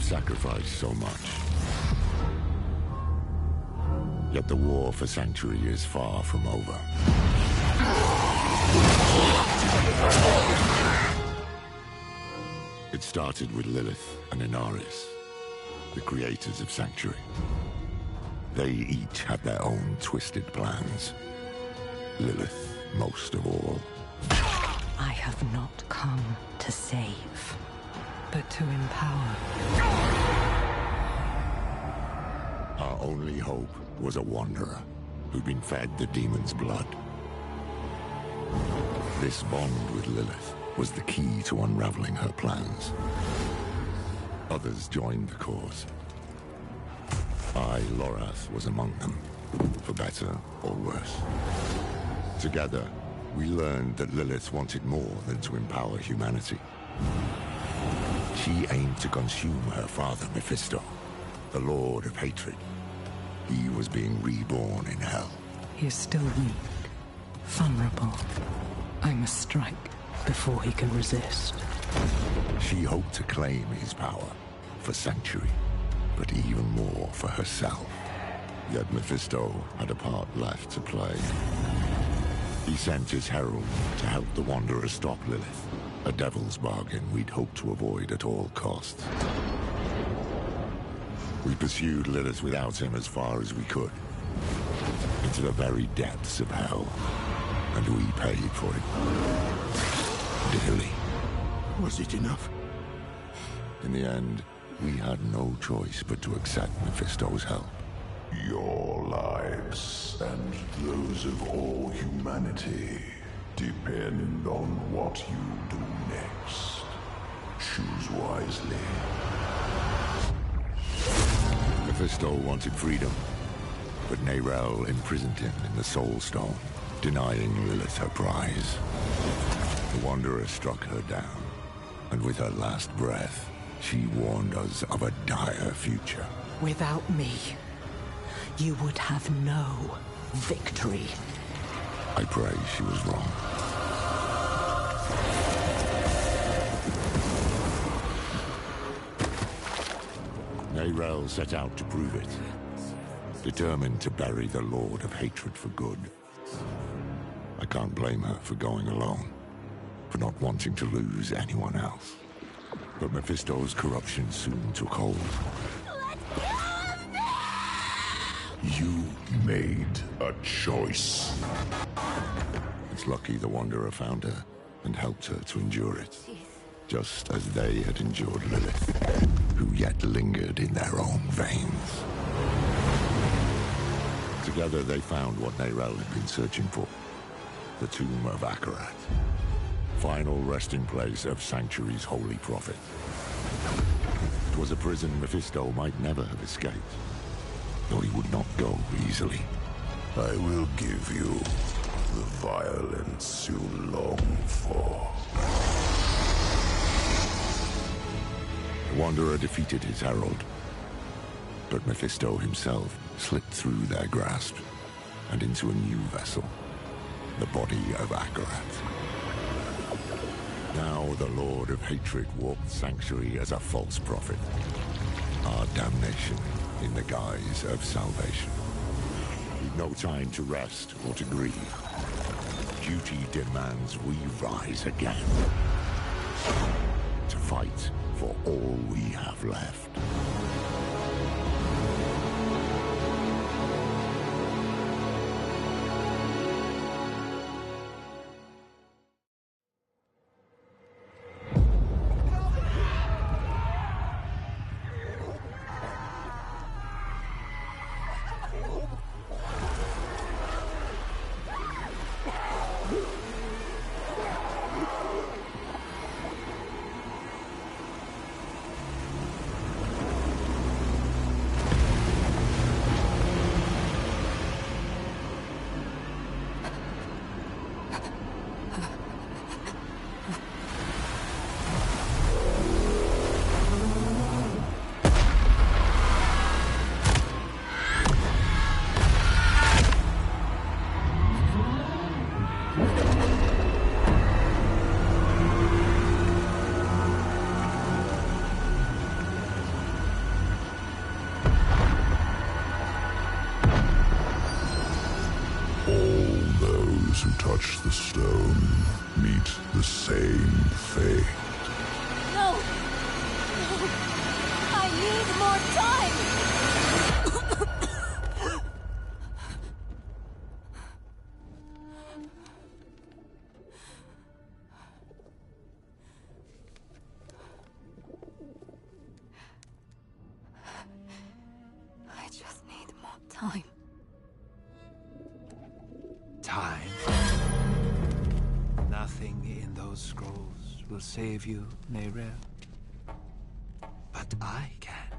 sacrificed so much. Yet the war for Sanctuary is far from over. It started with Lilith and Inaris, the creators of Sanctuary. They each had their own twisted plans. Lilith most of all. I have not come to save, but to empower. Our only hope was a wanderer who'd been fed the demon's blood. This bond with Lilith was the key to unraveling her plans. Others joined the cause. I, Lorath, was among them, for better or worse. Together, we learned that Lilith wanted more than to empower humanity. She aimed to consume her father, Mephisto, the Lord of Hatred. He was being reborn in hell. He is still weak, vulnerable. I must strike before he can resist. She hoped to claim his power for Sanctuary, but even more for herself. Yet Mephisto had a part left to play. He sent his herald to help the Wanderer stop Lilith, a devil's bargain we'd hoped to avoid at all costs. We pursued Lilith without him as far as we could, into the very depths of hell, and we paid for it. Dearly. Was it enough? In the end, we had no choice but to accept Mephisto's help. Your lives and those of all humanity depend on what you do next. Choose wisely. Mephisto wanted freedom, but Nerel imprisoned him in the Soul Stone, denying Lilith her prize. The Wanderer struck her down, and with her last breath, she warned us of a dire future. Without me, you would have no victory. I pray she was wrong. Nerel set out to prove it, determined to bury the Lord of Hatred for good. I can't blame her for going alone, for not wanting to lose anyone else. But Mephisto's corruption soon took hold. You made a choice. It's lucky the Wanderer found her and helped her to endure it, just as they had endured Lilith, who yet lingered in their own veins. Together they found what Nerel had been searching for, the tomb of Akarat, final resting place of Sanctuary's holy prophet. It was a prison Mephisto might never have escaped, though he would not go easily. I will give you the violence you long for. The Wanderer defeated his herald, but Mephisto himself slipped through their grasp and into a new vessel, the body of Akarat. Now the Lord of Hatred walked Sanctuary as a false prophet, our damnation in the guise of salvation. We've no time to rest or to grieve. Duty demands we rise again, to fight for all we have left. who touch the stone meet the same fate. No! No! I need more time! I just need more time. Time? Nothing in those scrolls will save you, Neyrel. But I can.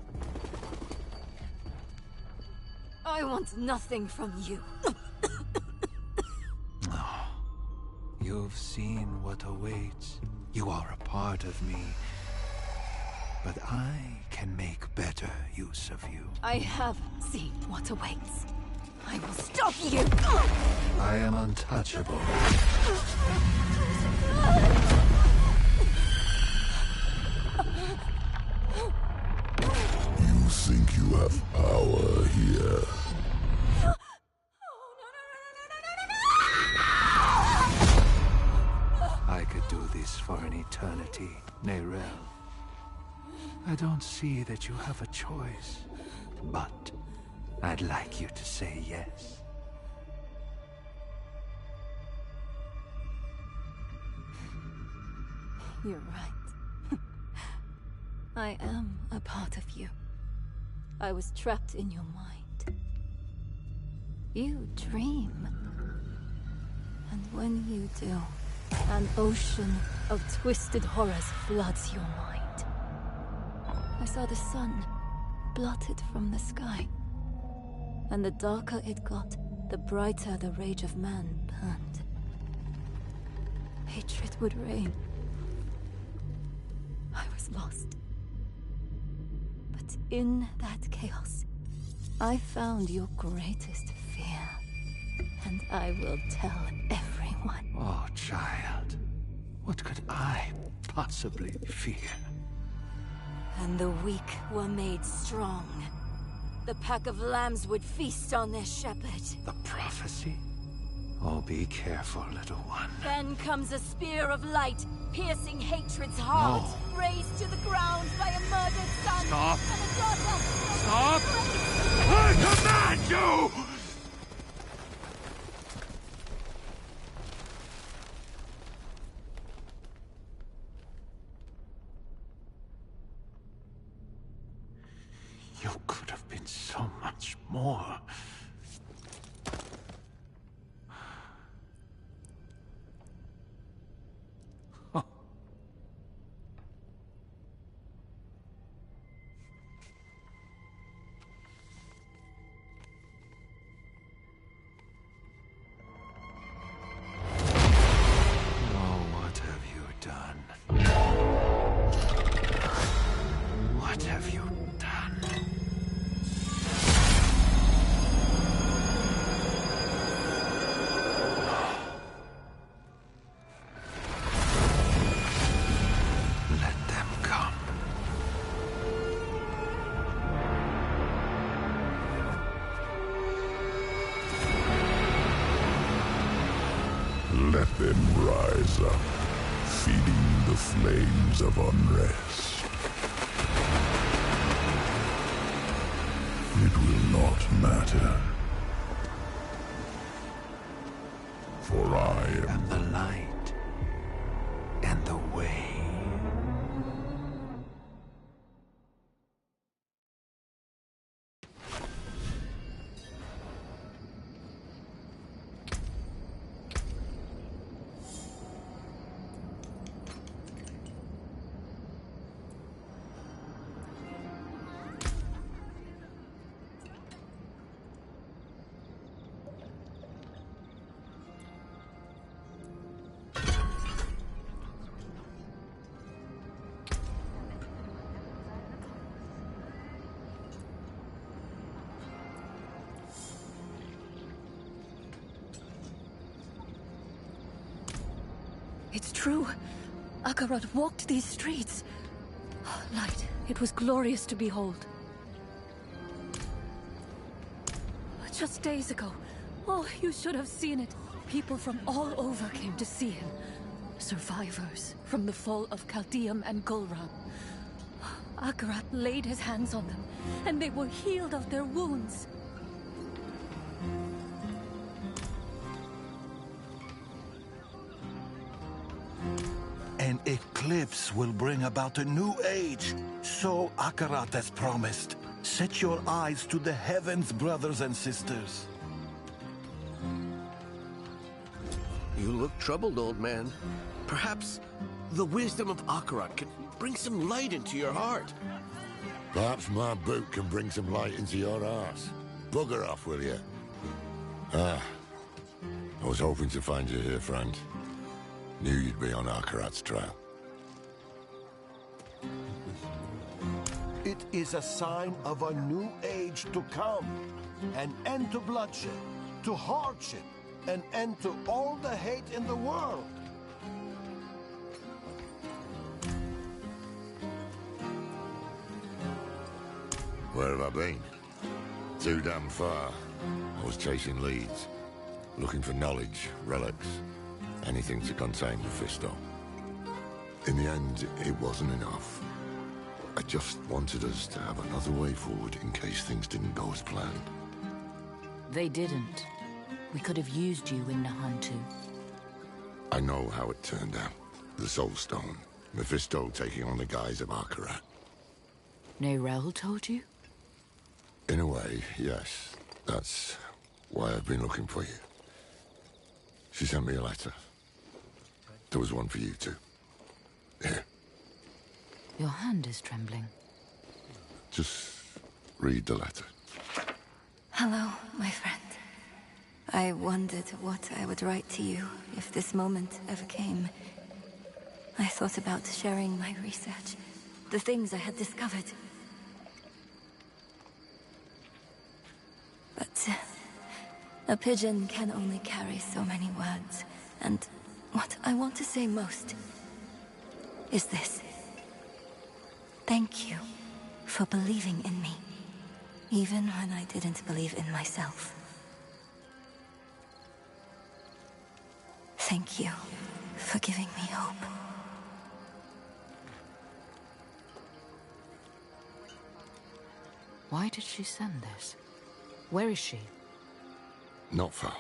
I want nothing from you. You've seen what awaits. You are a part of me. But I can make better use of you. I have seen what awaits. I will stop you! I am untouchable. You think you have power here? I could do this for an eternity, Neyrel. I don't see that you have a choice, but I'd like you to say yes. You're right. I am a part of you. I was trapped in your mind. You dream. And when you do, an ocean of twisted horrors floods your mind. I saw the sun blotted from the sky. And the darker it got, the brighter the rage of man burned. Hatred would reign. I was lost. But in that chaos, I found your greatest fear. And I will tell everyone. Oh, child. What could I possibly fear? And the weak were made strong. The pack of lambs would feast on their shepherd. The prophecy? Oh, be careful, little one. Then comes a spear of light, piercing hatred's heart, razed to the ground by a murdered son. Stop! And a daughter. Stop! I command you! You could have been so much more. What have you done? Let them come. Let them rise up, feeding the flames of unrest. It will not matter. For I am And the light and the way. It's true. Akarad walked these streets. Light. It was glorious to behold. Just days ago. Oh, you should have seen it. People from all over came to see him. Survivors from the fall of Chaldeum and Gulram. Akarat laid his hands on them, and they were healed of their wounds. An eclipse will bring about a new age, so Akarat has promised. Set your eyes to the heavens, brothers and sisters. You look troubled, old man. Perhaps the wisdom of Akarat can bring some light into your heart. Perhaps my boot can bring some light into your arse. Bugger off, will you? I was hoping to find you here, friend. Knew you'd be on Akarat's trail. It is a sign of a new age to come. An end to bloodshed, to hardship, an end to all the hate in the world. Where have I been? Too damn far. I was chasing leads, looking for knowledge, relics, anything to contain Mephisto. In the end, it wasn't enough. I just wanted us to have another way forward in case things didn't go as planned. They didn't. We could have used you in Nahantu. I know how it turned out. The Soul Stone. Mephisto taking on the guise of Akarat. Nerel told you? In a way, yes. That's why I've been looking for you. She sent me a letter. There was one for you too. Here. Your hand is trembling. Just read the letter. Hello, my friend. I wondered what I would write to you if this moment ever came. I thought about sharing my research, the things I had discovered. But a pigeon can only carry so many words, and what I want to say most is this. Thank you for believing in me, even when I didn't believe in myself. Thank you for giving me hope. Why did she send this? Where is she? Not far.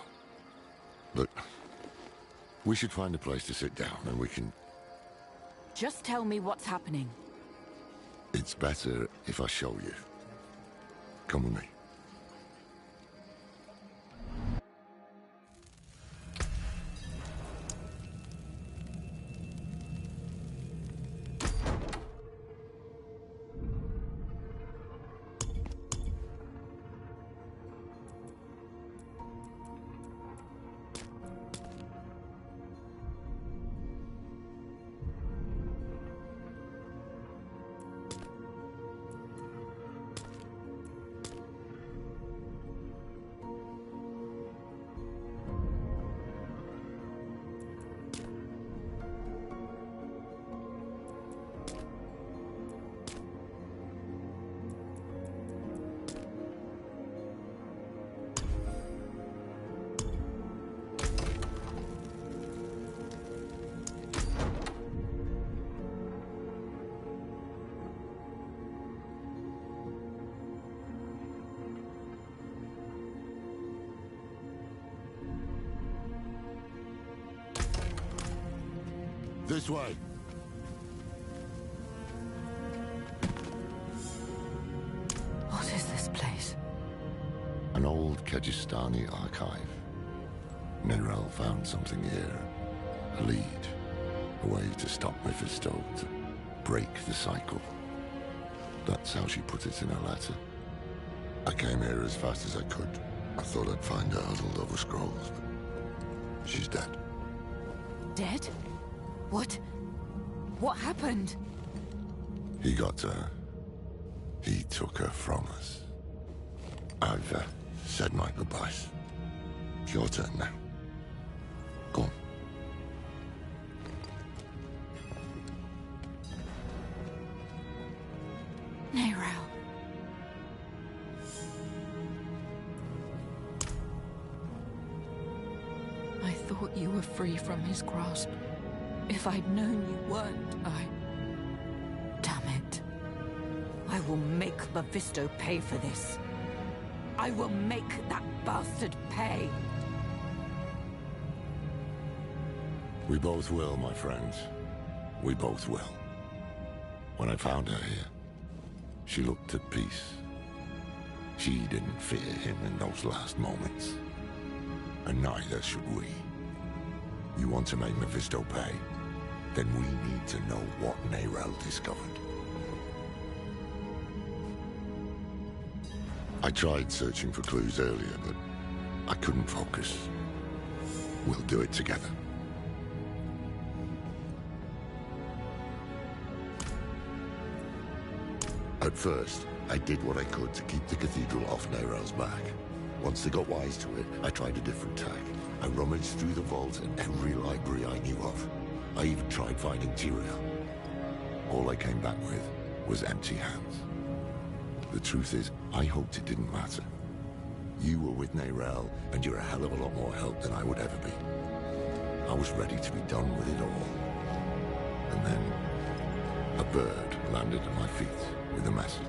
Look, we should find a place to sit down and we can... Just tell me what's happening. It's better if I show you. Come with me. This way. What is this place? An old Kegistani archive. Nerel found something here. A lead. A way to stop Mephisto, to break the cycle. That's how she put it in her letter. I came here as fast as I could. I thought I'd find her huddled over scrolls, but she's dead. Dead? What? What happened? He got her. He took her from us. I've said my goodbyes. It's your turn now. Go on. Nerel. I thought you were free from his grasp. If I'd known you weren't, Damn it. I will make Mephisto pay for this. I will make that bastard pay. We both will, my friends. We both will. When I found her here, she looked at peace. She didn't fear him in those last moments. And neither should we. You want to make Mephisto pay? Then we need to know what Neyrelle discovered. I tried searching for clues earlier, but I couldn't focus. We'll do it together. At first, I did what I could to keep the cathedral off Neyrelle's back. Once they got wise to it, I tried a different tack. I rummaged through the vault and every library I knew of. I even tried finding Tyrael. All I came back with was empty hands. The truth is, I hoped it didn't matter. You were with Neyrelle, and you're a hell of a lot more help than I would ever be. I was ready to be done with it all. And then, a bird landed at my feet with a message.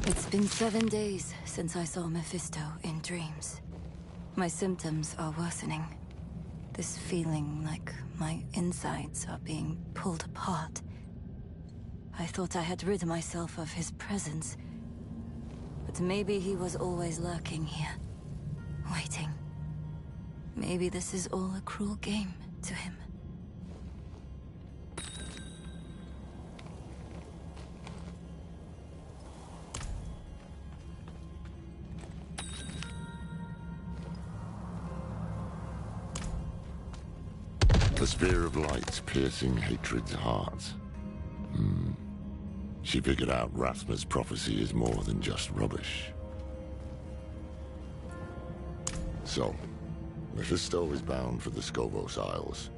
It's been 7 days since I saw Mephisto in dreams. My symptoms are worsening. This feeling like my insides are being pulled apart. I thought I had rid myself of his presence. But maybe he was always lurking here, waiting. Maybe this is all a cruel game to him. The spear of light piercing hatred's heart. She figured out Rathma's prophecy is more than just rubbish. So, Mephisto is bound for the Skovos Isles.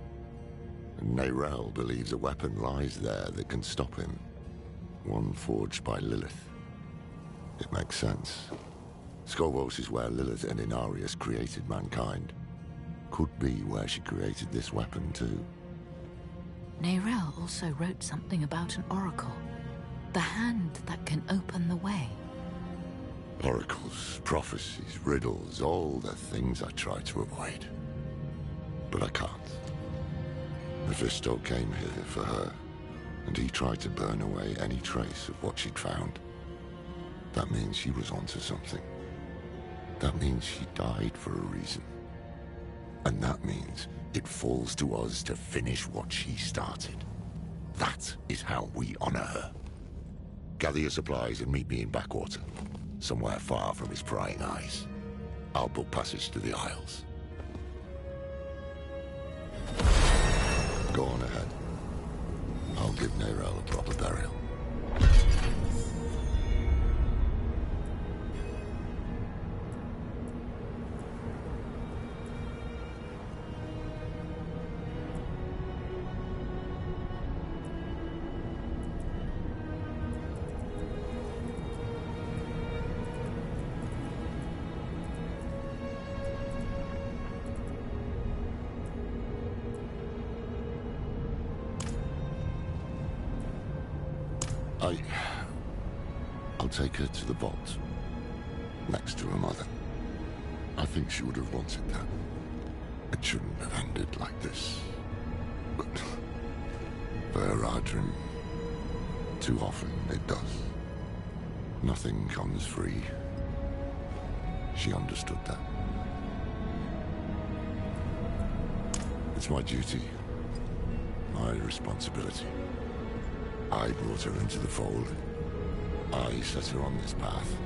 And Neyrelle believes a weapon lies there that can stop him. One forged by Lilith. It makes sense. Skovos is where Lilith and Inarius created mankind. Could be where she created this weapon, too. Neyrelle also wrote something about an oracle. The hand that can open the way. Oracles, prophecies, riddles, all the things I try to avoid. But I can't. Mephisto came here for her, and he tried to burn away any trace of what she'd found. That means she was onto something. That means she died for a reason. And that means it falls to us to finish what she started. That is how we honor her. Gather your supplies and meet me in Backwater, somewhere far from his prying eyes. I'll book passage to the Isles. Go on ahead. I'll give Neyrelle a proper burial. I'll take her to the vault, next to her mother. I think she would have wanted that. It shouldn't have ended like this. But for her Ardrim, too often it does. Nothing comes free. She understood that. It's my duty, my responsibility. I brought her into the fold. I set her on this path.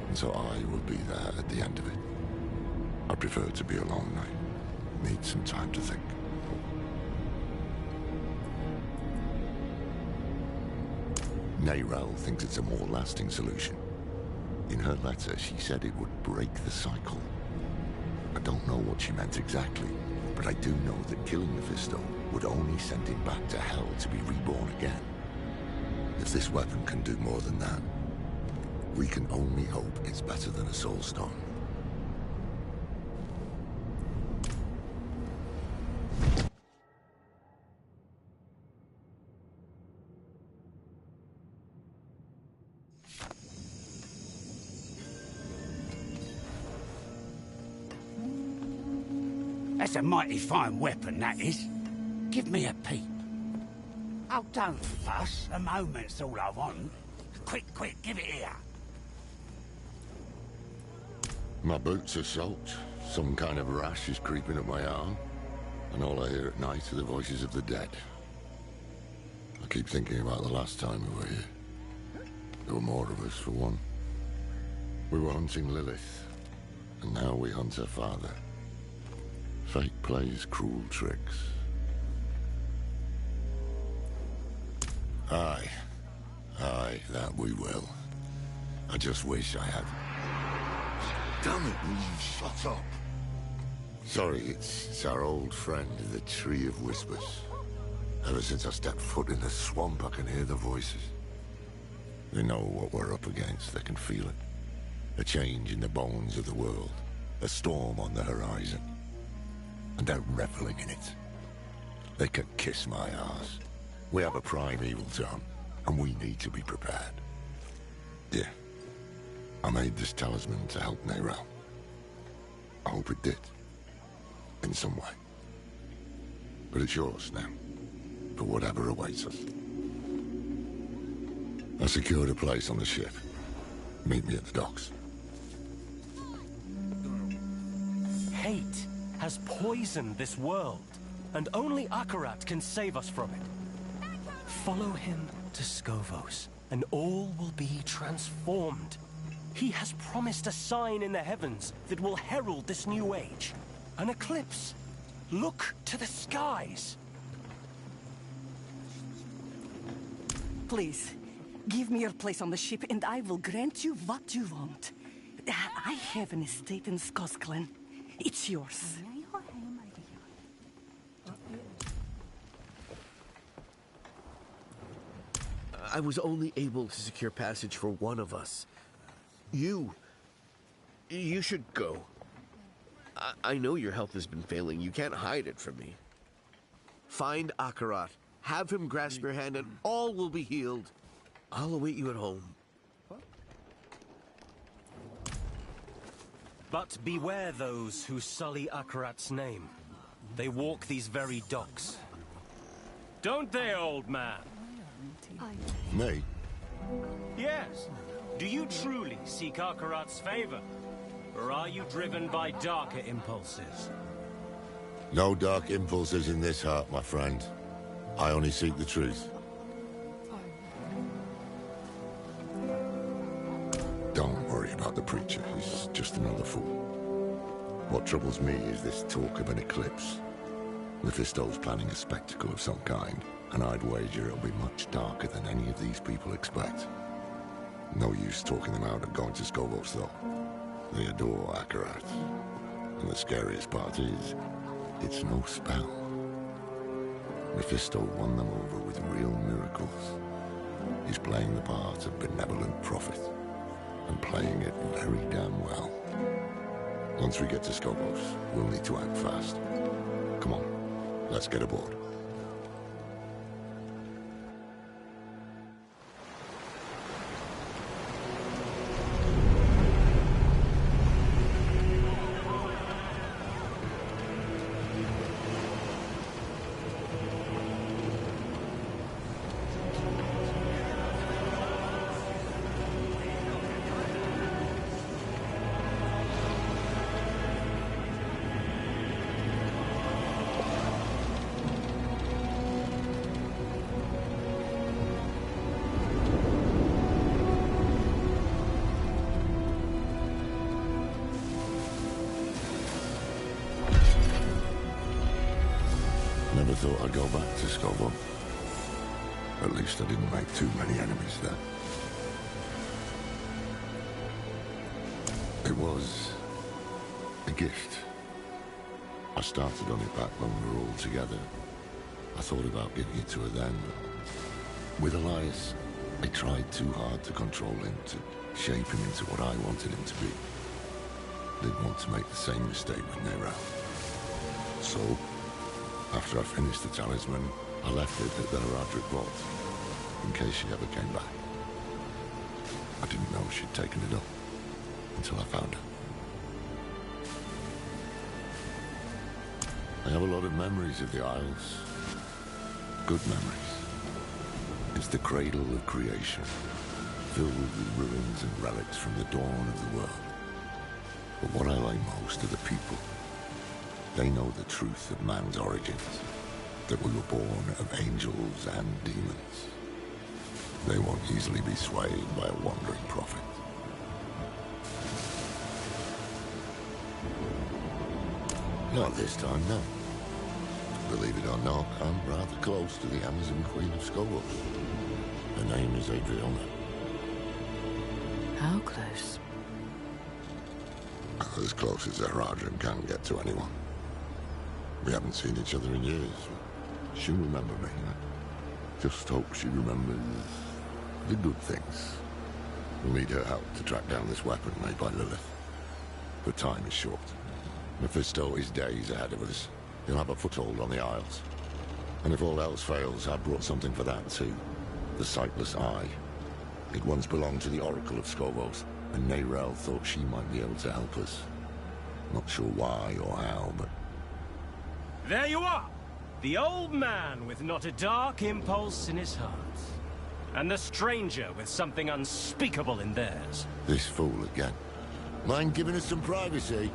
And so I will be there at the end of it. I prefer to be alone. I need some time to think. Neyrelle thinks it's a more lasting solution. In her letter, she said it would break the cycle. I don't know what she meant exactly, but I do know that killing Mephisto would only send him back to hell to be reborn again. If this weapon can do more than that, we can only hope it's better than a Soul Stone. That's a mighty fine weapon, that is. Give me a peep. Oh, don't fuss. A moment's all I want. Quick, give it here. My boots are soaked. Some kind of rash is creeping up my arm. And all I hear at night are the voices of the dead. I keep thinking about the last time we were here. There were more of us, for one. We were hunting Lilith. And now we hunt her father. Fate plays cruel tricks. Aye, that we will. I just wish I had... Damn it, will you shut up? Sorry, it's our old friend, the Tree of Whispers. Ever since I stepped foot in the swamp, I can hear the voices. They know what we're up against, they can feel it. A change in the bones of the world. A storm on the horizon. And they're reveling in it. They can kiss my ass. We have a prime evil to hunt, and we need to be prepared. Yeah. I made this talisman to help Neyrelle. I hope it did. In some way. But it's yours now. For whatever awaits us. I secured a place on the ship. Meet me at the docks. Hate has poisoned this world, and only Akarat can save us from it. Follow him to Skovos, and all will be transformed. He has promised a sign in the heavens that will herald this new age. An eclipse. Look to the skies. Please, give me your place on the ship and I will grant you what you want. I have an estate in Skosklen. It's yours. I was only able to secure passage for one of us. You should go. I know your health has been failing. You can't hide it from me. Find Akarat. Have him grasp your hand and all will be healed. I'll await you at home. But beware those who sully Akarat's name. They walk these very docks. Don't they, old man? Me? Yes. Do you truly seek Akarat's favor? Or are you driven by darker impulses? No dark impulses in this heart, my friend. I only seek the truth. Don't worry about the preacher. He's just another fool. What troubles me is this talk of an eclipse. Mephisto's planning a spectacle of some kind, and I'd wager it'll be much darker than any of these people expect. No use talking them out of going to Skovos, though. They adore Akarat. And the scariest part is, it's no spell. Mephisto won them over with real miracles. He's playing the part of benevolent prophet, and playing it very damn well. Once we get to Skovos, we'll need to act fast. Come on, let's get aboard. Never thought I'd go back to Scoville. At least I didn't make too many enemies there. It was a gift. I started on it back when we were all together. I thought about giving it to her then, but with Elias, I tried too hard to control him, to shape him into what I wanted him to be. Didn't want to make the same mistake with Neyrelle. So, after I finished the talisman, I left it at the Heradric vault, in case she ever came back. I didn't know she'd taken it up, until I found her. I have a lot of memories of the Isles. Good memories. It's the cradle of creation, filled with ruins and relics from the dawn of the world. But what I like most are the people. They know the truth of man's origins, that we were born of angels and demons. They won't easily be swayed by a wandering prophet. Not this time, no. Believe it or not, I'm rather close to the Amazon Queen of Scoville. Her name is Adriana. How close? As close as a Heradric can get to anyone. We haven't seen each other in years. She'll remember me. I just hope she remembers the good things. We'll need her help to track down this weapon made by Lilith. But time is short. Mephisto is days ahead of us. He'll have a foothold on the Isles. And if all else fails, I brought something for that too. The Sightless Eye. It once belonged to the Oracle of Scoville, and Neyrelle thought she might be able to help us. Not sure why or how, but... There you are! The old man with not a dark impulse in his heart. And the stranger with something unspeakable in theirs. This fool again. Mind giving us some privacy?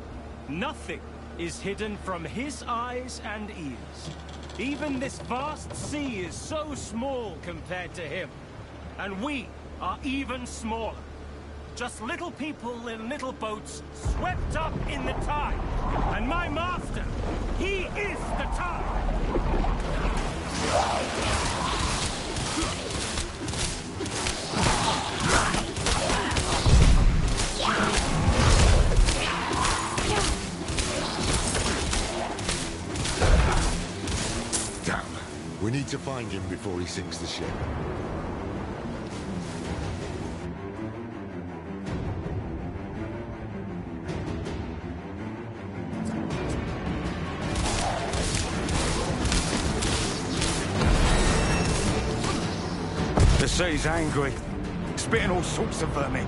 Nothing is hidden from his eyes and ears. Even this vast sea is so small compared to him. And we are even smaller. Just little people in little boats swept up in the tide. And my master, he is the tide! Damn. We need to find him before he sinks the ship. The sea's angry, spitting all sorts of vermin.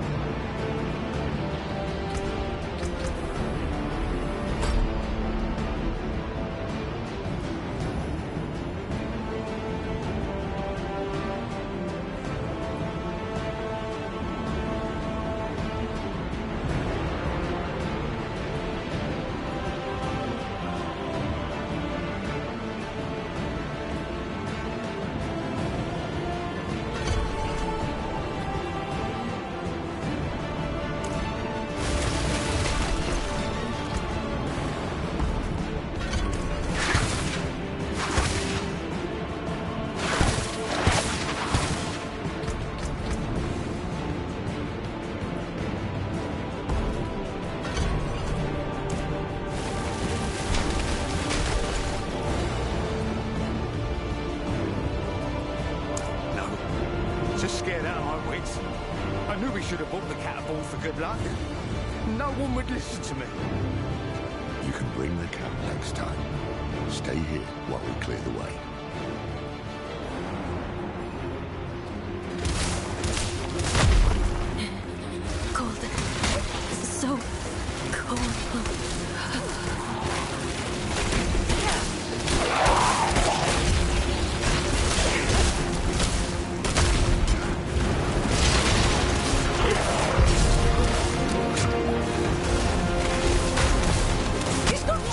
Just scared out of my wits. I knew we should have bought the catapult for good luck. No one would listen to me. You can bring the cat next time. Stay here while we clear the way. Cold. So cold.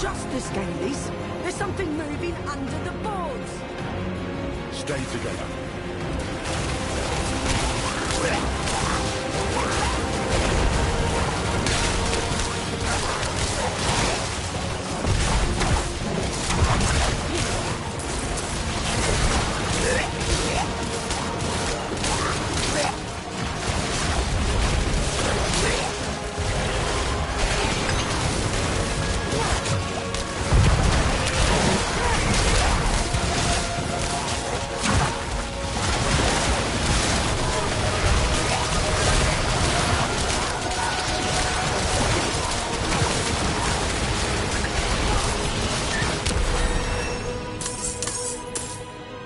Just the scalies. There's something moving under the boards. Stay together.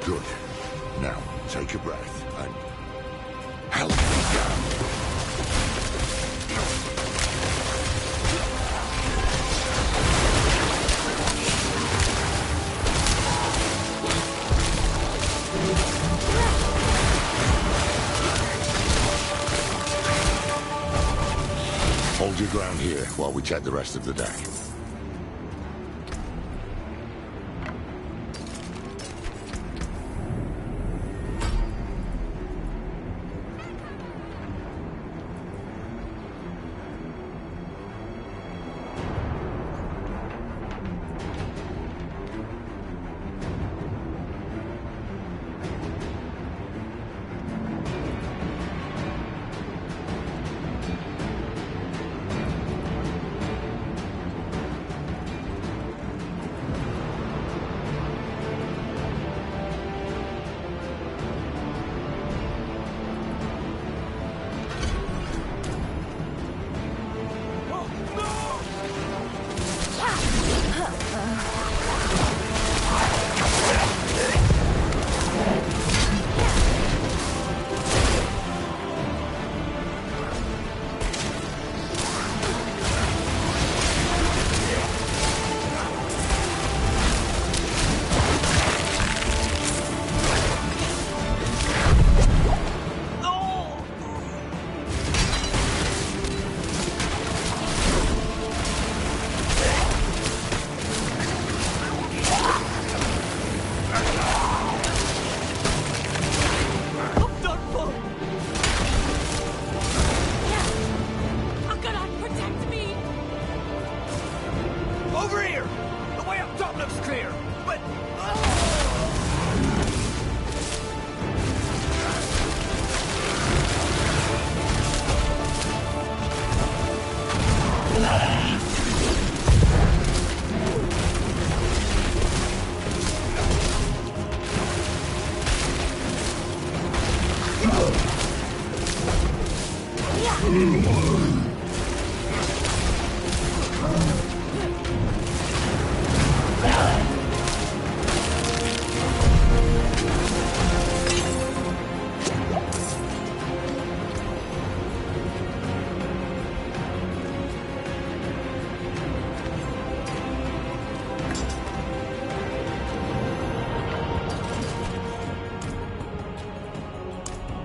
Good. Now, take a breath and help me down. Hold your ground here while we check the rest of the deck.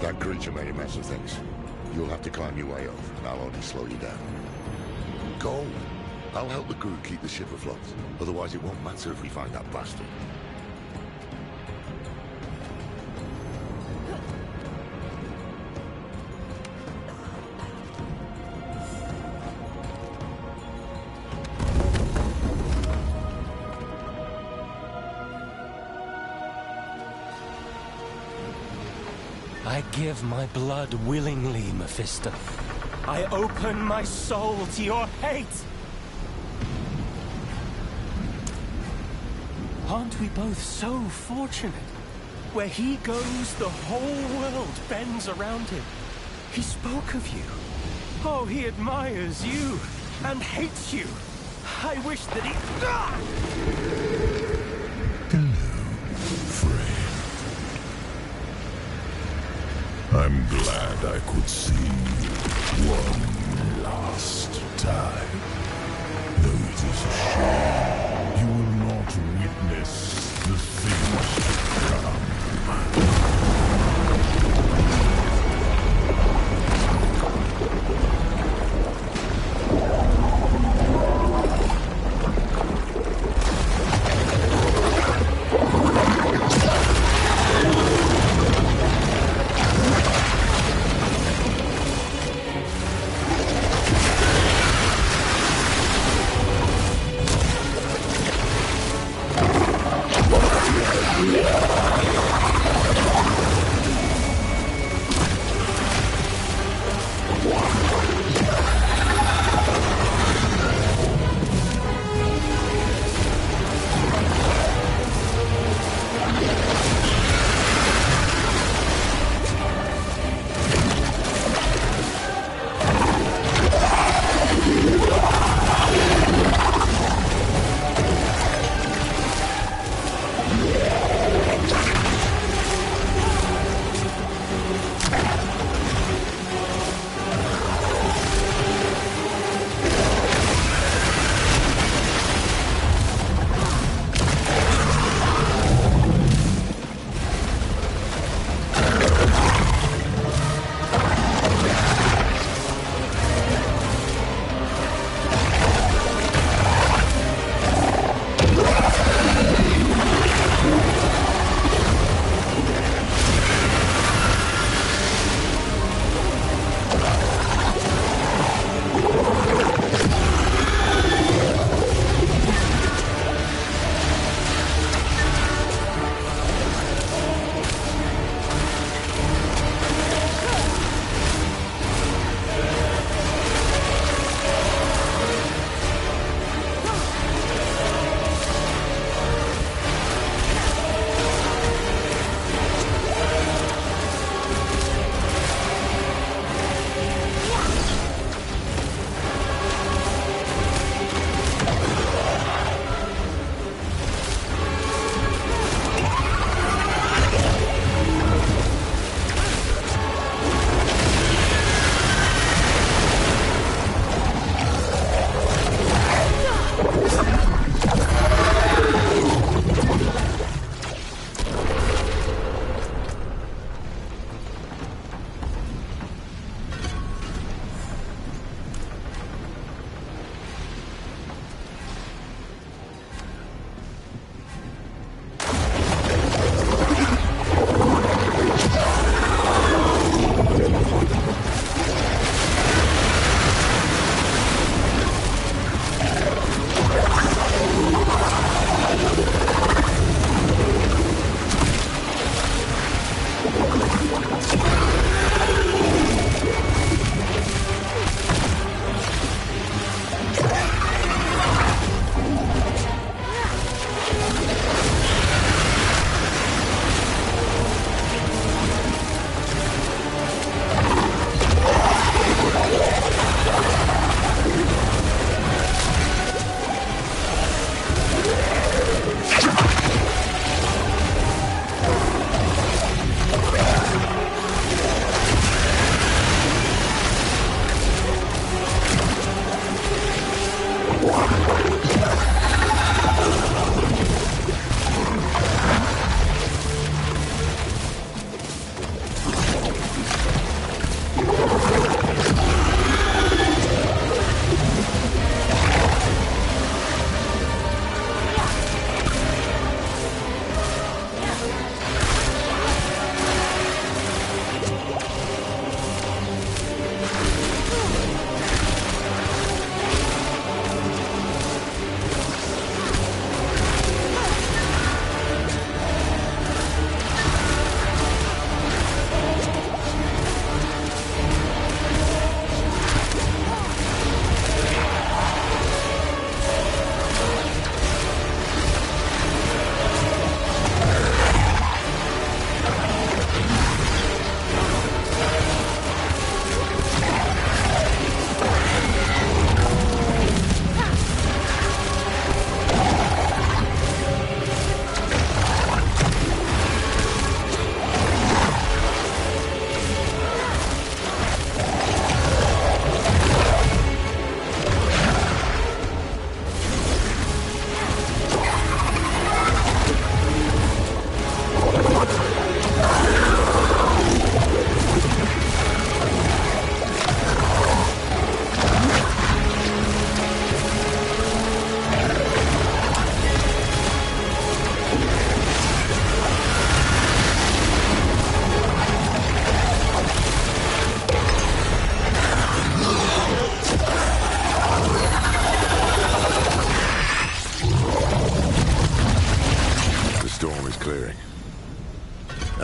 That creature made a mess of things. You'll have to climb your way up, and I'll only slow you down. Go. I'll help the crew keep the ship afloat. Otherwise, it won't matter if we find that bastard. I give my blood willingly, Mephisto. I open my soul to your hate! Aren't we both so fortunate? Where he goes, the whole world bends around him. He spoke of you. Oh, he admires you and hates you. I wish that he... I'm glad I could see you one last time. Though it is a shame you will not witness the things to come.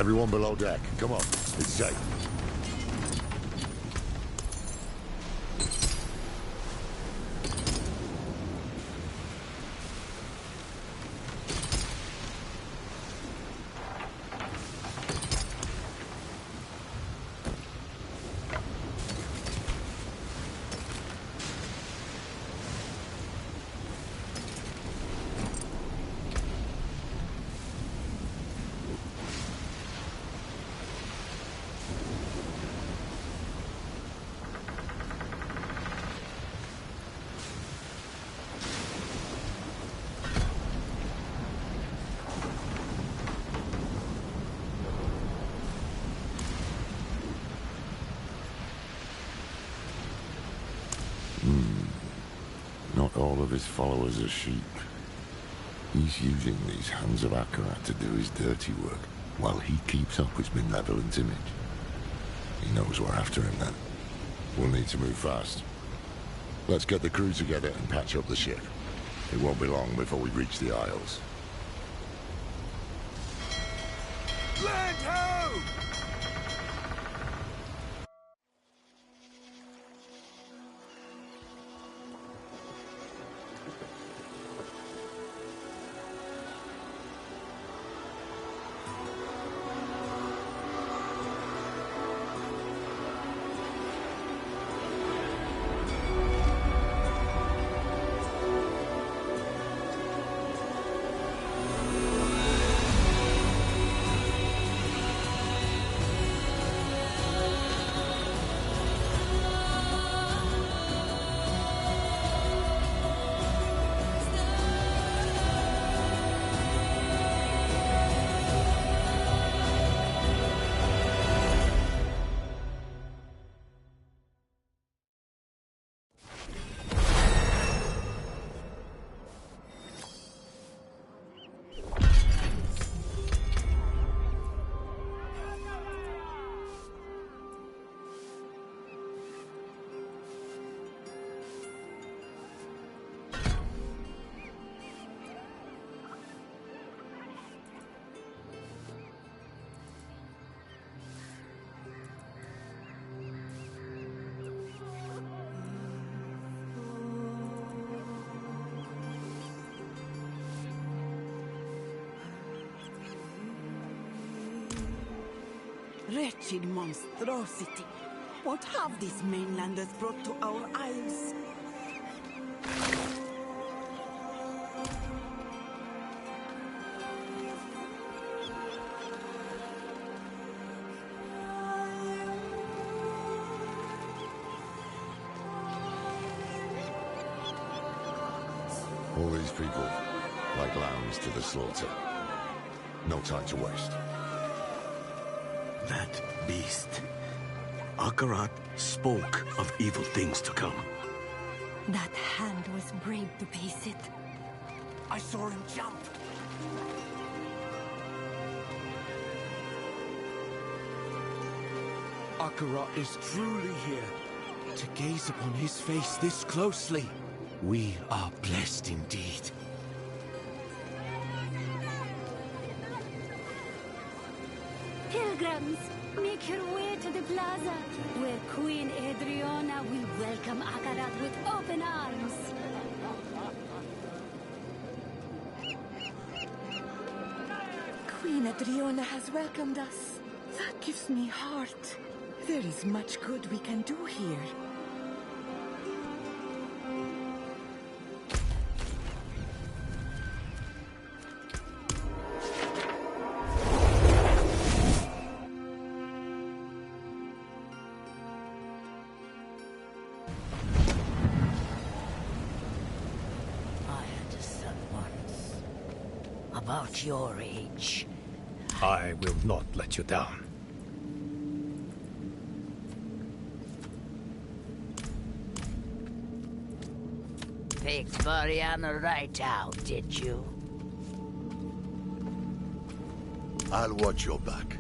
Everyone below deck. Come on. It's safe. Not all of his followers are sheep. He's using these hands of Akarat to do his dirty work, while he keeps up his benevolent image. He knows we're after him then. We'll need to move fast. Let's get the crew together and patch up the ship. It won't be long before we reach the Isles. Land ho! Wretched monstrosity! What have these mainlanders brought to our isles? All these people, like lambs to the slaughter. No time to waste. That beast. Akarat spoke of evil things to come. That hand was brave to face it. I saw him jump. Akarat is truly here. To gaze upon his face this closely, we are blessed indeed. Pilgrims, make your way to the plaza, where Queen Adriana will welcome Akarat with open arms. Queen Adriana has welcomed us. That gives me heart. There is much good we can do here. About your age. I will not let you down. Picked Mariana right out, did you? I'll watch your back.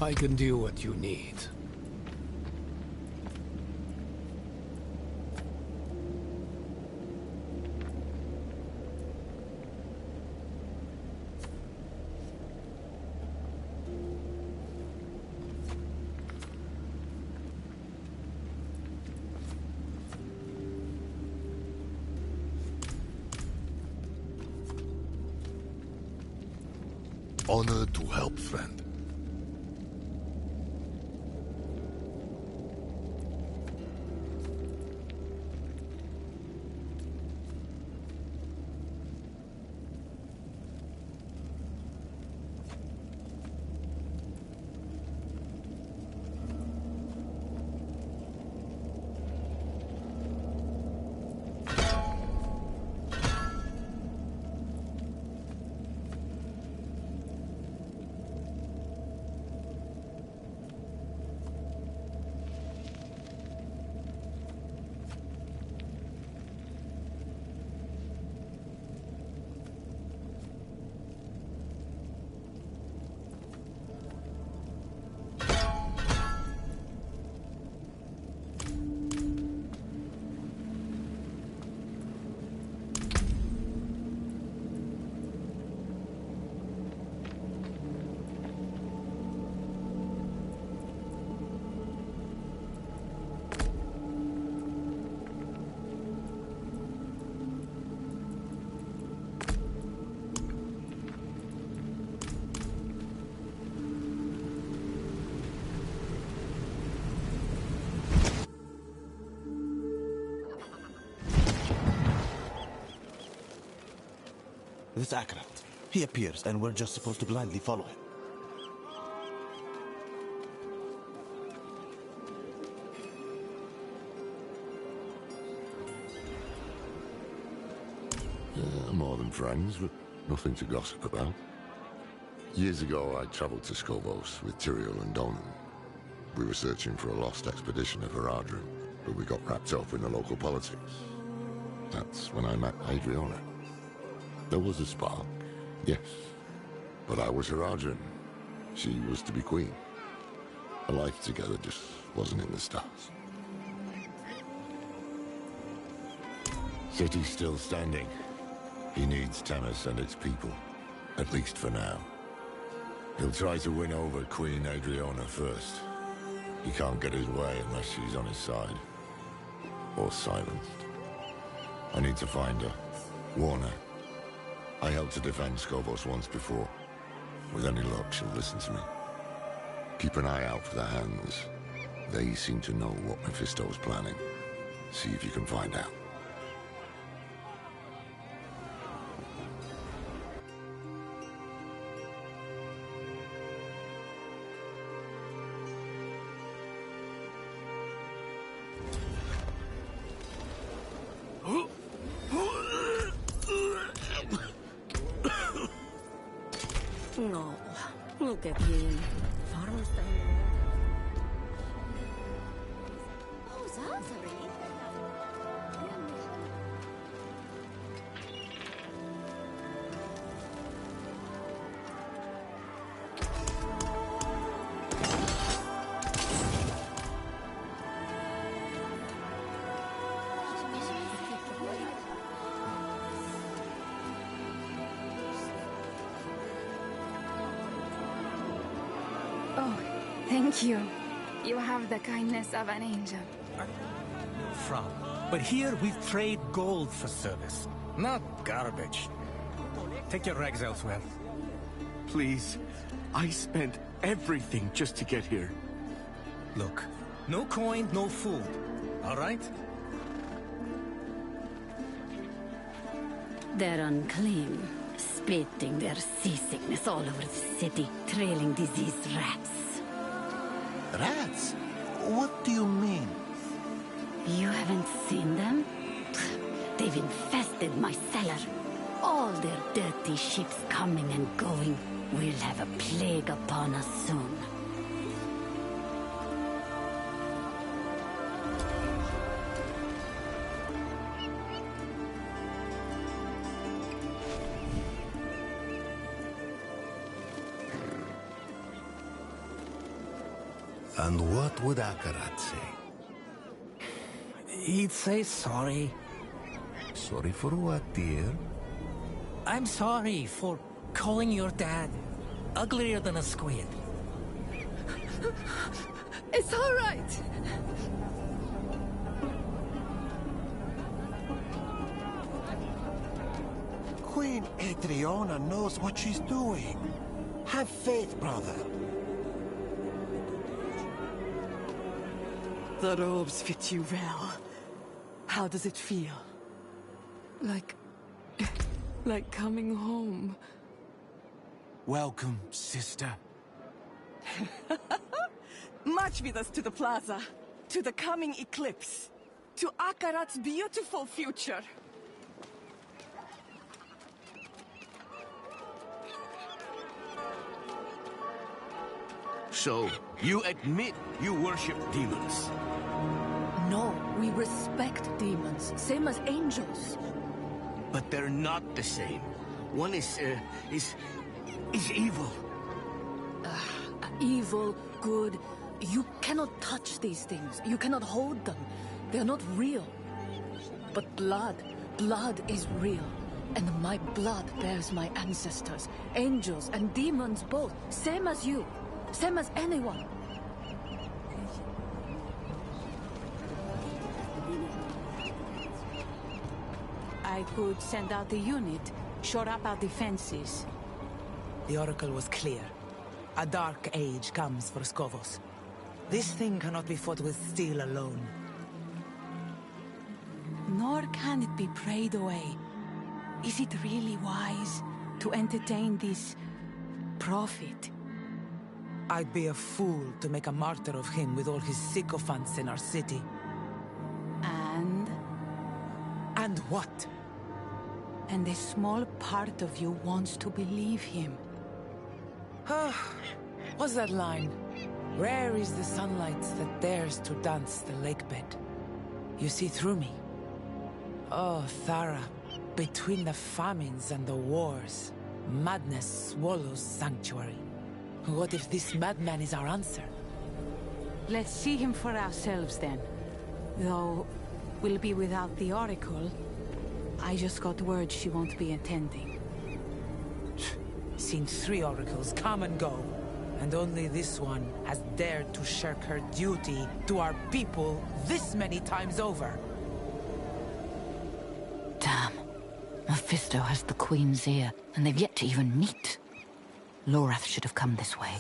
I can do what you need. Honored to help, friend. This Akarat. He appears, and we're just supposed to blindly follow him. More than friends, but nothing to gossip about. Years ago, I traveled to Skovos with Tyrael and Donan. We were searching for a lost expedition of Haradrim, but we got wrapped up in the local politics. That's when I met Adriana. There was a spark, yes. But I was Haradrim. She was to be queen. A life together just wasn't in the stars. City's still standing. He needs Tanis and its people, at least for now. He'll try to win over Queen Adriana first. He can't get his way unless she's on his side. Or silenced. I need to find her. Warn her. I helped to defend Skovos once before. With any luck, she'll listen to me. Keep an eye out for the hands. They seem to know what Mephisto's planning. See if you can find out. No, look at him. Farmstein. Oh, Zazari. Oh, thank you. You have the kindness of an angel. From. But here we trade gold for service, not garbage. Take your rags elsewhere. Please, I spent everything just to get here. Look, no coin, no food. All right? They're unclean, spitting their seasickness all over the city, trailing diseased rats. Rats? What do you mean? You haven't seen them? They've infested my cellar. All their dirty ships coming and going. We'll have a plague upon us soon. And what would Akarat say? He'd say sorry. Sorry for what, dear? I'm sorry for calling your dad uglier than a squid. It's all right. Queen Adriana knows what she's doing. Have faith, brother. The robes fit you well. How does it feel? Like coming home. Welcome, sister. March with us to the plaza, to the coming eclipse, to Akarat's beautiful future. So, you admit you worship demons? No, we respect demons, same as angels. But they're not the same. One is evil. Evil, good. You cannot touch these things. You cannot hold them. They're not real. But blood is real. And my blood bears my ancestors. Angels and demons both. Same as you. Same as anyone. I could send out a unit, shore up our defenses. The Oracle was clear. A dark age comes for Skovos. This thing cannot be fought with steel alone. Nor can it be prayed away. Is it really wise to entertain this prophet? I'd be a fool to make a martyr of him with all his sycophants in our city. And? And what? And a small part of you wants to believe him. What's that line? Rare is the sunlight that dares to dance the lakebed. You see through me. Oh, Thara, between the famines and the wars, madness swallows sanctuary. What if this madman is our answer? Let's see him for ourselves then. Though we'll be without the Oracle. I just got word she won't be attending. Seen 3 oracles come and go, and only this one has dared to shirk her duty to our people this many times over. Damn. Mephisto has the Queen's ear, and they've yet to even meet. Lorath should have come this way.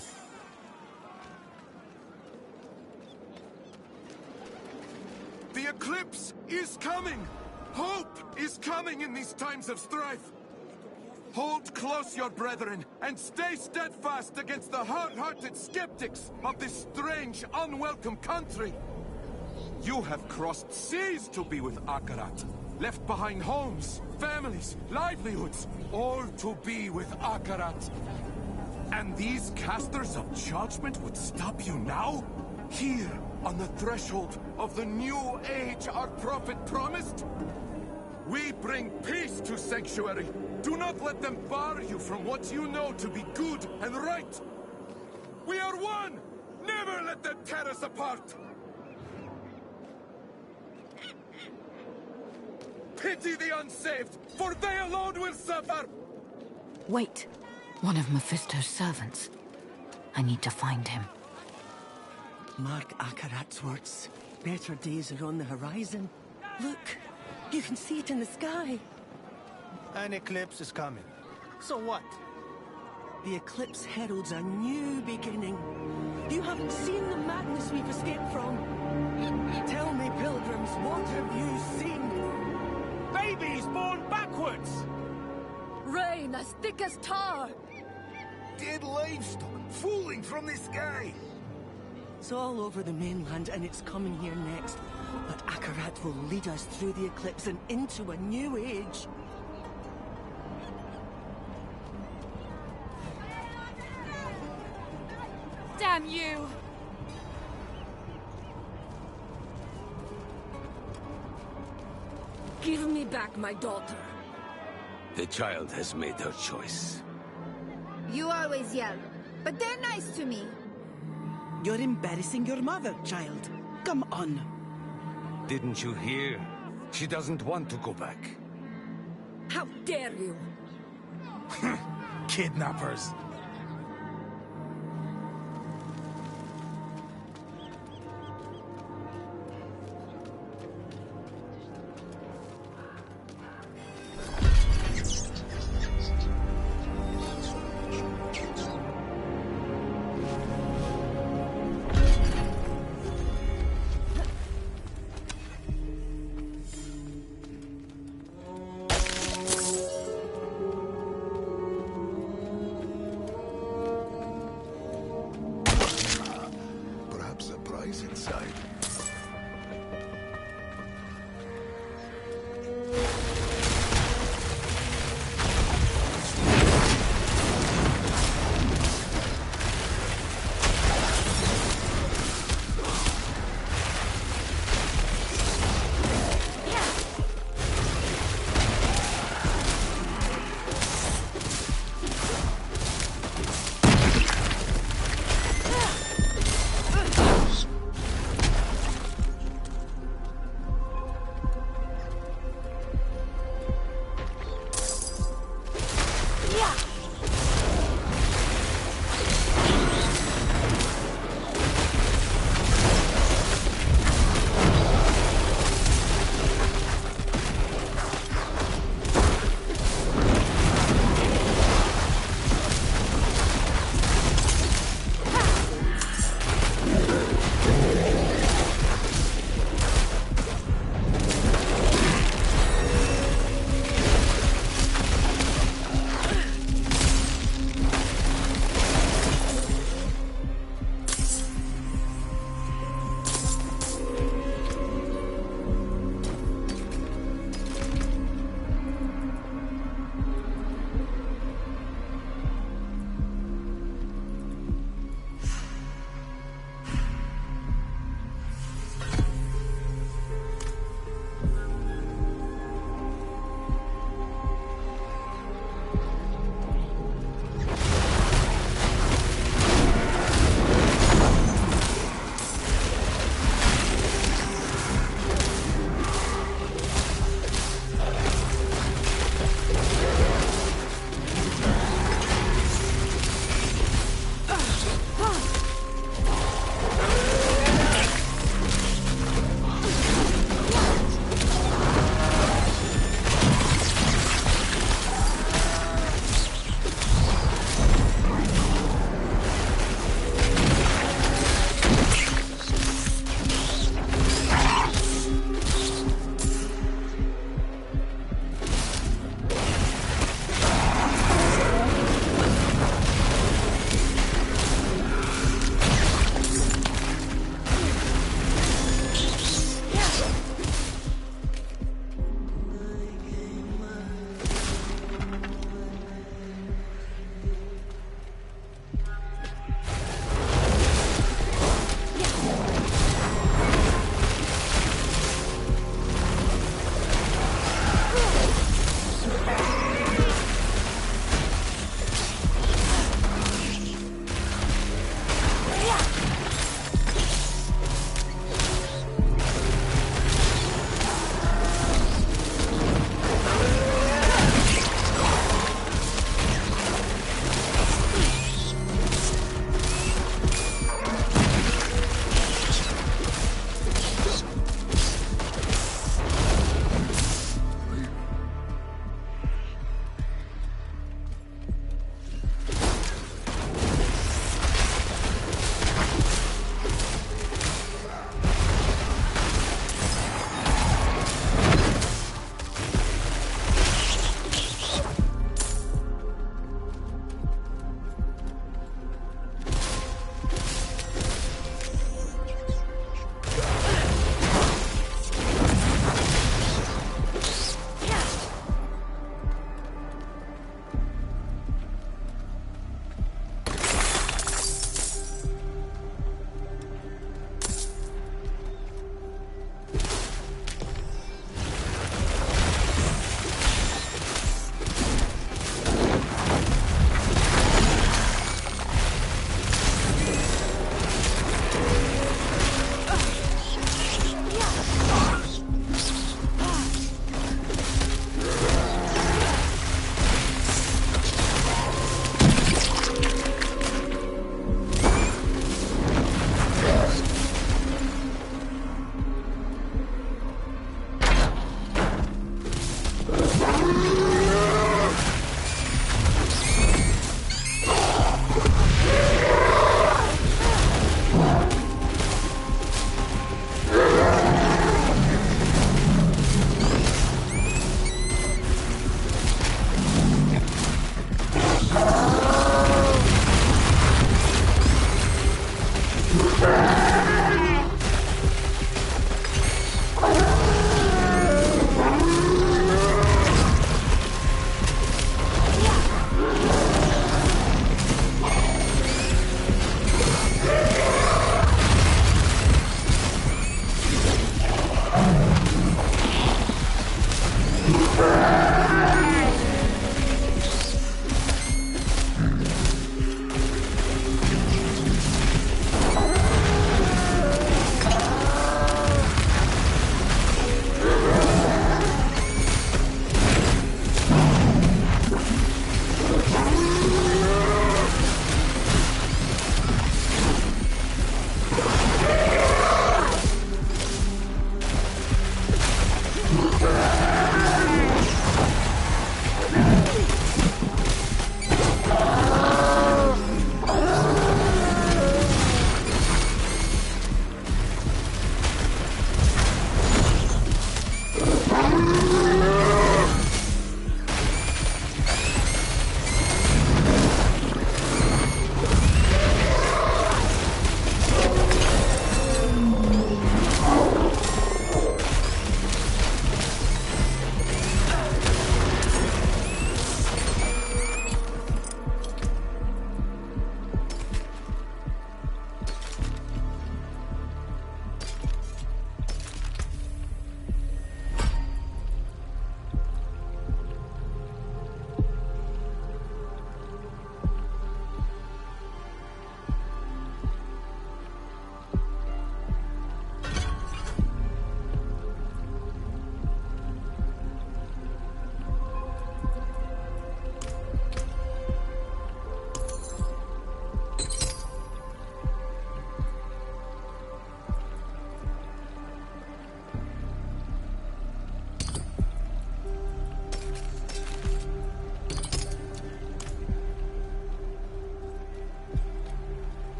The eclipse is coming! Hope is coming in these times of strife! Hold close, your brethren, and stay steadfast against the hard-hearted skeptics of this strange, unwelcome country! You have crossed seas to be with Akarat, left behind homes, families, livelihoods, all to be with Akarat. And these casters of judgment would stop you now? Here, on the threshold of the new age our prophet promised? We bring peace to Sanctuary. Do not let them bar you from what you know to be good and right. We are one! Never let them tear us apart! Pity the unsaved, for they alone will suffer! Wait. One of Mephisto's servants. I need to find him. Mark Akarat's words. Better days are on the horizon. Look, you can see it in the sky. An eclipse is coming. So what? The eclipse heralds a new beginning. You haven't seen the madness we've escaped from. Tell me, pilgrims, what have you seen? Babies born backwards! Rain as thick as tar! Dead livestock falling from the sky! It's all over the mainland and it's coming here next. But Akarat will lead us through the eclipse and into a new age. Damn you! Give me back my daughter. The child has made her choice. You always yell, but they're nice to me. You're embarrassing your mother, child. Come on. Didn't you hear? She doesn't want to go back. How dare you? Kidnappers. Perhaps a prize inside.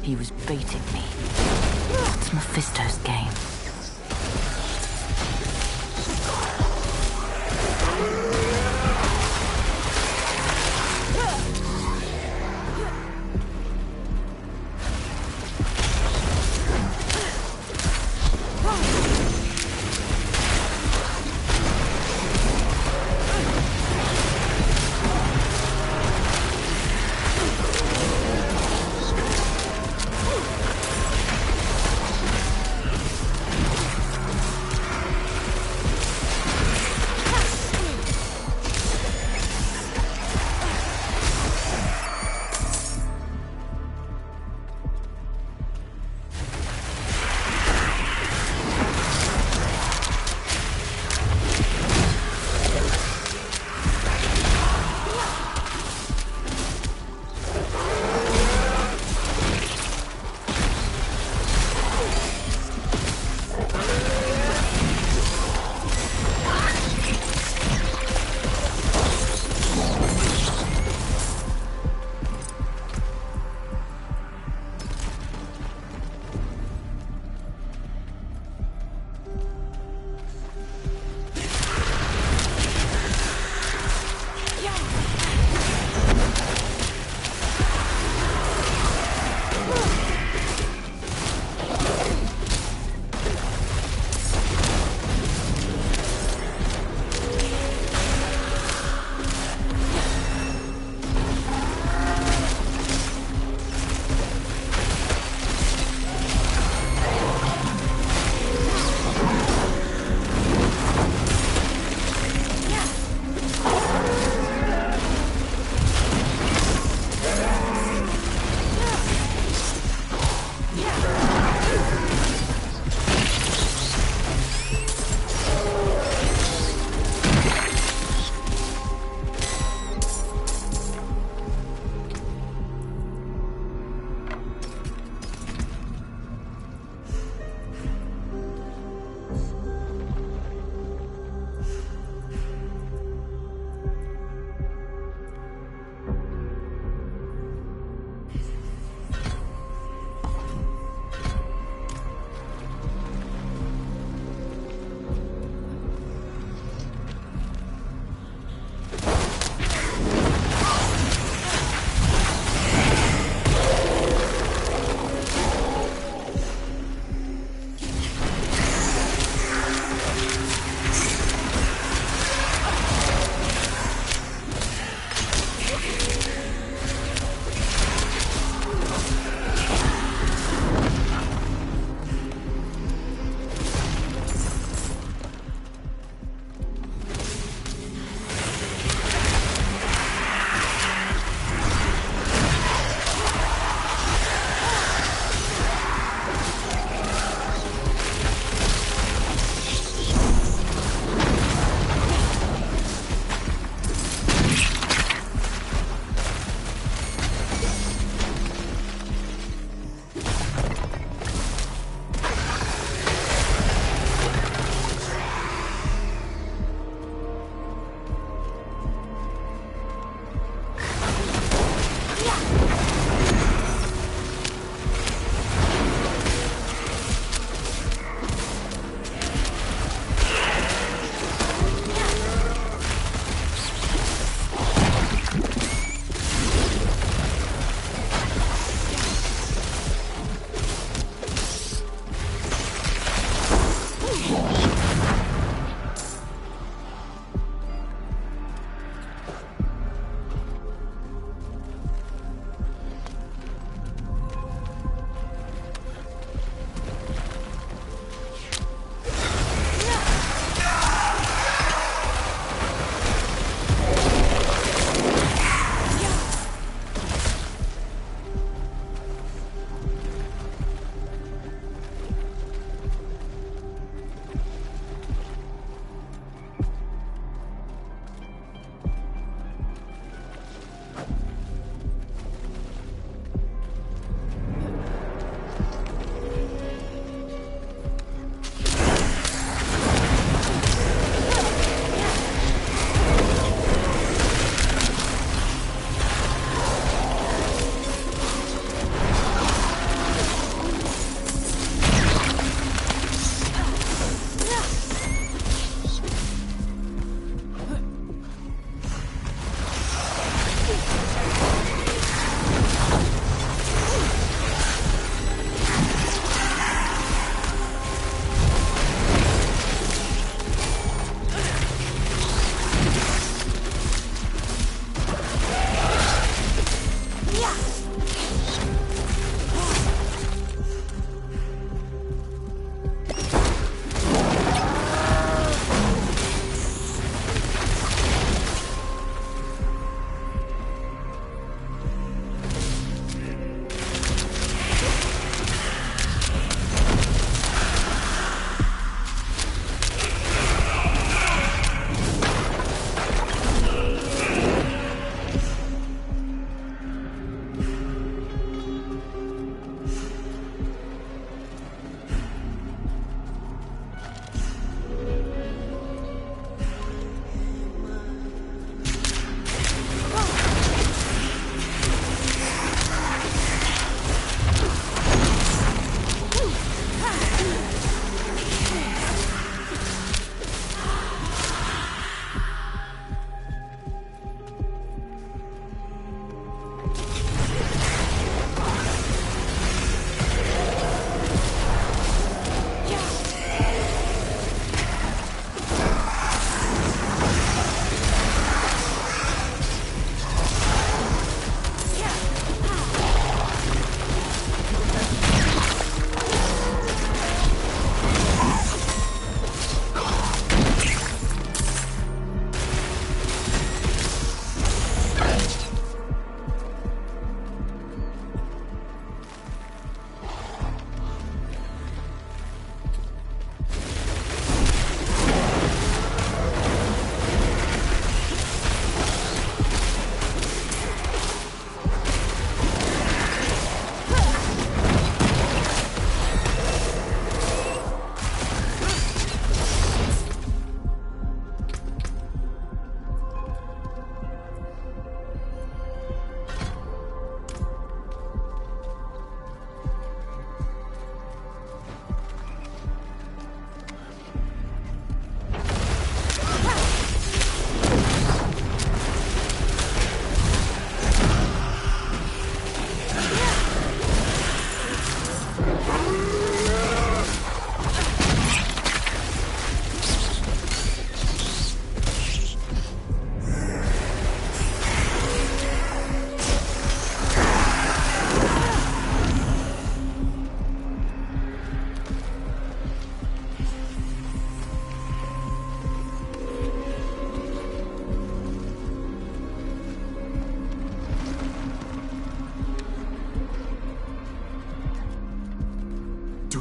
He was baiting me. It's Mephisto's game.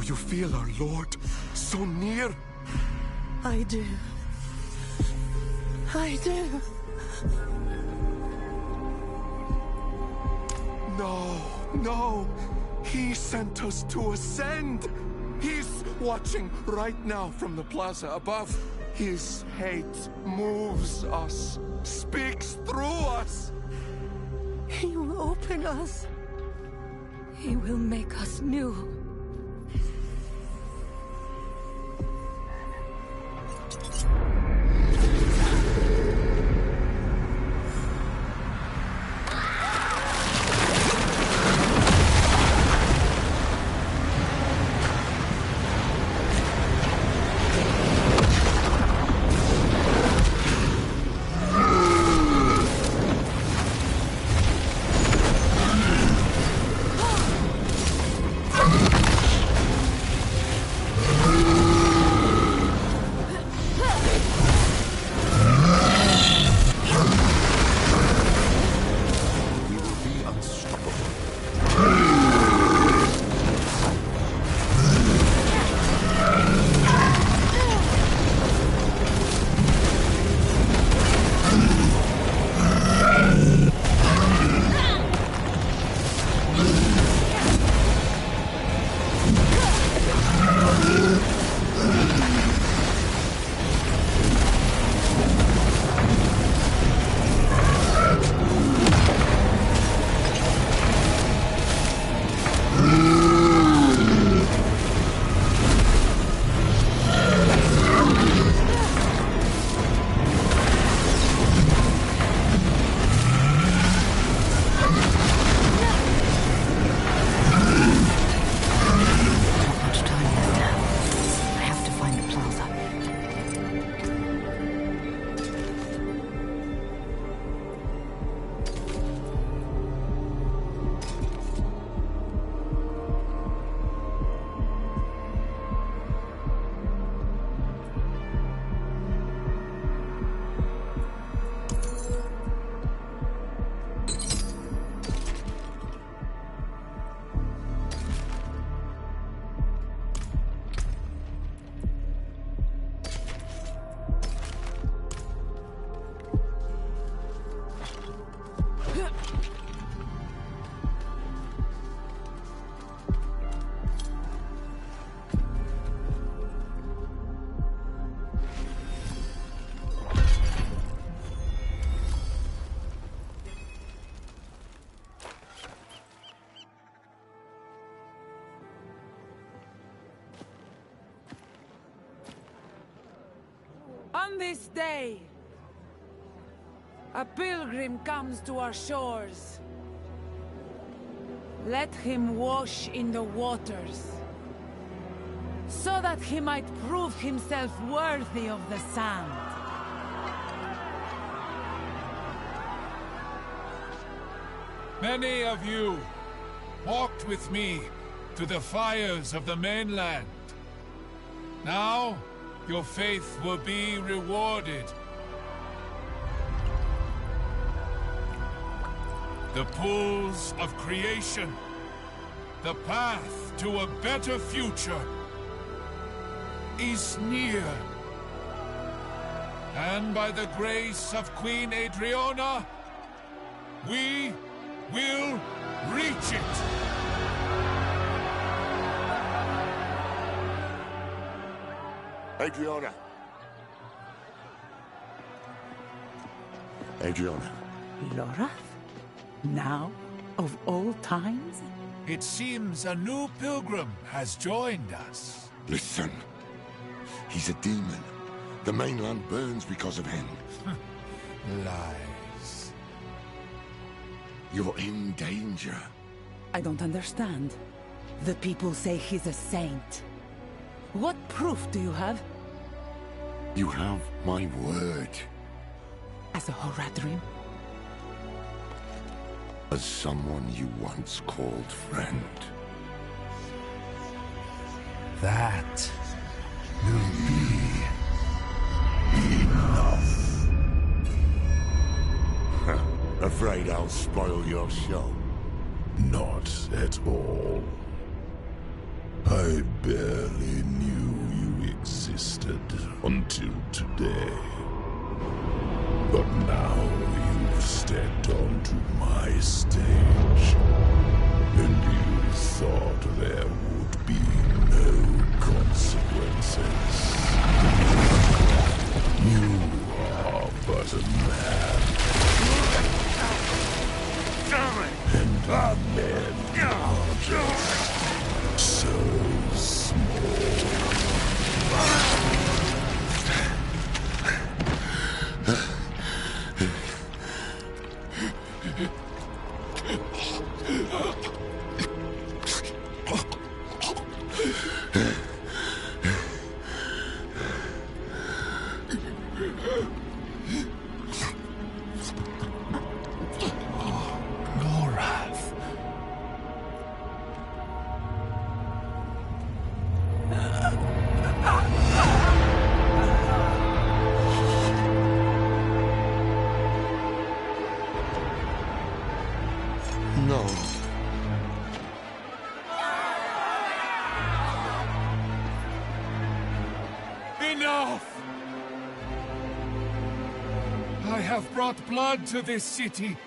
you feel our Lord so near? I do. I do. No, no. He sent us to ascend. He's watching right now from the plaza above. His hate moves us, speaks through us. He will open us. He will make us new. On this day, a pilgrim comes to our shores. Let him wash in the waters, so that he might prove himself worthy of the sand. Many of you walked with me to the fires of the mainland. Now, your faith will be rewarded. The pools of creation, the path to a better future, is near. And by the grace of Queen Adriana, we will reach it. Adriana. Adriana. Lorath? Now, of all times? It seems a new pilgrim has joined us. Listen. He's a demon. The mainland burns because of him. Lies. You're in danger. I don't understand. The people say he's a saint. What proof do you have? You have my word. As a Horadrim? As someone you once called friend. That will be enough. Afraid I'll spoil your show? Not at all. I barely knew you existed until today. But now you've stepped onto my stage, and you thought there would be no consequences. You are but a man. And men are just so small. No. Enough! I have brought blood to this city.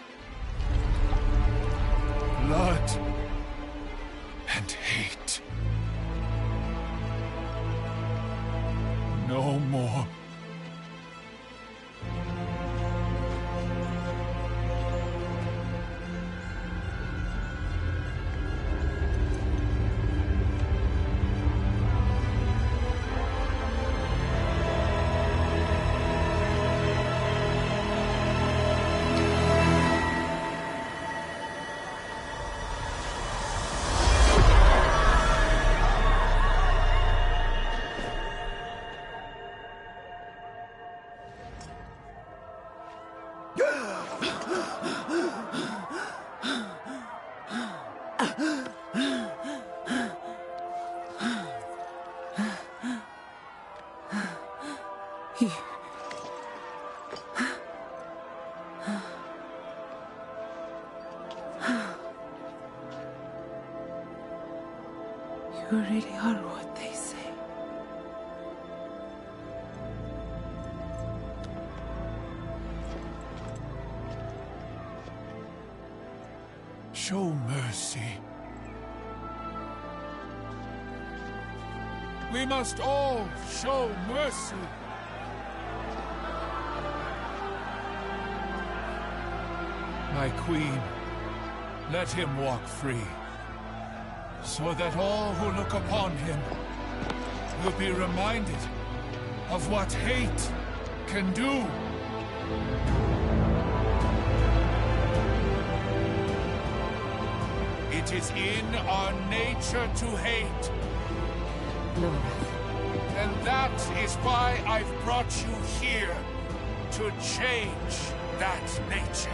Blood and hate. No more. You really are what they say. Show mercy. We must all show mercy. My queen, let him walk free, so that all who look upon him will be reminded of what hate can do. It is in our nature to hate. And that is why I've brought you here, to change that nature.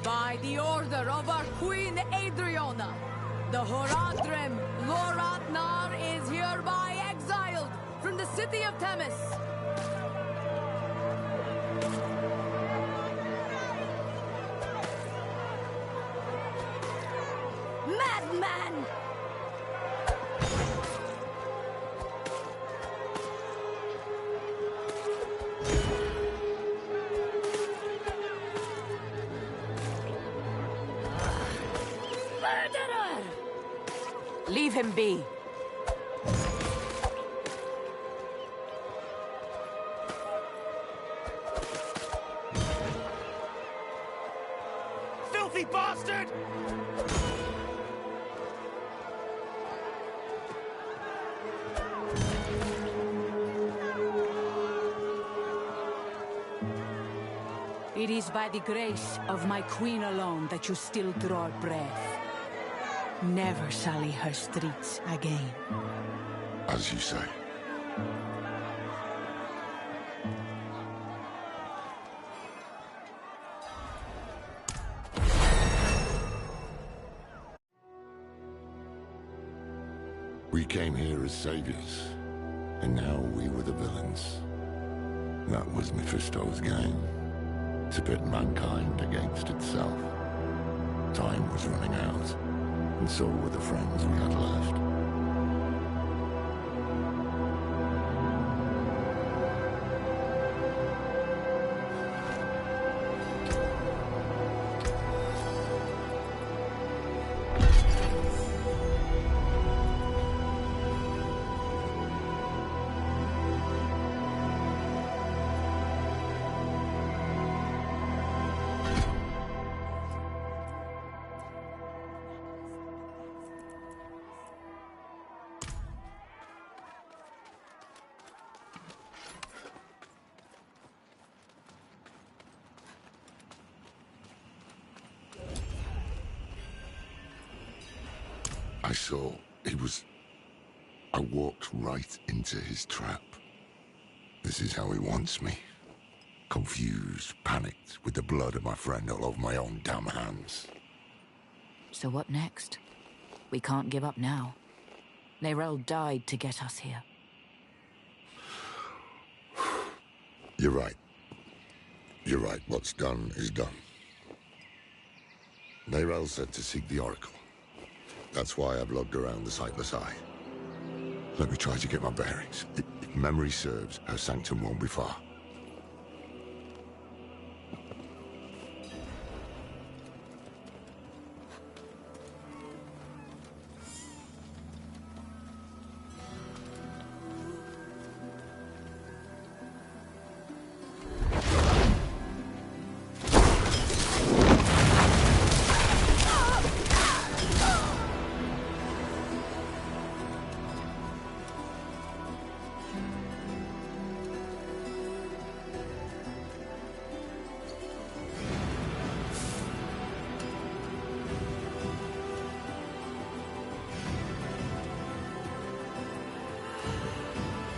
By the order of our Queen Adriana, the Horadrim Loratnar is hereby exiled from the city of Themis. Madman! Murderer! Leave him be. Filthy bastard! It is by the grace of my queen alone that you still draw breath. Never sully her streets again. As you say. We came here as saviors, and now we were the villains. That was Mephisto's game, to pit mankind against itself. Time was running out, and so were the friends we had left. I saw I walked right into his trap. This is how he wants me. Confused, panicked, with the blood of my friend all over my own damn hands. So what next? We can't give up now. Nerel died to get us here. You're right. You're right. What's done is done. Nerel said to seek the Oracle. That's why I've lugged around the Sightless Eye. Let me try to get my bearings. If memory serves, her sanctum won't be far.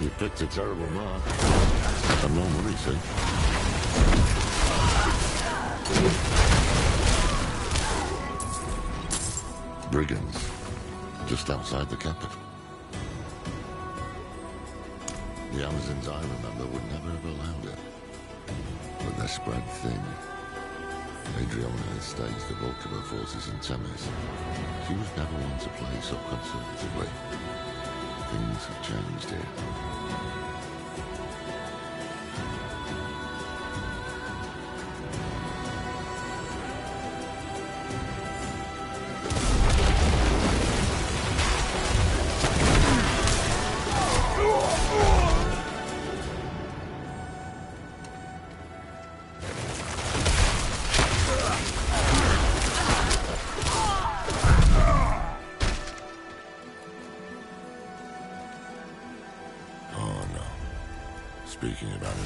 You picked a terrible mark. I'm no worry, see? Brigands, just outside the capital. The Amazons I remember would never have allowed it. But they're spread thin. Adriana stays the bulk of her forces in Temis. She was never one to play so conservatively. Things have changed here. Speaking about it.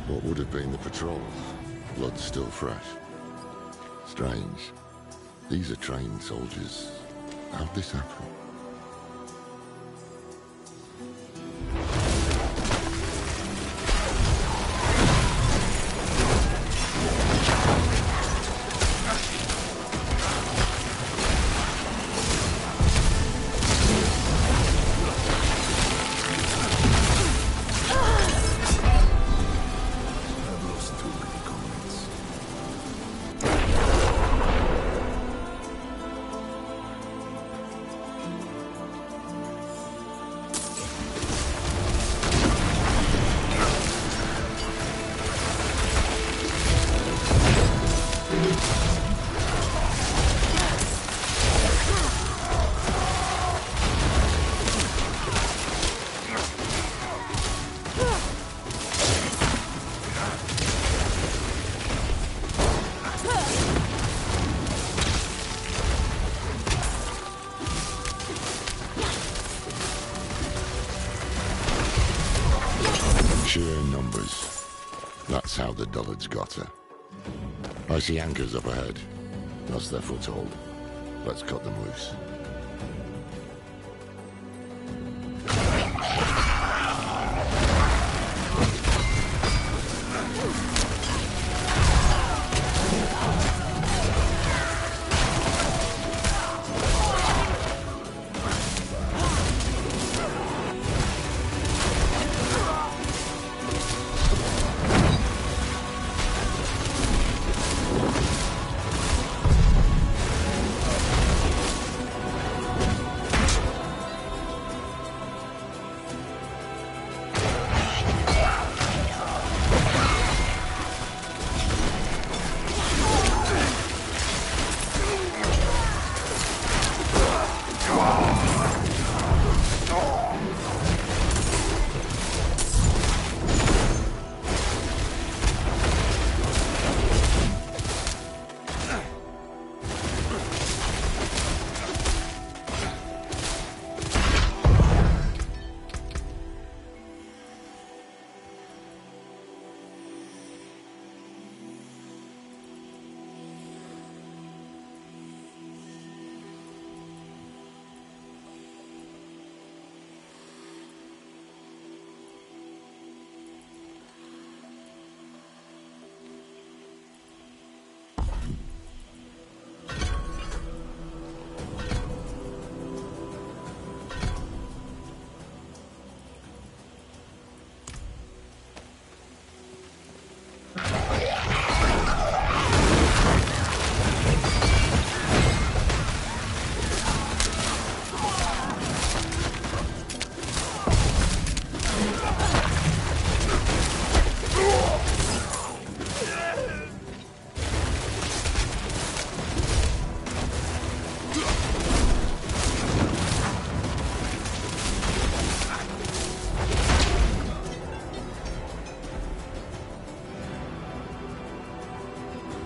What would have been the patrol? Blood still fresh. Strange. These are trained soldiers. How'd this happen? Sheer numbers. That's how the dullards got her. I see anchors up ahead. That's their foothold. Let's cut them loose.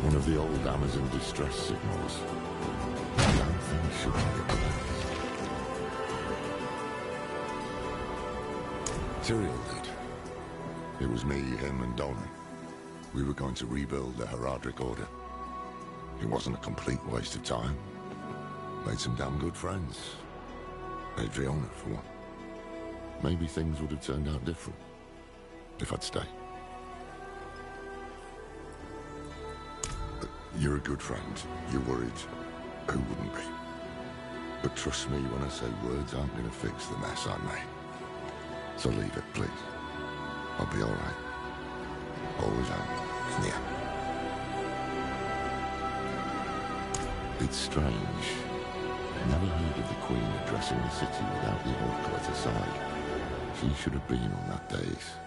One of the old Amazon distress signals. The damn thing shouldn't get replaced. Tyrael did. It was me, him, and Doran. We were going to rebuild the Heraldric Order. It wasn't a complete waste of time. Made some damn good friends. Adriana, for one. Maybe things would have turned out different if I'd stayed. But you're a good friend. You're worried. Who wouldn't be? But trust me when I say words aren't going to fix the mess I made. So leave it, please. I'll be all right. Always am. Yeah. It's strange. Never heard of the Queen addressing the city without the Oracle at her side. She should have been on that dais.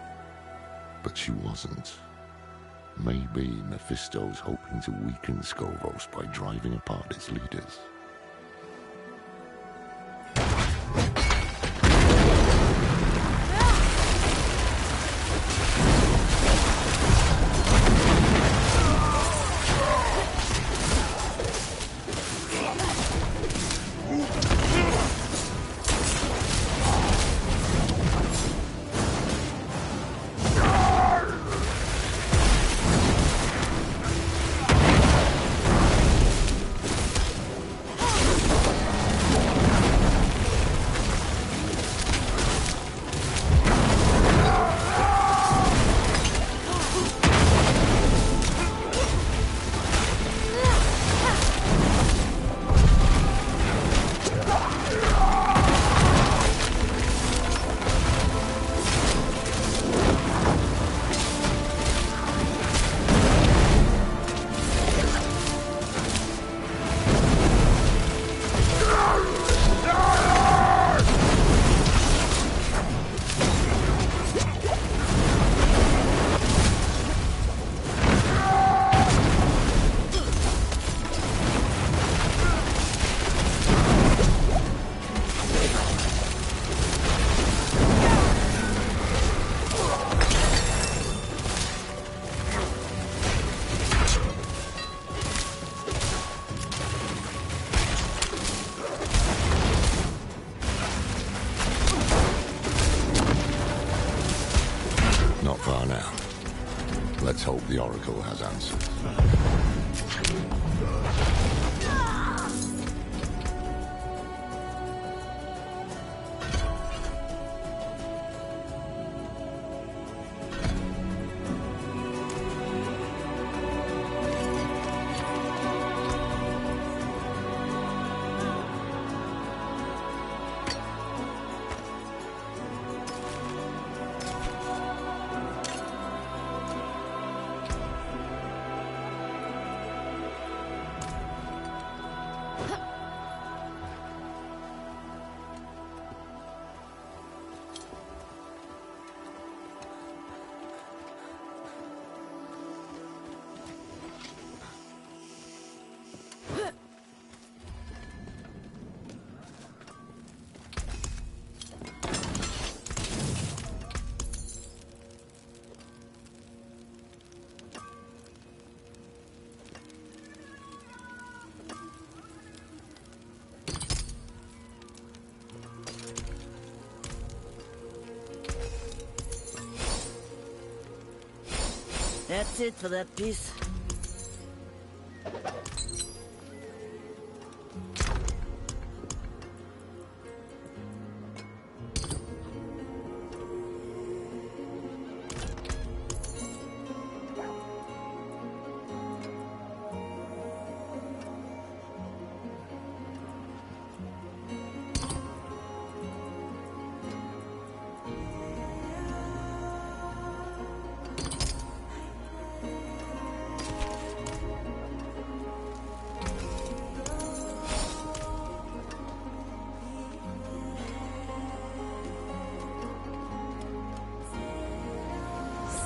But she wasn't. Maybe Mephisto's hoping to weaken Skovos by driving apart its leaders. Let's hope the Oracle has answers. That's it for that piece.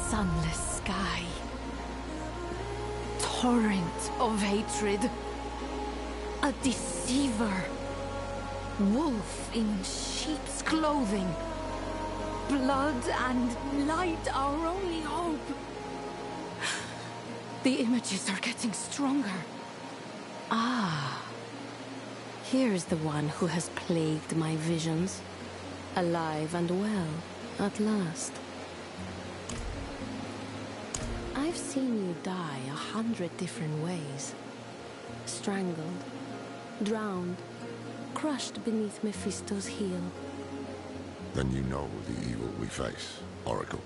Sunless sky. Torrent of hatred. A deceiver. Wolf in sheep's clothing. Blood and light our only hope. The images are getting stronger. Ah. Here's the one who has plagued my visions. Alive and well, at last. I've seen you die 100 different ways. Strangled, drowned, crushed beneath Mephisto's heel. Then you know the evil we face, Oracle.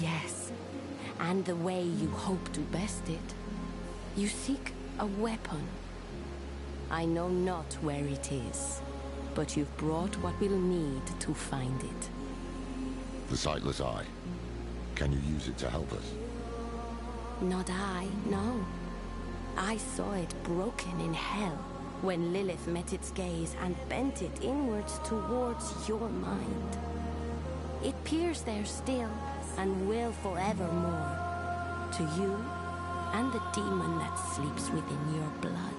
Yes, and the way you hope to best it. You seek a weapon. I know not where it is, but you've brought what we'll need to find it. The Sightless Eye. Can you use it to help us? Not I, no. I saw it broken in hell when Lilith met its gaze and bent it inwards towards your mind. It peers there still and will forevermore. To you and the demon that sleeps within your blood.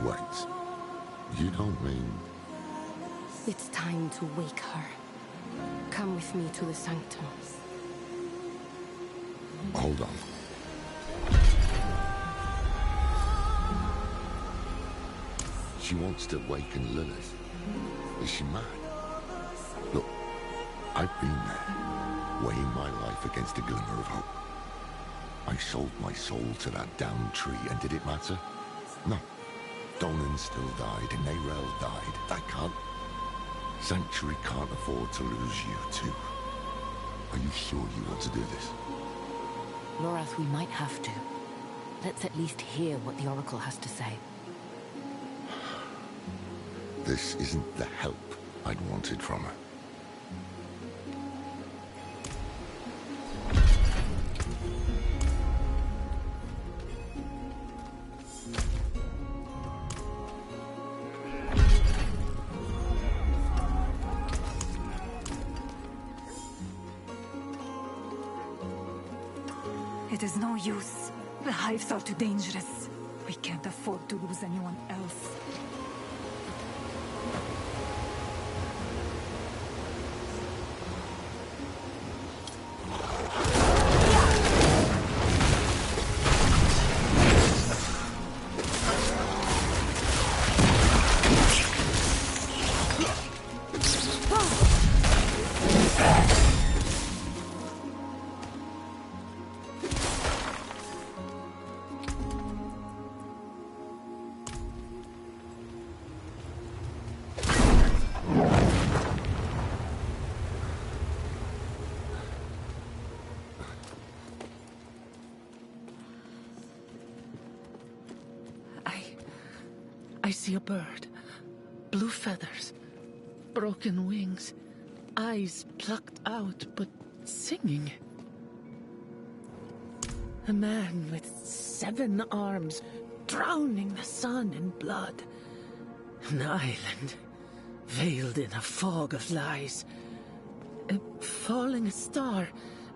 Wait. You don't mean... It's time to wake her. Come with me to the sanctum. Hold on. She wants to waken Lilith. Is she mad? Look, I've been there, weighing my life against a glimmer of hope. I sold my soul to that damned tree, and did it matter? No. Donan still died, and Narel died. That can't... Sanctuary can't afford to lose you, too. Are you sure you want to do this? Lorath, we might have to. Let's at least hear what the Oracle has to say. This isn't the help I'd wanted from her. It is no use. The hives are too dangerous. We can't afford to lose anyone else. I see a bird. Blue feathers. Broken wings. Eyes plucked out, but singing. A man with 7 arms, drowning the sun in blood. An island, veiled in a fog of lies. A falling star,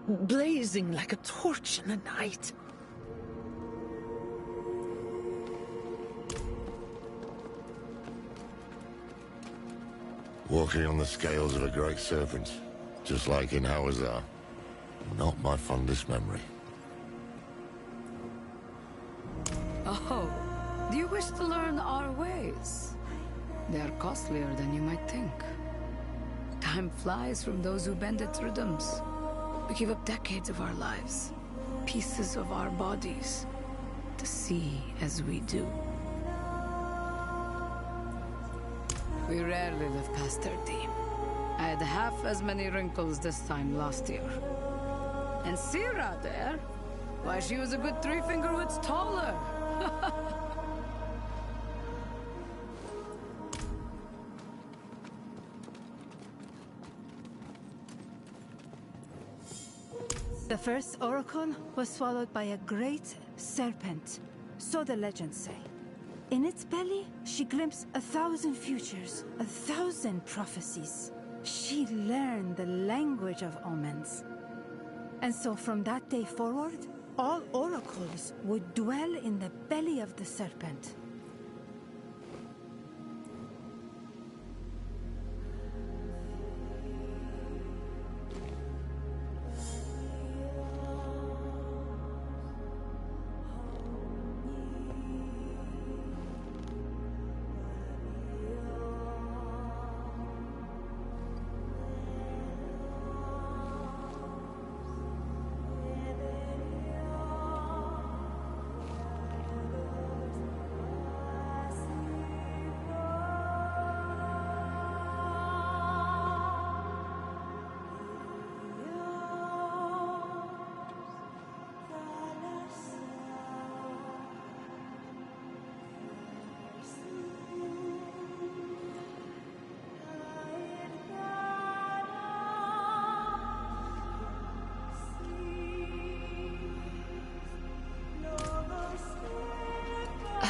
blazing like a torch in the night. Walking on the scales of a great serpent, just like in Hawazar. Not my fondest memory. Oh, do you wish to learn our ways? They are costlier than you might think. Time flies from those who bend its rhythms. We give up decades of our lives, pieces of our bodies, to see as we do. We rarely live past 30. I had half as many wrinkles this time last year. And Sira there, why, she was a good 3 fingerhoods taller. The first oracle was swallowed by a great serpent, so the legends say. In its belly, she glimpsed 1,000 futures, 1,000 prophecies. She learned the language of omens. And so from that day forward, all oracles would dwell in the belly of the serpent.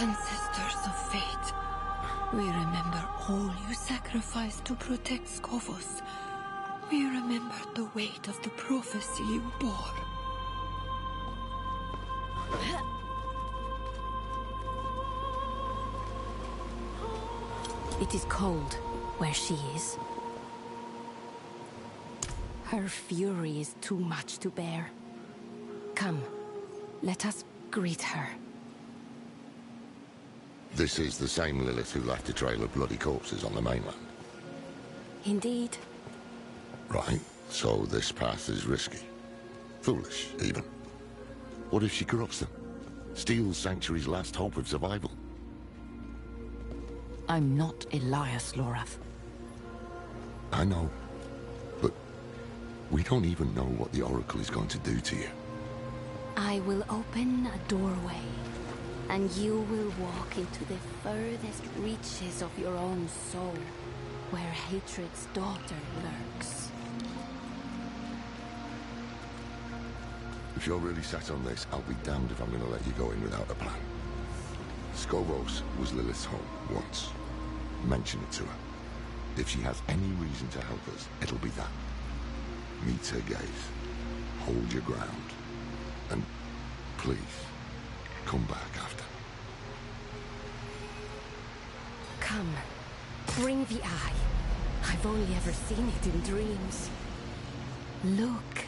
Ancestors of fate, we remember all you sacrificed to protect Skovos. We remember the weight of the prophecy you bore. It is cold where she is. Her fury is too much to bear. Come, let us greet her. This is the same Lilith who left a trail of bloody corpses on the mainland. Indeed. Right, so this path is risky. Foolish, even. What if she corrupts them? Steals Sanctuary's last hope of survival? I'm not Elias, Lorath. I know. But we don't even know what the Oracle is going to do to you. I will open a doorway, and you will walk into the furthest reaches of your own soul, where hatred's daughter lurks. If you're really set on this, I'll be damned if I'm going to let you go in without a plan. Skovos was Lilith's home once. Mention it to her. If she has any reason to help us, it'll be that. Meet her gaze. Hold your ground. And please, come back after. Come, bring the eye. I've only ever seen it in dreams. Look.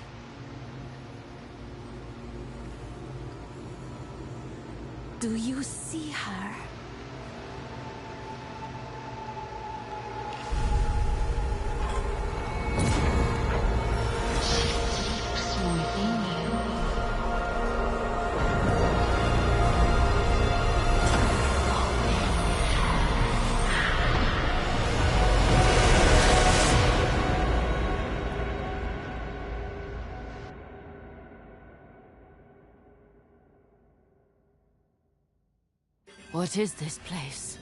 Do you see her? What is this place?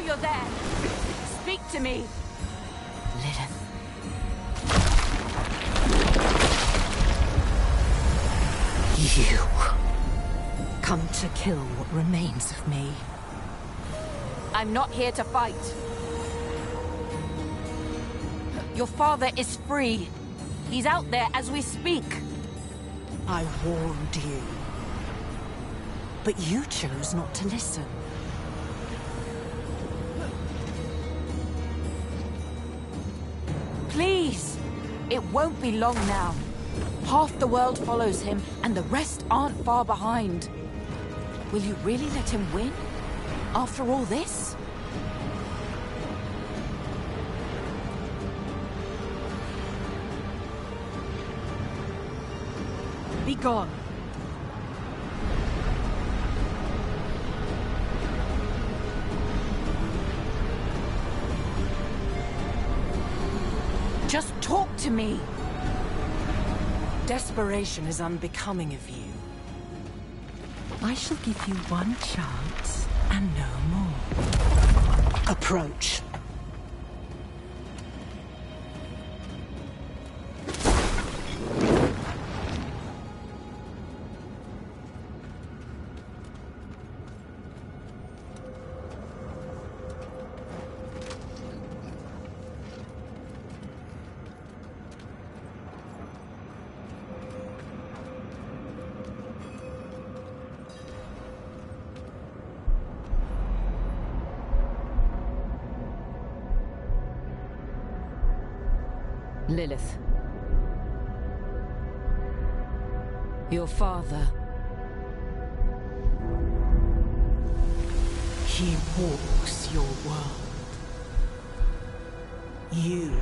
You're there. Speak to me. Lilith. You come to kill what remains of me. I'm not here to fight. Your father is free. He's out there as we speak. I warned you. But you chose not to listen. Please! It won't be long now. Half the world follows him, and the rest aren't far behind. Will you really let him win? After all this? Be gone. Just talk to me! Desperation is unbecoming of you. I shall give you one chance, and no more. Approach. Lilith. Your father. He walks your world. You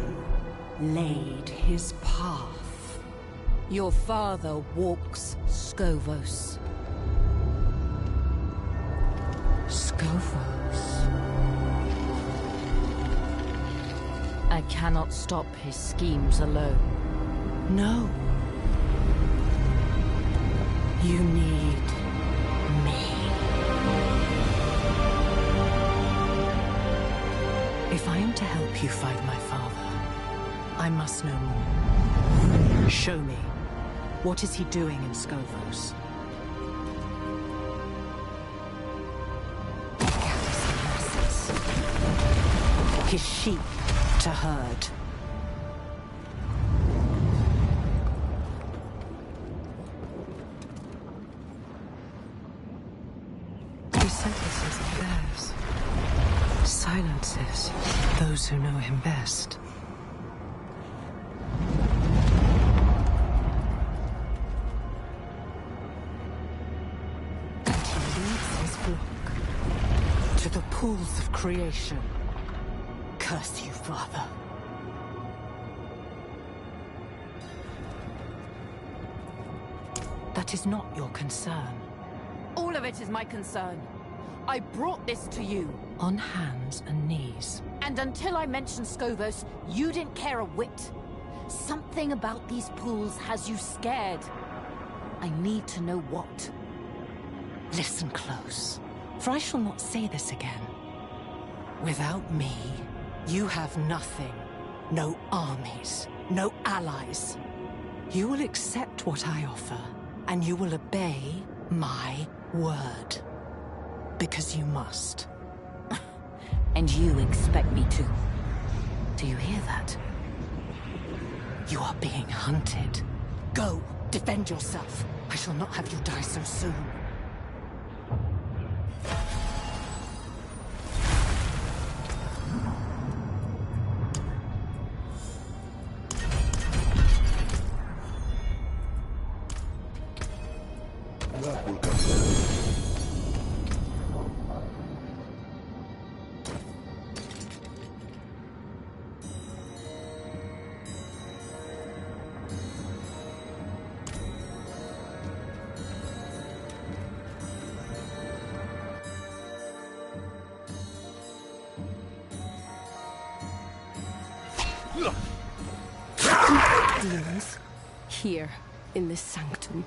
laid his path. Your father walks Skovos. Skovos? I cannot stop his schemes alone. No. You need me. If I am to help you fight my father, I must know more. Show me. What is he doing in Skovos? His sheep to herd. He sentences theirs. Silences those who know him best. And he leads his flock to the pools of creation. Curse you, Father. That is not your concern. All of it is my concern. I brought this to you. On hands and knees. And until I mentioned Skovos, you didn't care a whit. Something about these pools has you scared. I need to know what. Listen close, for I shall not say this again. Without me, you have nothing. No armies, no allies. You will accept what I offer, and you will obey my word. Because you must. And you expect me to. Do you hear that? You are being hunted. Go, defend yourself. I shall not have you die so soon. Demons. Here, in this sanctum.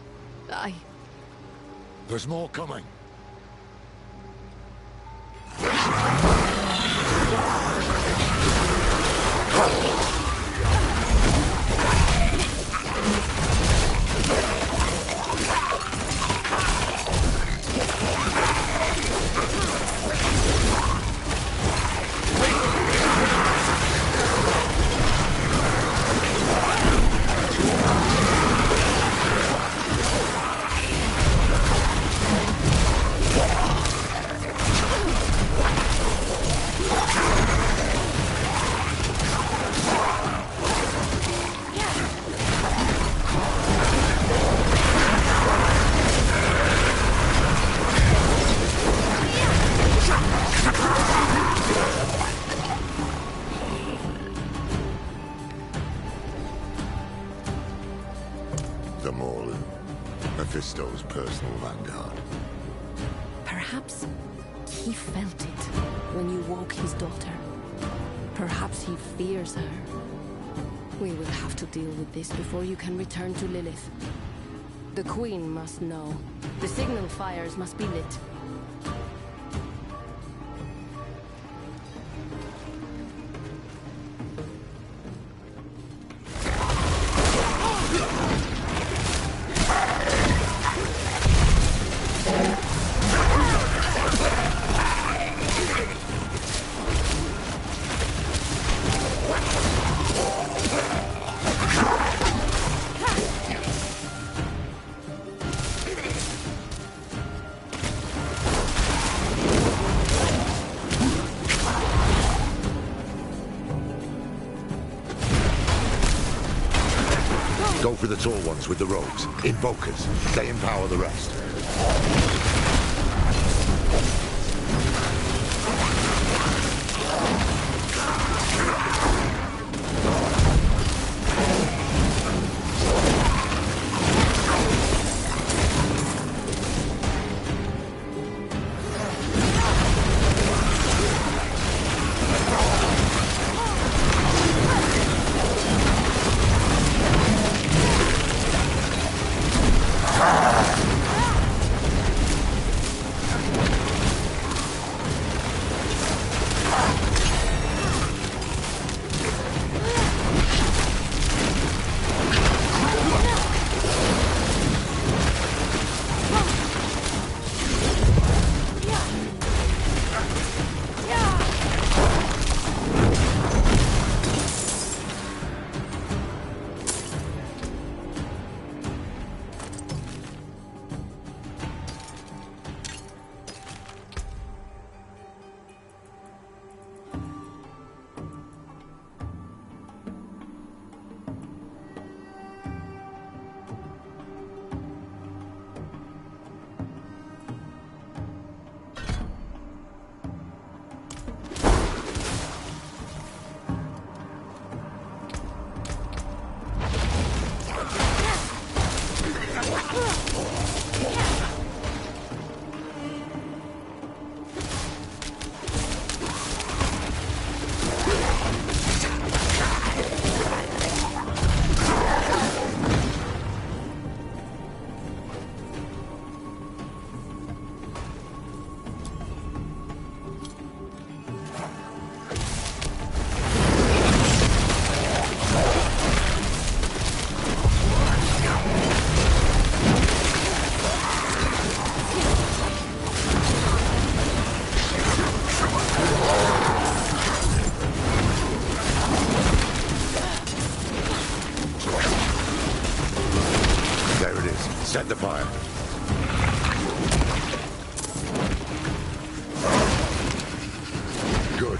There's more coming. The Morlu, Mephisto's personal vanguard. Perhaps he felt it when you woke his daughter. Perhaps he fears her. We will have to deal with this before you can return to Lilith. The Queen must know. The signal fires must be lit. Go for the tall ones with the robes. Invokers. They empower the rest. Set the fire. Good.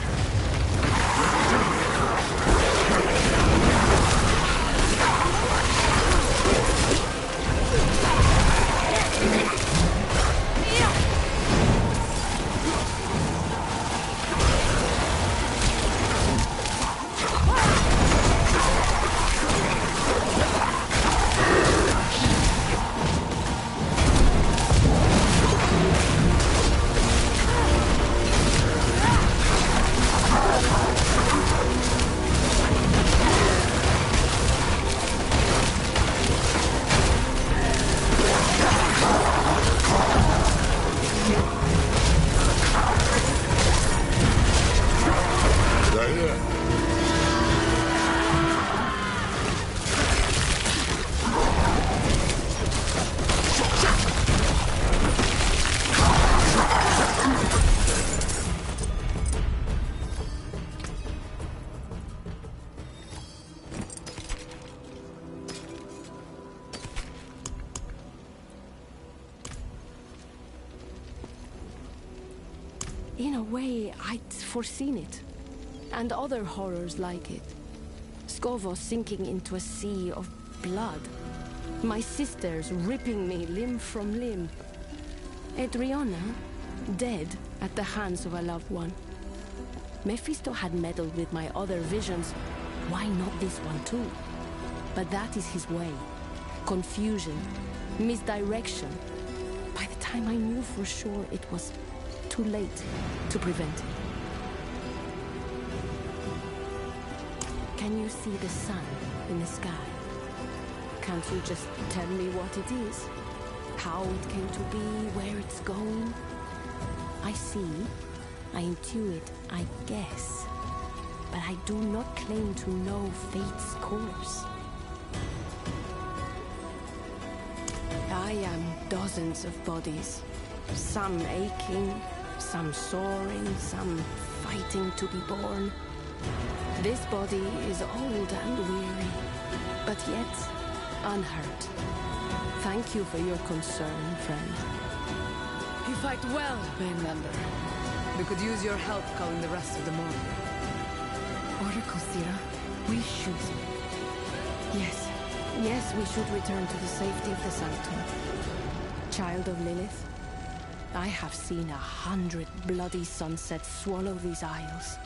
In a way, I'd foreseen it. And other horrors like it. Skovos sinking into a sea of blood. My sisters ripping me limb from limb. Adriana, dead at the hands of a loved one. Mephisto had meddled with my other visions. Why not this one too? But that is his way. Confusion, misdirection. By the time I knew for sure, it was too late to prevent it. Can you see the sun? in the sky. Can't you just tell me what it is? How it came to be, where it's going? I see, I intuit, I guess. But I do not claim to know fate's course. I am dozens of bodies. Some aching, some soaring, some fighting to be born. This body is old and weary, but yet unhurt. Thank you for your concern, friend. You fight well, Mainlander. We could use your help calling the rest of them on. Oracle Sira, we should. Yes, we should return to the safety of the Sanctum. Child of Lilith, I have seen 100 bloody sunsets swallow these isles.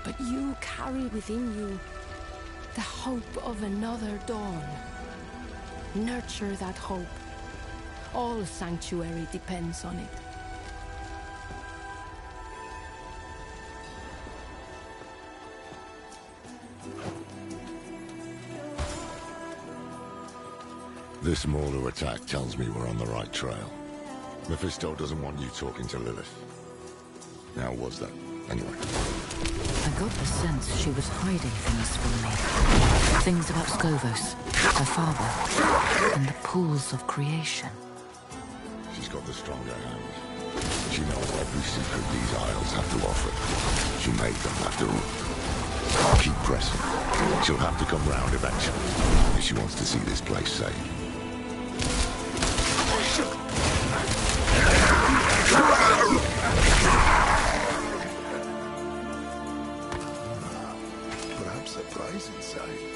But you carry within you the hope of another dawn. Nurture that hope. All sanctuary depends on it. This Morlu attack tells me we're on the right trail. Mephisto doesn't want you talking to Lilith. How was that, anyway? I got the sense she was hiding things from me. Things about Skovos, her father, and the pools of creation. She's got the stronger hand. She knows every secret these isles have to offer. She made them, after all. Keep pressing. She'll have to come round eventually, if she wants to see this place saved. Perhaps a prize inside.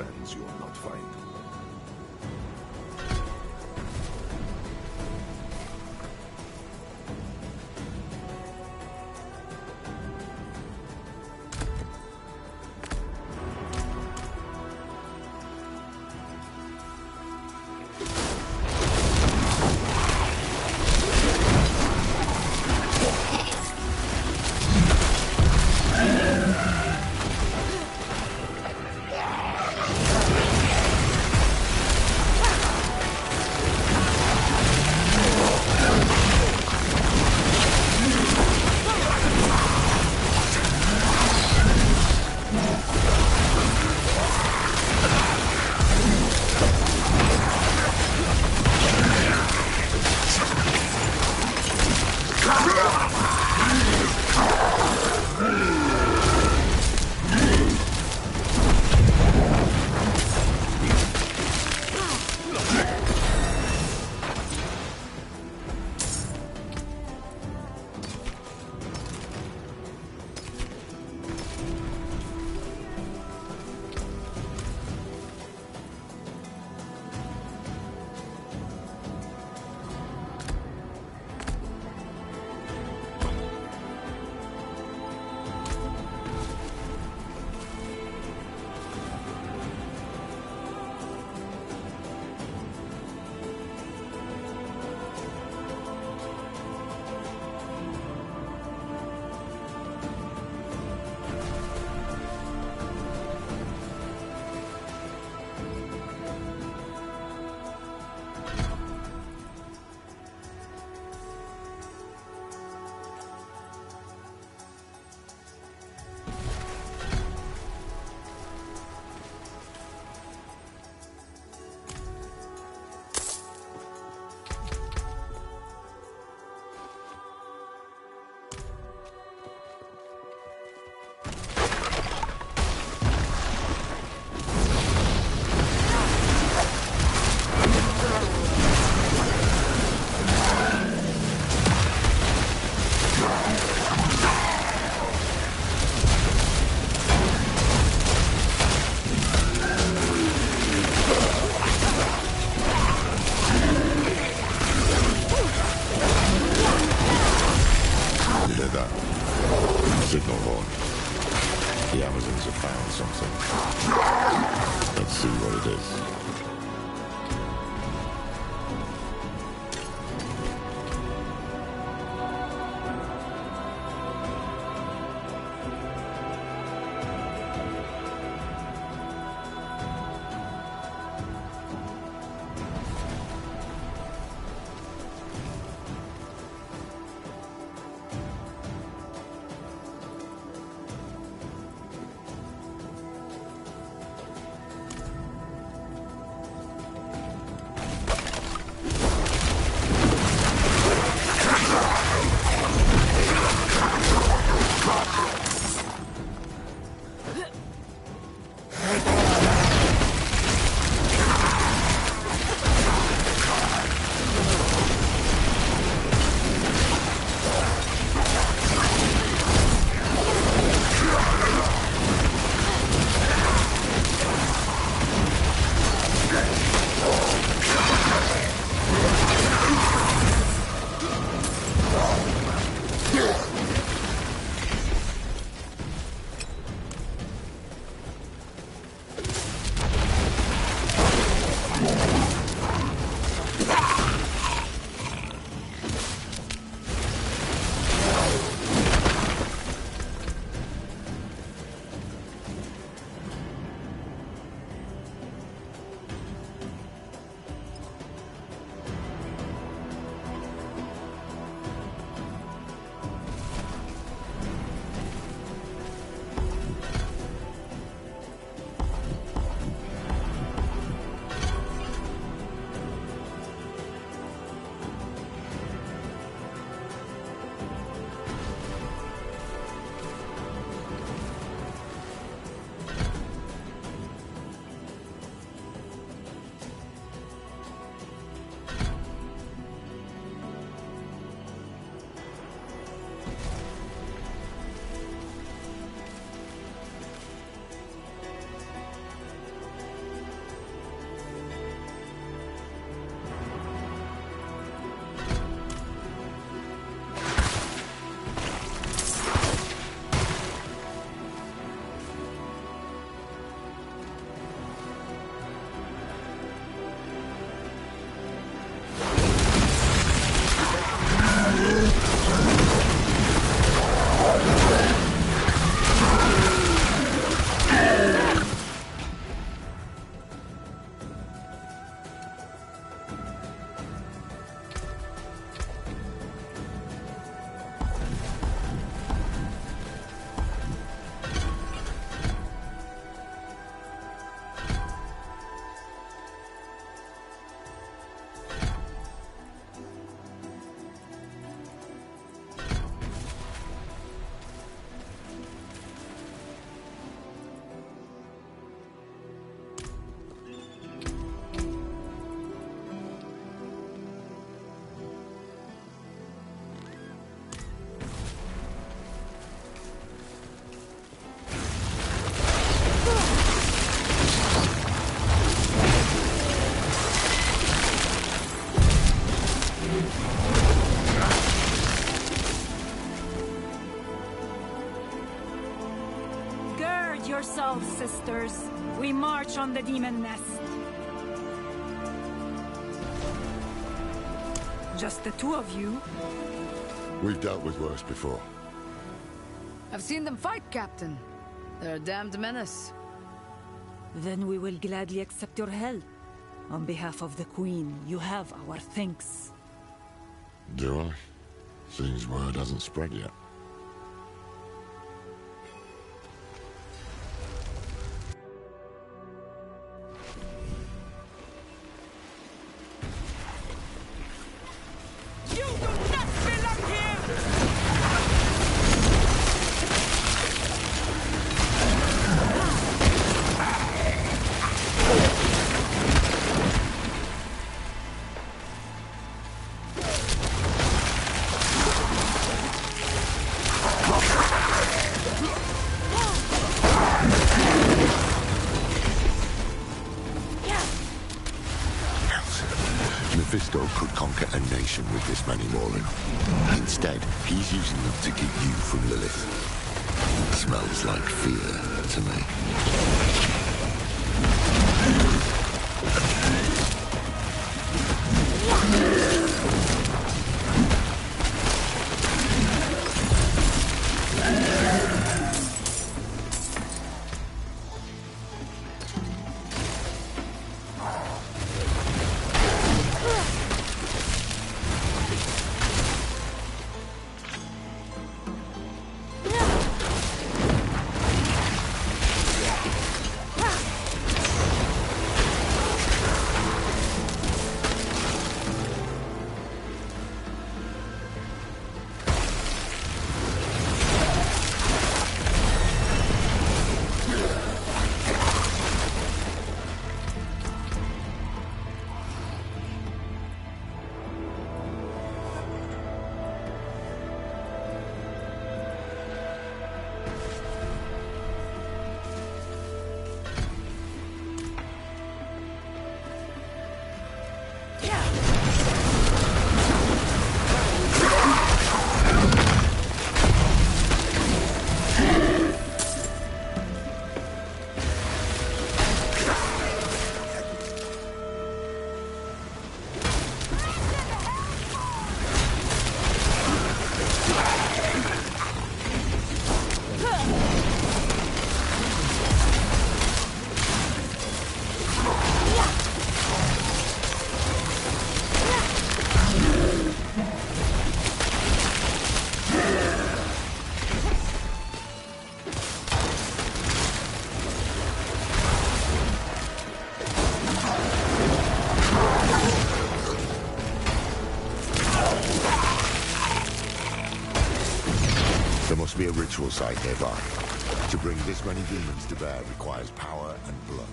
friends you'll not find. Signal horn. The Amazons have found something. Let's see what it is. Guard yourselves, sisters. We march on the demon nest. Just the two of you? We've dealt with worse before. I've seen them fight, Captain. They're a damned menace. Then we will gladly accept your help. On behalf of the Queen, you have our thanks. Do I? Seems word hasn't spread yet. You do not belong here! Mephisto could conquer a nation with this many Morin. Instead, he's using them to keep you from Lilith. Smells like fear to me. There must be a ritual site nearby. To bring this many demons to bear requires power and blood.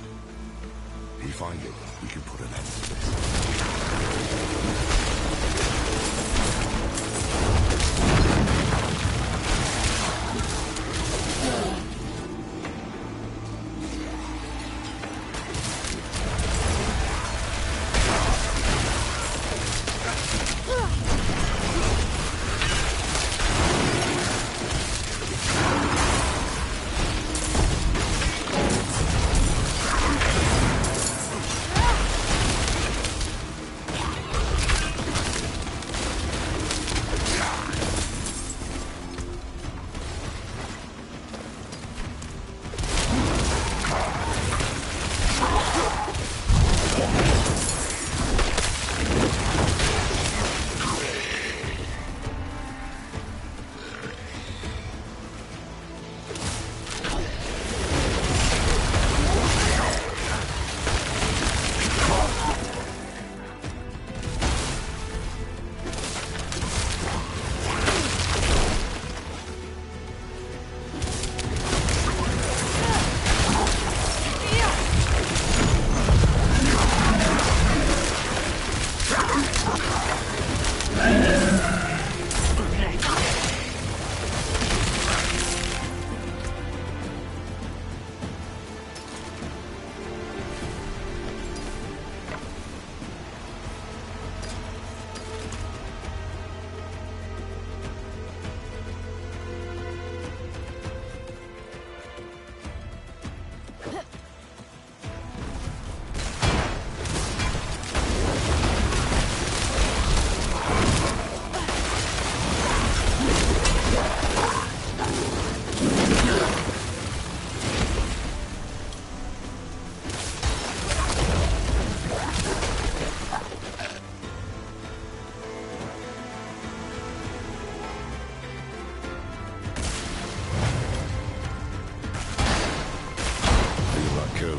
If we find it, we can put an end to this.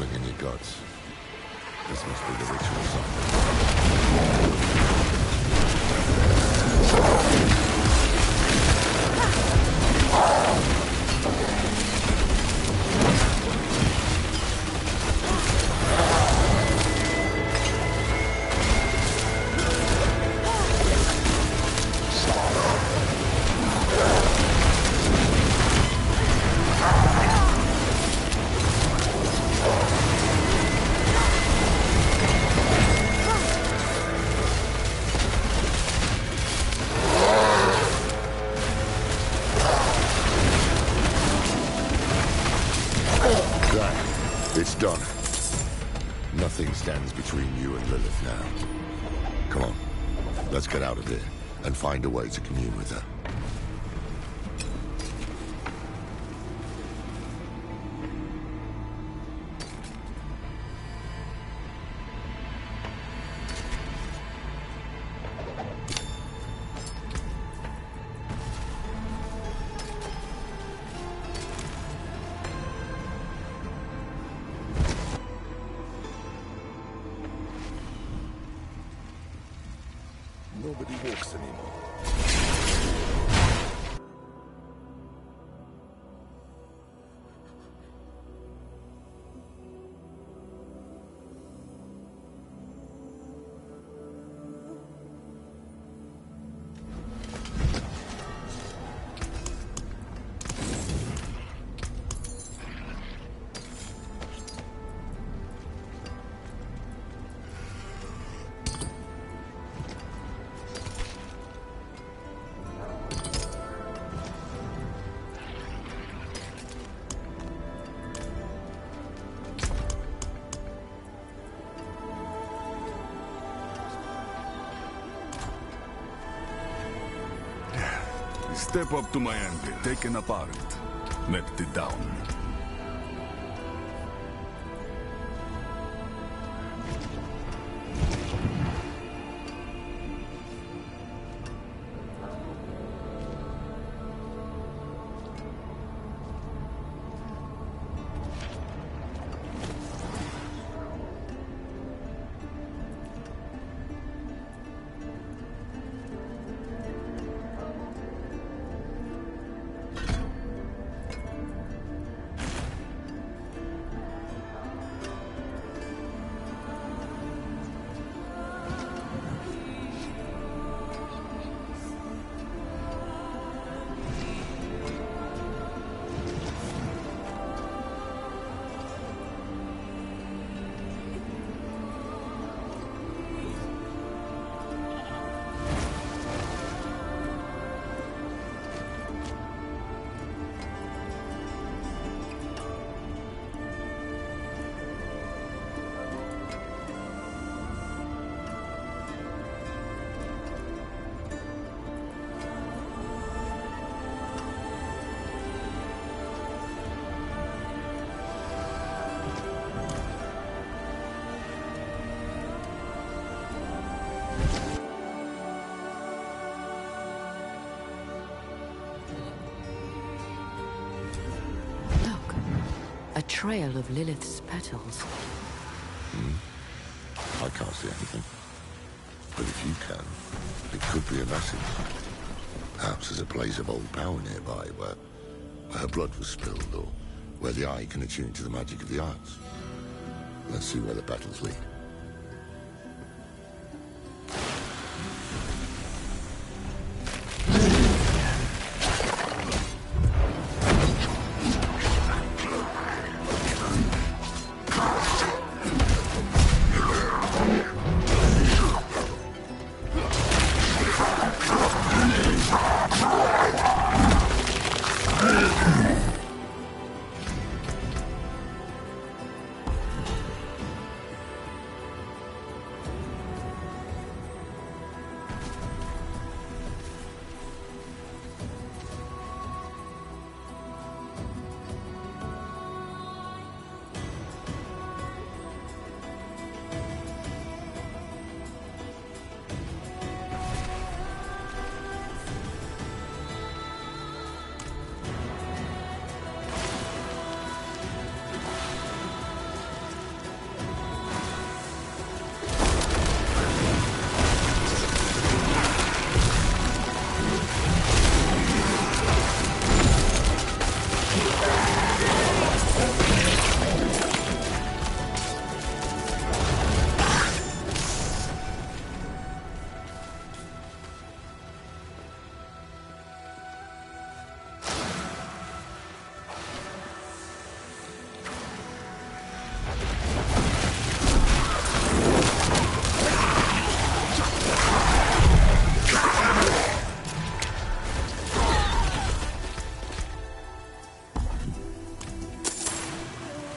quivering in your guts. This must be the ritual site. It's done. Nothing stands between you and Lilith now. Come on, let's get out of here and find a way to commune with her. Nobody walks anymore. Step up to my ante, taken apart, melted down. A trail of Lilith's petals. I can't see anything. But if you can, it could be a message. Perhaps there's a place of old power nearby where her blood was spilled, or where the eye can attune to the magic of the arts. Let's see where the battles lead.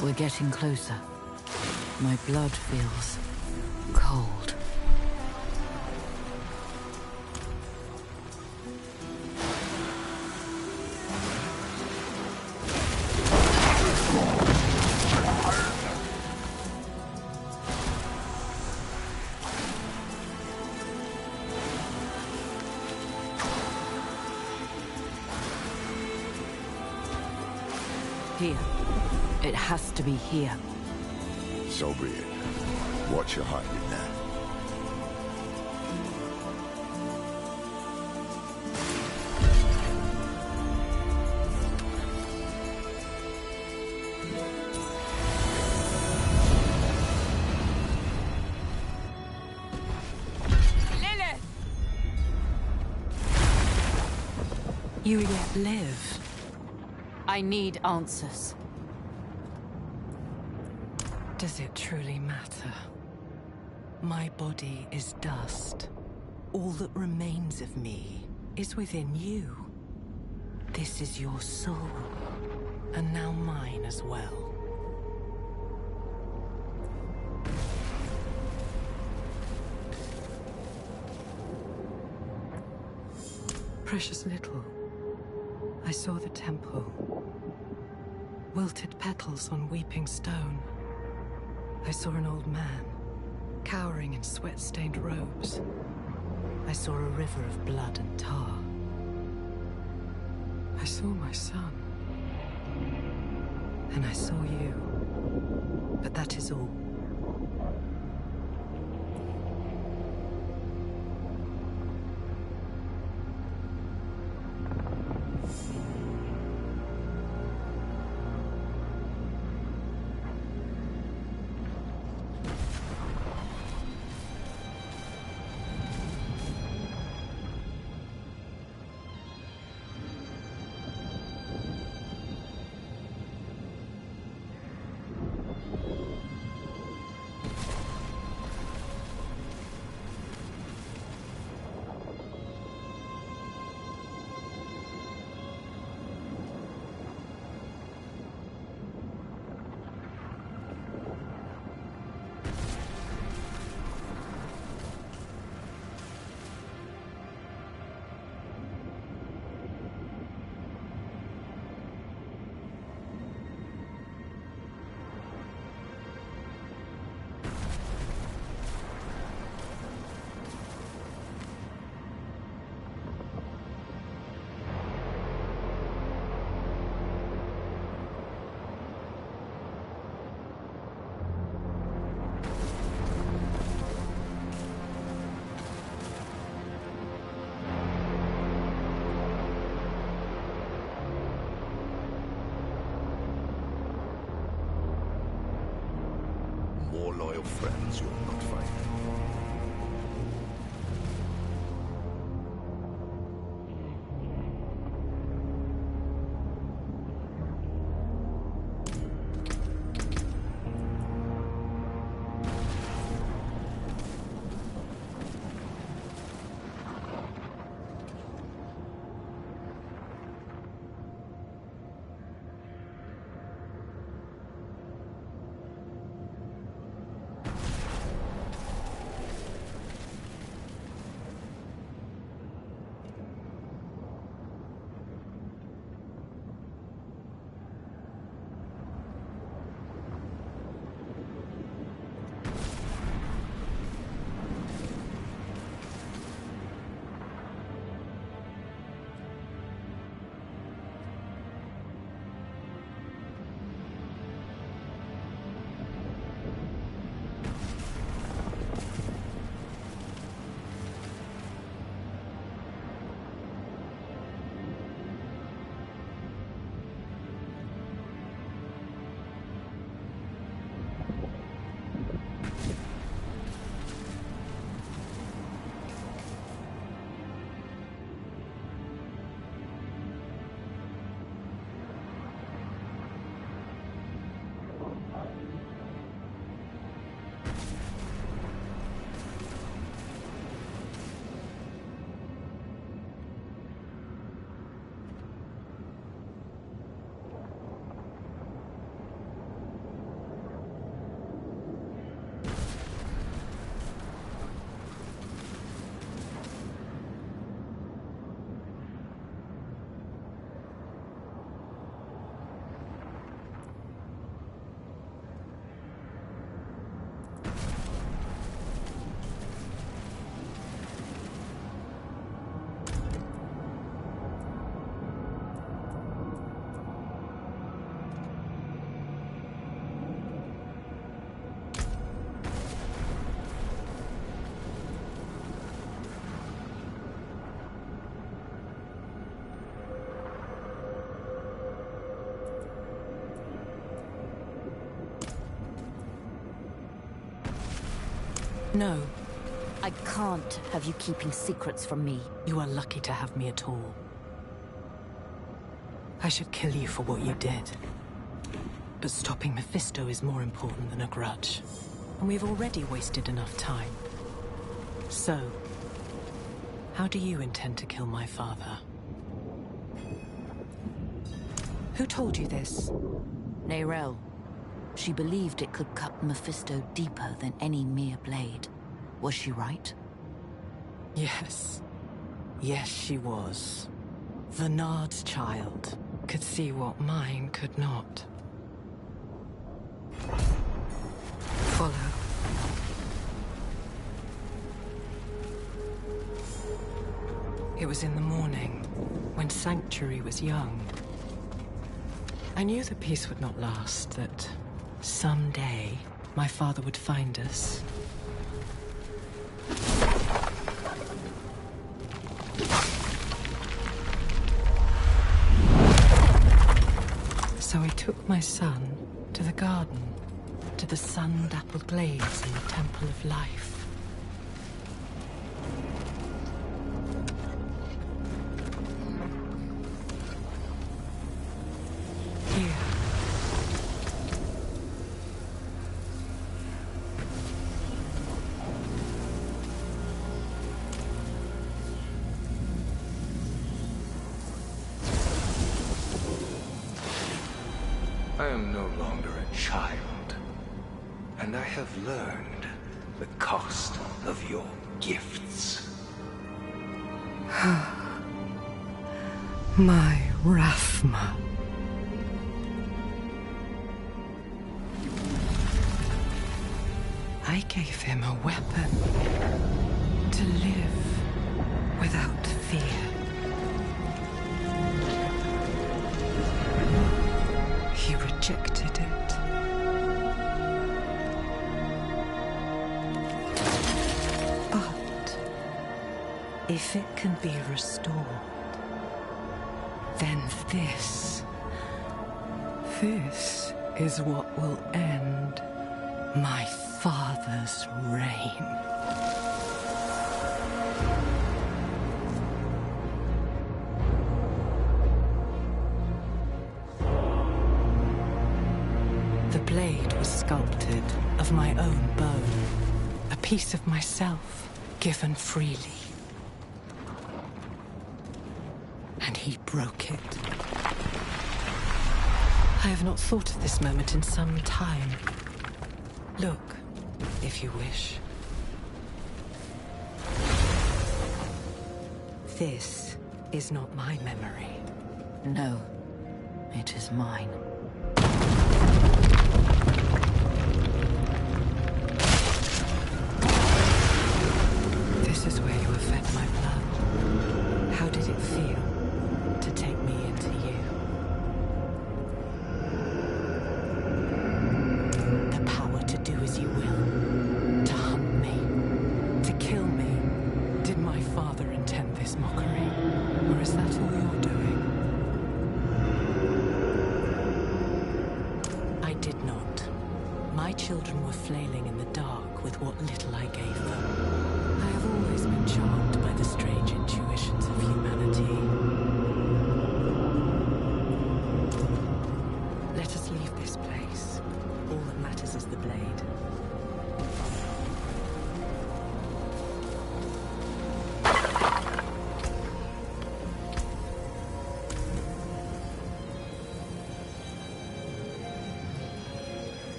We're getting closer. My blood feels cold. Here. It has to be here. So be it. Watch your hiding now. Lilith! You yet live. I need answers. Does it truly matter? My body is dust. All that remains of me is within you. This is your soul, and now mine as well. Precious little. I saw the temple. Wilted petals on weeping stone. I saw an old man, cowering in sweat-stained robes. I saw a river of blood and tar. I saw my son. And I saw you. But that is all. More loyal friends you'll not find. No. I can't have you keeping secrets from me. You are lucky to have me at all. I should kill you for what you did. But stopping Mephisto is more important than a grudge. And we've already wasted enough time. So, how do you intend to kill my father? Who told you this? Neyrelle. She believed it could cut Mephisto deeper than any mere blade. Was she right? Yes. Yes, she was. Vernard's child could see what mine could not. Follow. It was in the morning, when Sanctuary was young. I knew the peace would not last, that someday my father would find us. So I took my son to the garden, to the sun-dappled glades in the Temple of Life. Here. I am no longer a child, and I have learned the cost of your gifts. My Rathma. I gave him a weapon to live without fear. He rejected it. But if it can be restored, then this is what will end my father's reign. The blade was sculpted of my own bone, a piece of myself given freely. And he broke it. I have not thought of this moment in some time. Look, if you wish. This is not my memory. No, it is mine. This is where you have fed my blood. How did it feel to take me into you? The power to do as you will. To hunt me. To kill me. Did my father intend this mockery? Or is that all you're doing? I did not. My children were flailing in the dark with what little I gave them. I have always been charmed by the strange intuitions of humanity. Let us leave this place. All that matters is the blade.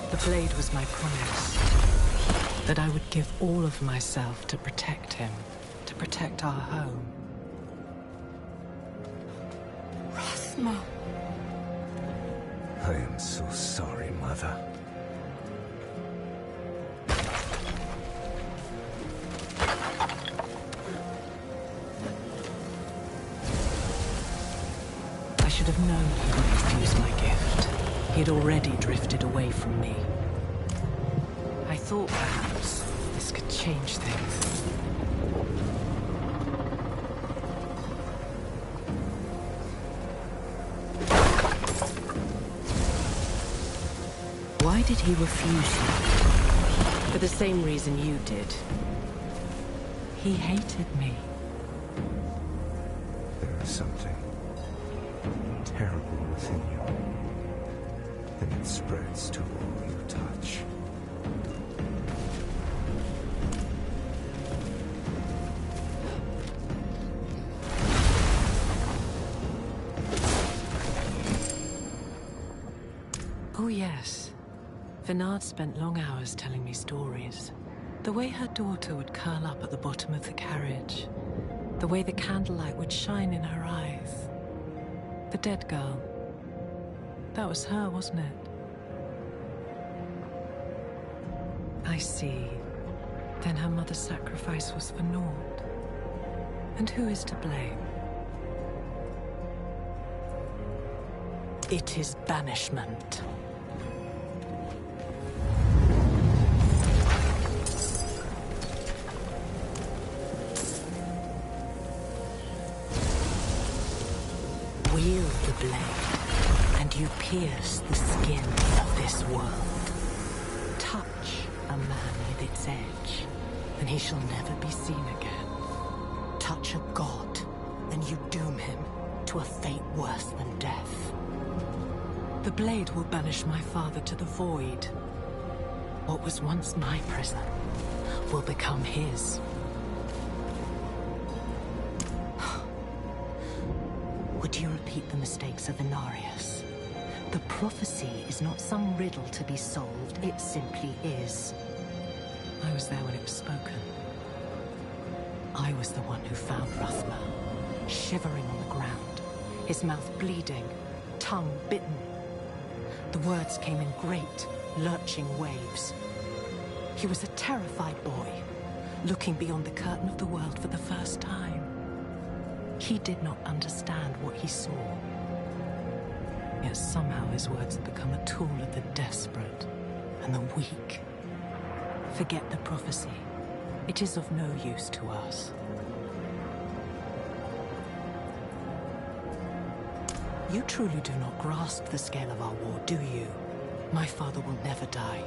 The blade was my promise. That I would give all of myself to protect him. To protect our home. Rathma. I am so sorry, Mother. I should have known he would refuse my gift. He had already drifted away from me. I thought perhaps this could change things. Why did he refuse you? For the same reason you did. He hated me. There is something terrible within you, and it spreads to all you touch. Oh yes. Vinard spent long hours telling me stories. The way her daughter would curl up at the bottom of the carriage. The way the candlelight would shine in her eyes. The dead girl. That was her, wasn't it? I see. Then her mother's sacrifice was for naught. And who is to blame? It is banishment. Wield the blade, and you pierce the skin of this world. Touch a man with its edge, and he shall never be seen again. Touch a god, and you doom him to a fate worse than death. The blade will banish my father to the void. What was once my prison will become his. Would you repeat the mistakes of Inarius? The prophecy is not some riddle to be solved, it simply is. I was there when it was spoken. I was the one who found Rathma, shivering on the ground, his mouth bleeding, tongue bitten. The words came in great, lurching waves. He was a terrified boy, looking beyond the curtain of the world for the first time. He did not understand what he saw. Yet somehow his words had become a tool of the desperate and the weak. Forget the prophecy. It is of no use to us. You truly do not grasp the scale of our war, do you? My father will never die.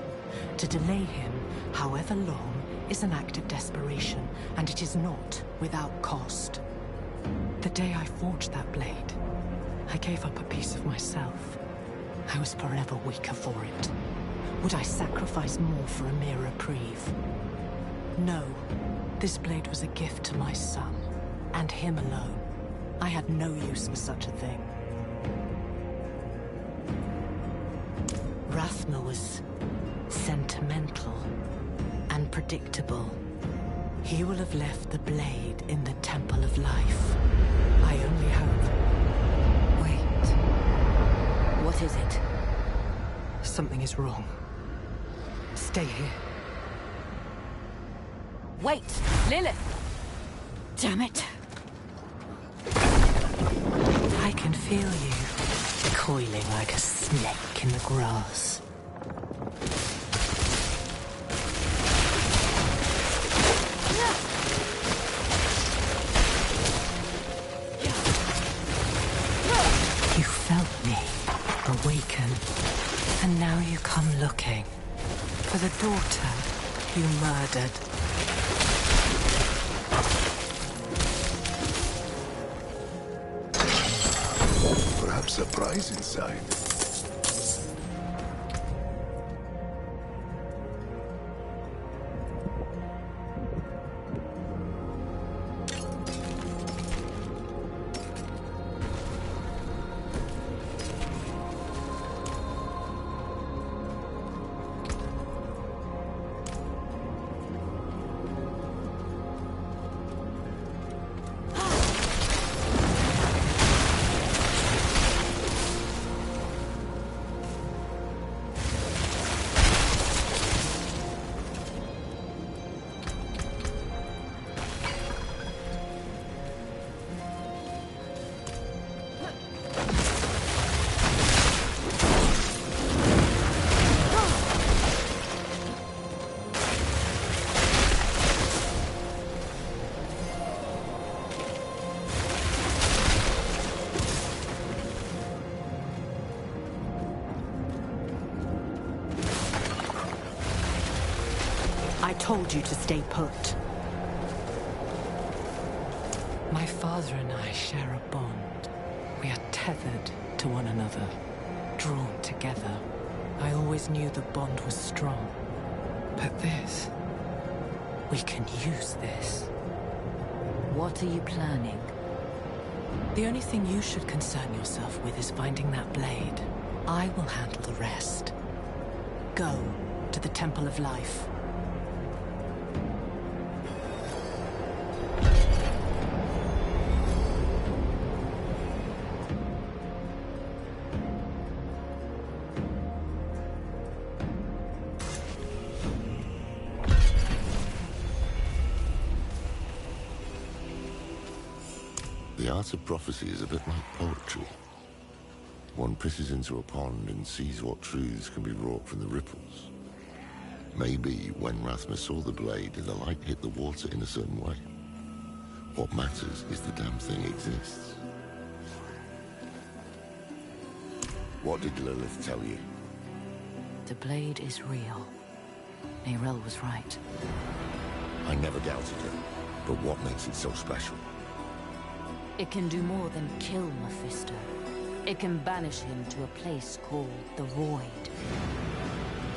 To delay him, however long, is an act of desperation, and it is not without cost. The day I forged that blade, I gave up a piece of myself. I was forever weaker for it. Would I sacrifice more for a mere reprieve? No. This blade was a gift to my son, and him alone. I had no use for such a thing. Rathma was sentimental and predictable. He will have left the blade in the Temple of Life. I only hope. Wait. What is it? Something is wrong. Stay here. Wait! Lilith! Damn it! I can feel you, coiling like a snake in the grass. You felt me awaken, and now you come looking for the daughter you murdered. Perhaps a prize inside. I told you to stay put. My father and I share a bond. We are tethered to one another, drawn together. I always knew the bond was strong. But this... we can use this. What are you planning? The only thing you should concern yourself with is finding that blade. I will handle the rest. Go to the Temple of Life. The art of prophecy is a bit like poetry. One pisses into a pond and sees what truths can be wrought from the ripples. Maybe when Rathma saw the blade, the light hit the water in a certain way. What matters is the damn thing exists. What did Lilith tell you? The blade is real. Neyrelle was right. I never doubted her, but what makes it so special? It can do more than kill Mephisto. It can banish him to a place called the Void.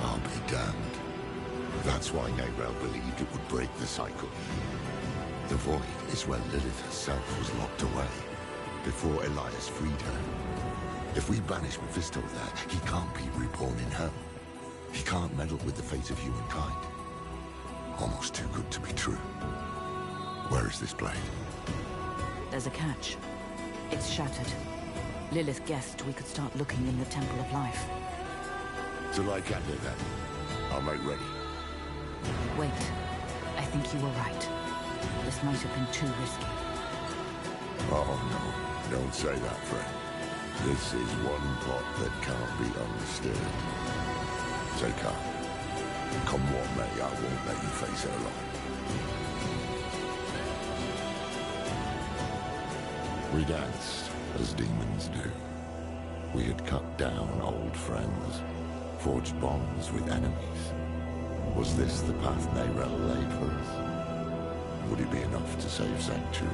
I'll be damned. That's why Neyrelle believed it would break the cycle. The Void is where Lilith herself was locked away, before Elias freed her. If we banish Mephisto there, he can't be reborn in hell. He can't meddle with the fate of humankind. Almost too good to be true. Where is this blade? There's a catch. It's shattered. Lilith guessed we could start looking in the Temple of Life. To Lycander then. I'll make ready. Wait. I think you were right. This might have been too risky. Oh no, don't say that, friend. This is one plot that can't be understood. Take heart. Come what may, I won't let you face it alone. We danced, as demons do. We had cut down old friends, forged bonds with enemies. Was this the path Neyrelle laid for us? Would it be enough to save Sanctuary?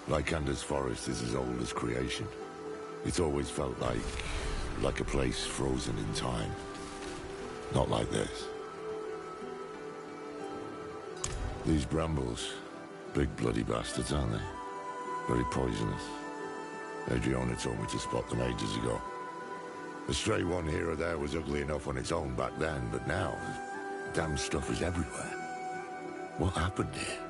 Lycander's forest is as old as creation. It's always felt like a place frozen in time. Not like this. These brambles, big bloody bastards, aren't they? Very poisonous. Adriana told me to spot them ages ago. The stray one here or there was ugly enough on its own back then, but now, damn stuff is everywhere. What happened here?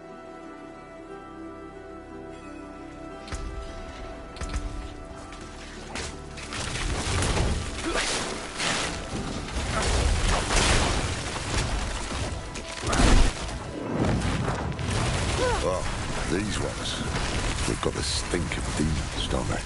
These ones, they've got the stink of demons, don't they?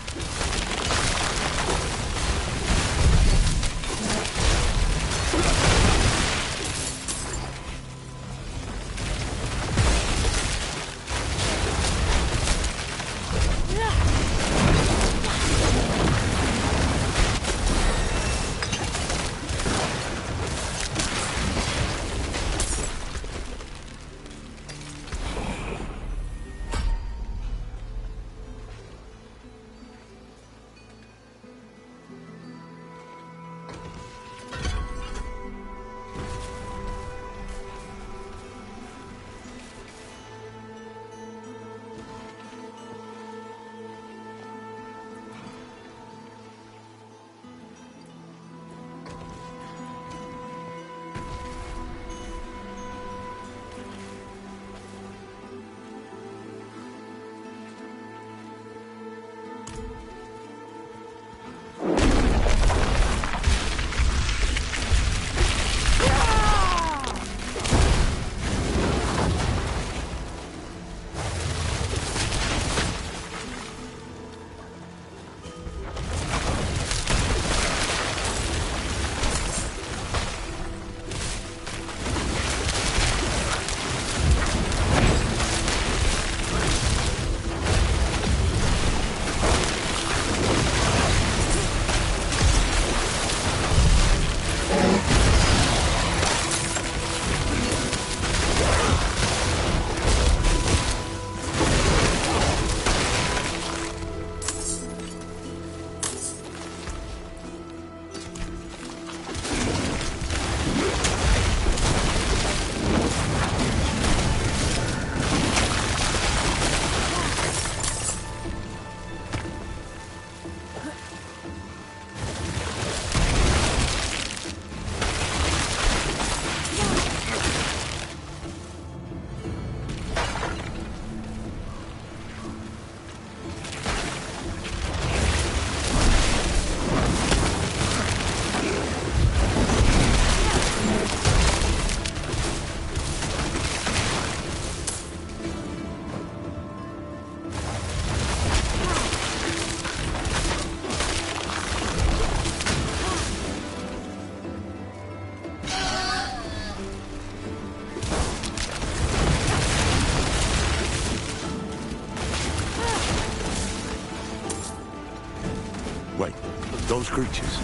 Those creatures,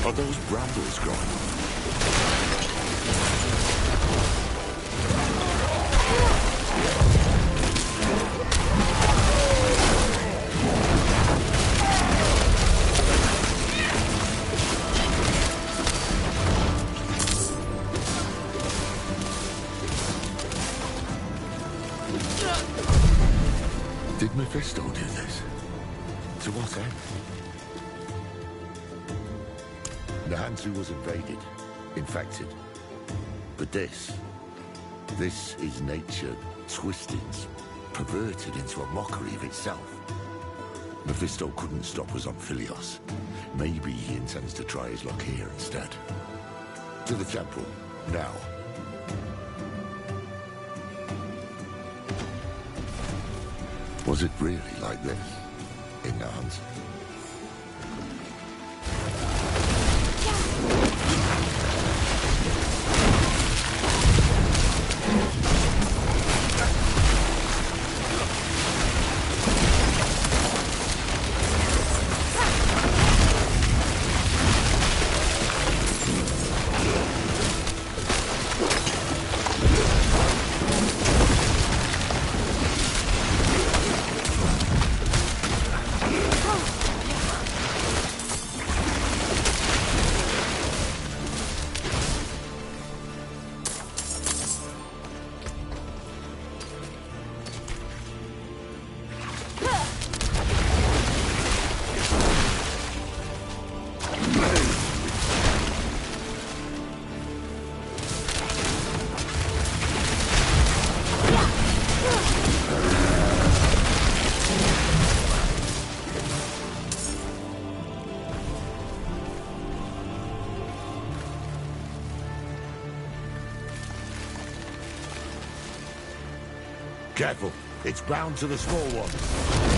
are those brambles growing? Did Mephisto do this? To what end? The Hantu was invaded, infected. But this is nature twisted, perverted into a mockery of itself. Mephisto couldn't stop us on Philios. Maybe he intends to try his luck here instead. To the temple, now. Was it really like this in the hunt? Careful, it's bound to the small ones.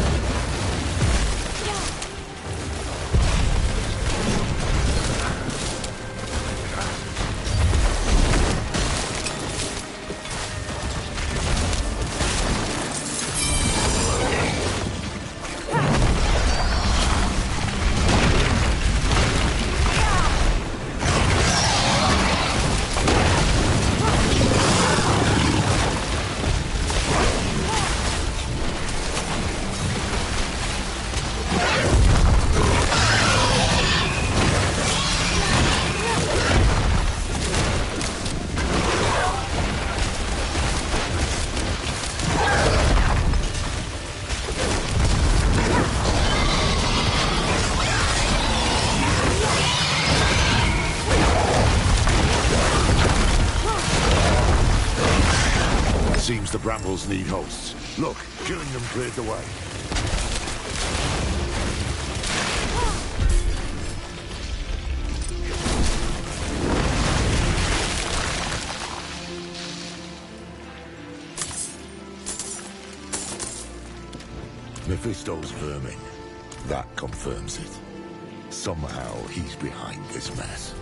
Seems the brambles need hosts. Look, killing them cleared the way. Mephisto's vermin. That confirms it. Somehow he's behind this mess.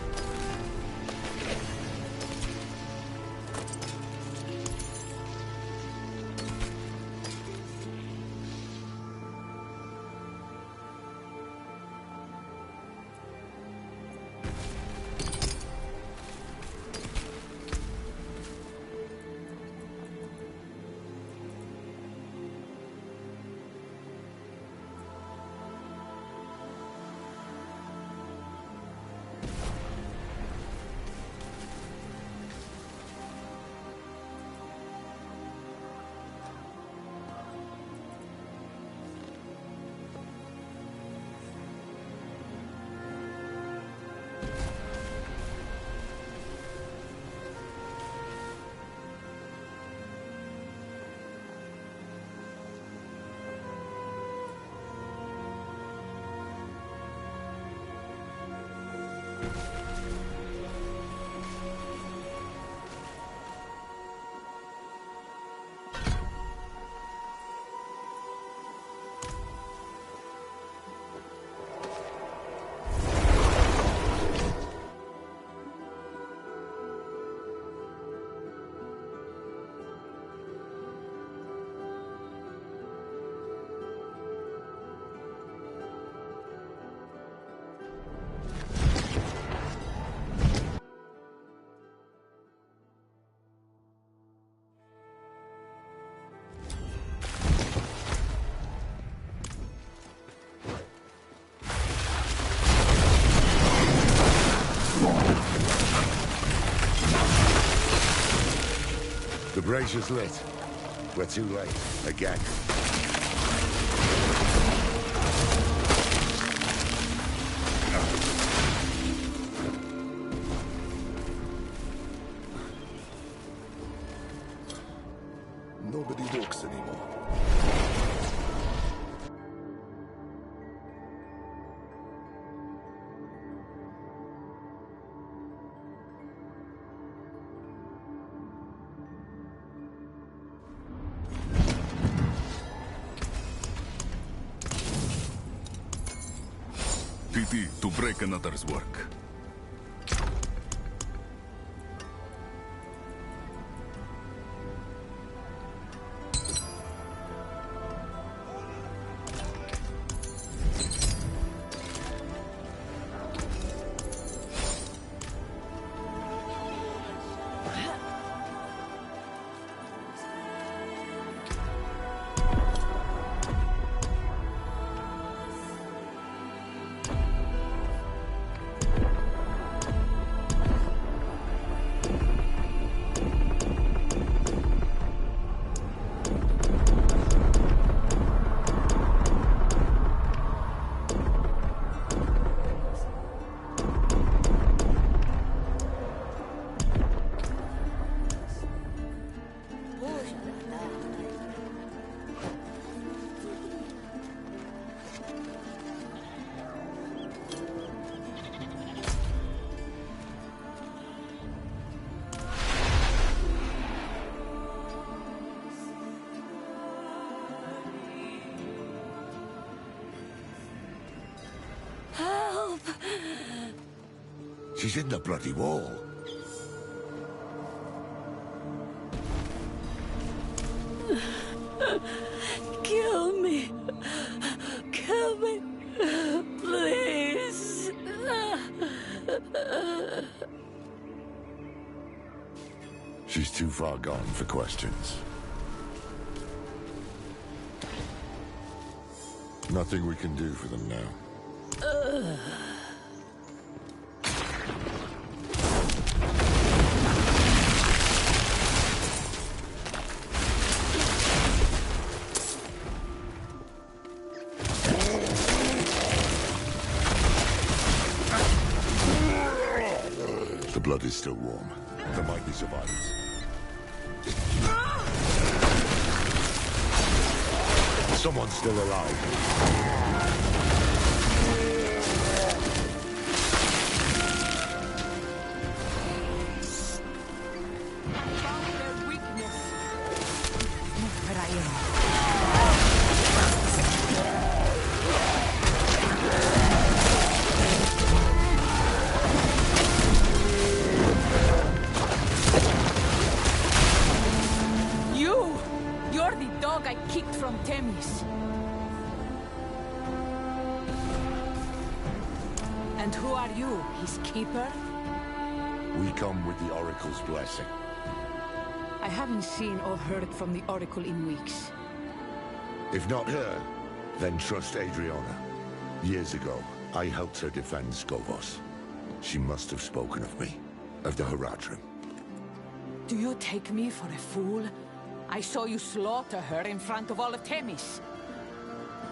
The brazier's lit. We're too late. Again. Nobody walks anymore. PT to break another's work. She's in the bloody wall. Kill me. Kill me. Please. She's too far gone for questions. Nothing we can do for them now. The blood is still warm. There might be survivors. Someone's still alive. You're the dog I kicked from Themis. And who are you, his keeper? We come with the Oracle's blessing. I haven't seen or heard from the Oracle in weeks. If not her, then trust Adriana. Years ago, I helped her defend Skovos. She must have spoken of me, of the Haradrim. Do you take me for a fool? I saw you slaughter her in front of all of Themis.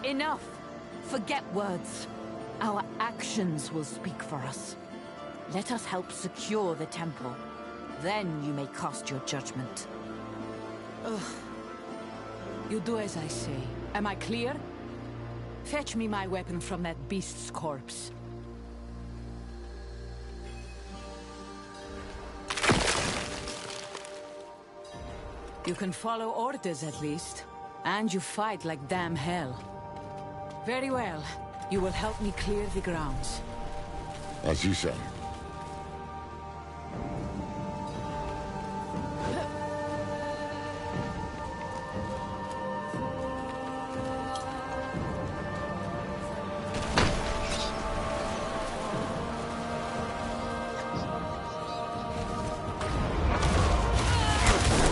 Enough! Forget words. Our actions will speak for us. Let us help secure the temple. Then you may cast your judgment. Ugh. You do as I say. Am I clear? Fetch me my weapon from that beast's corpse. You can follow orders at least. And you fight like damn hell. Very well. You will help me clear the grounds. As you say.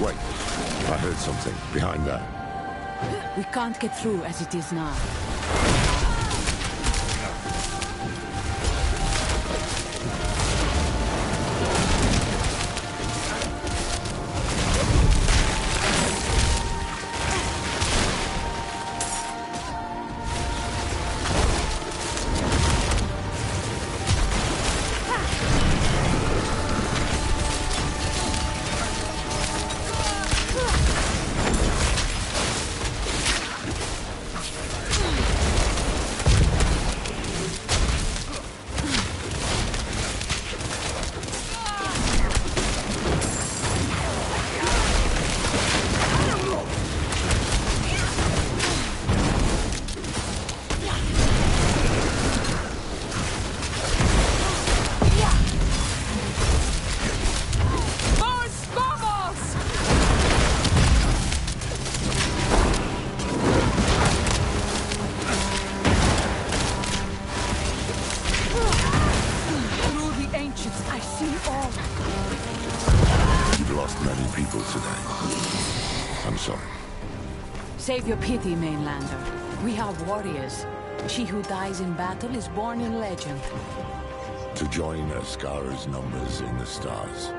Wait, I heard something behind that. We can't get through as it is now. Save your pity, mainlander. We are warriors. She who dies in battle is born in legend. To join Askara's numbers in the stars.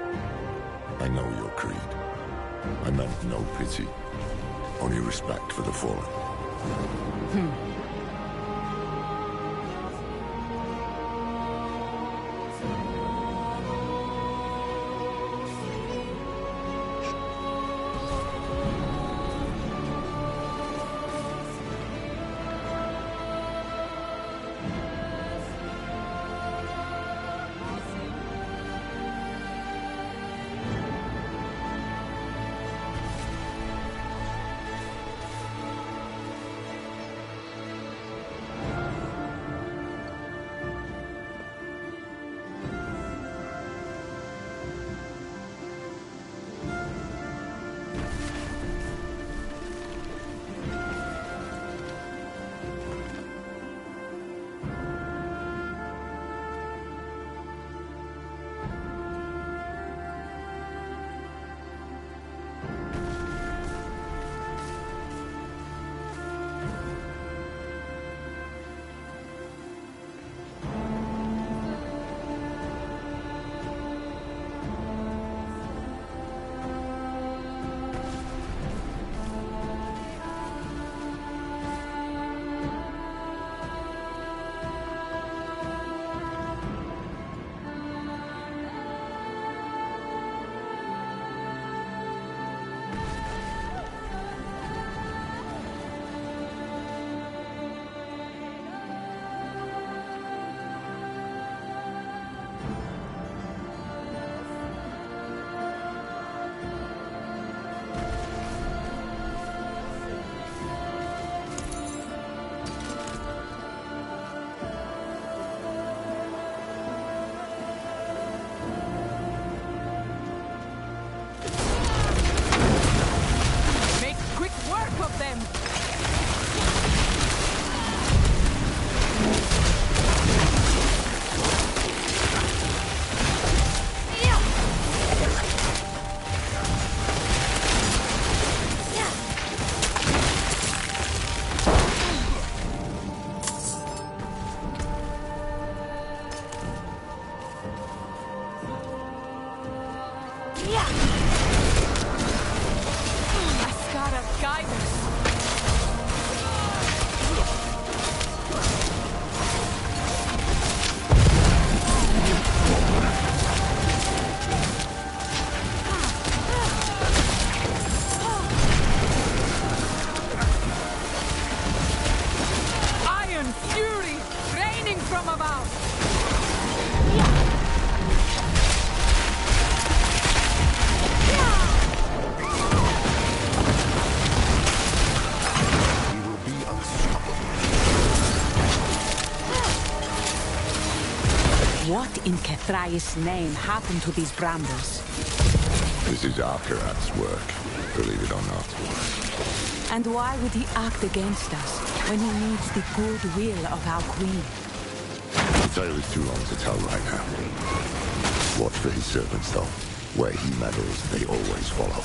I know your creed. I meant no pity. Only respect for the fallen. in Kethrai's name happen to these brambles? This is Akarat's work, believe it or not. And why would he act against us when he needs the goodwill of our queen? The tale is too long to tell right now. Watch for his servants, though. Where he meddles, they always follow.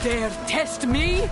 Dare test me?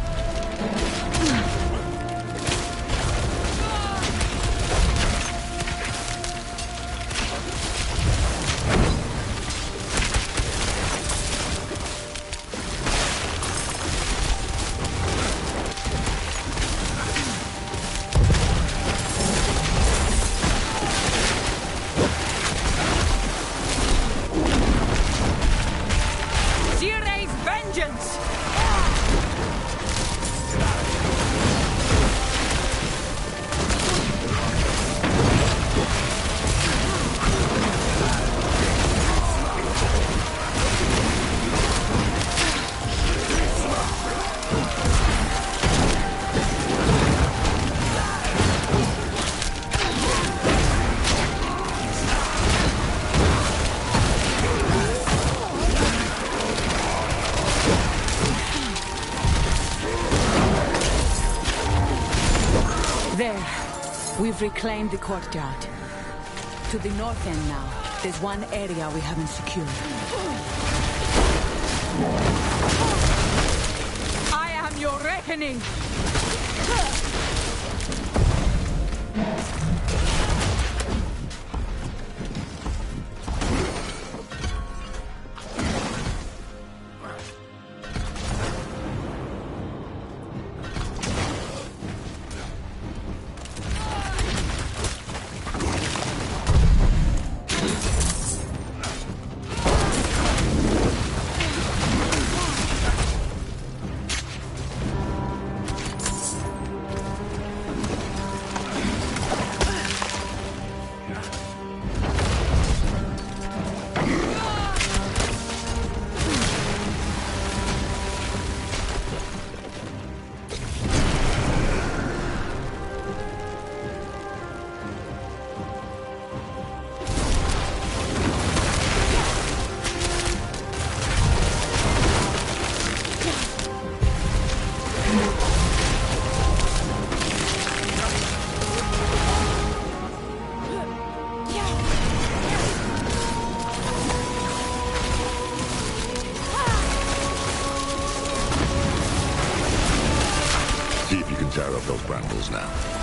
There. We've reclaimed the courtyard. To the north end now, there's one area we haven't secured. I am your reckoning! tear up those brambles now.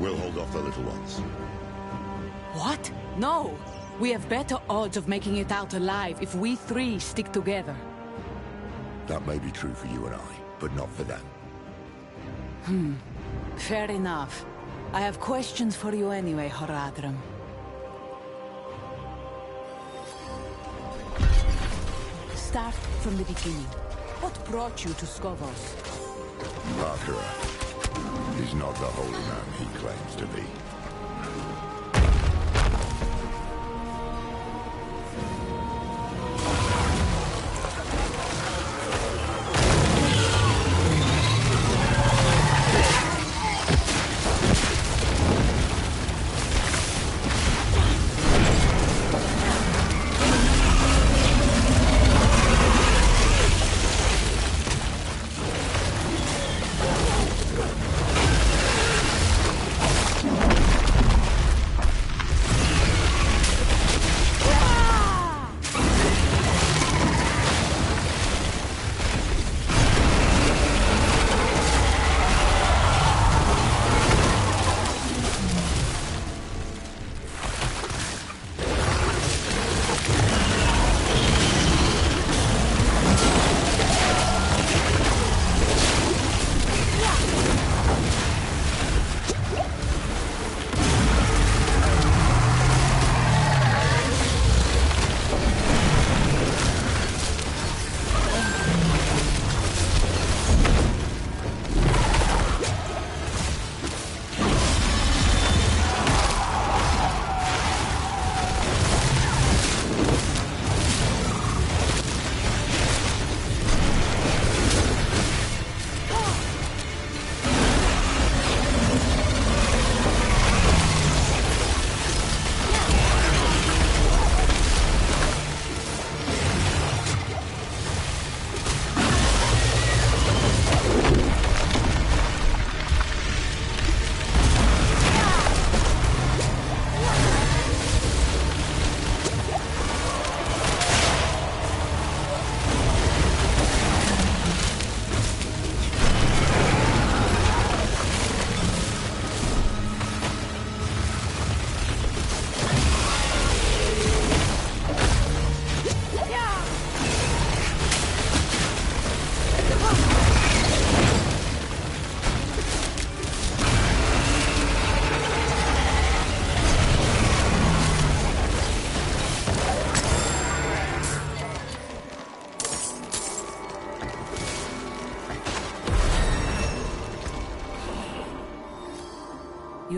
We'll hold off the little ones. What? No! We have better odds of making it out alive if we three stick together. That may be true for you and I, but not for them. Fair enough. I have questions for you anyway, Horadrim. Start from the beginning. What brought you to Skovos? Baccarat. He's not the holy man he claims to be.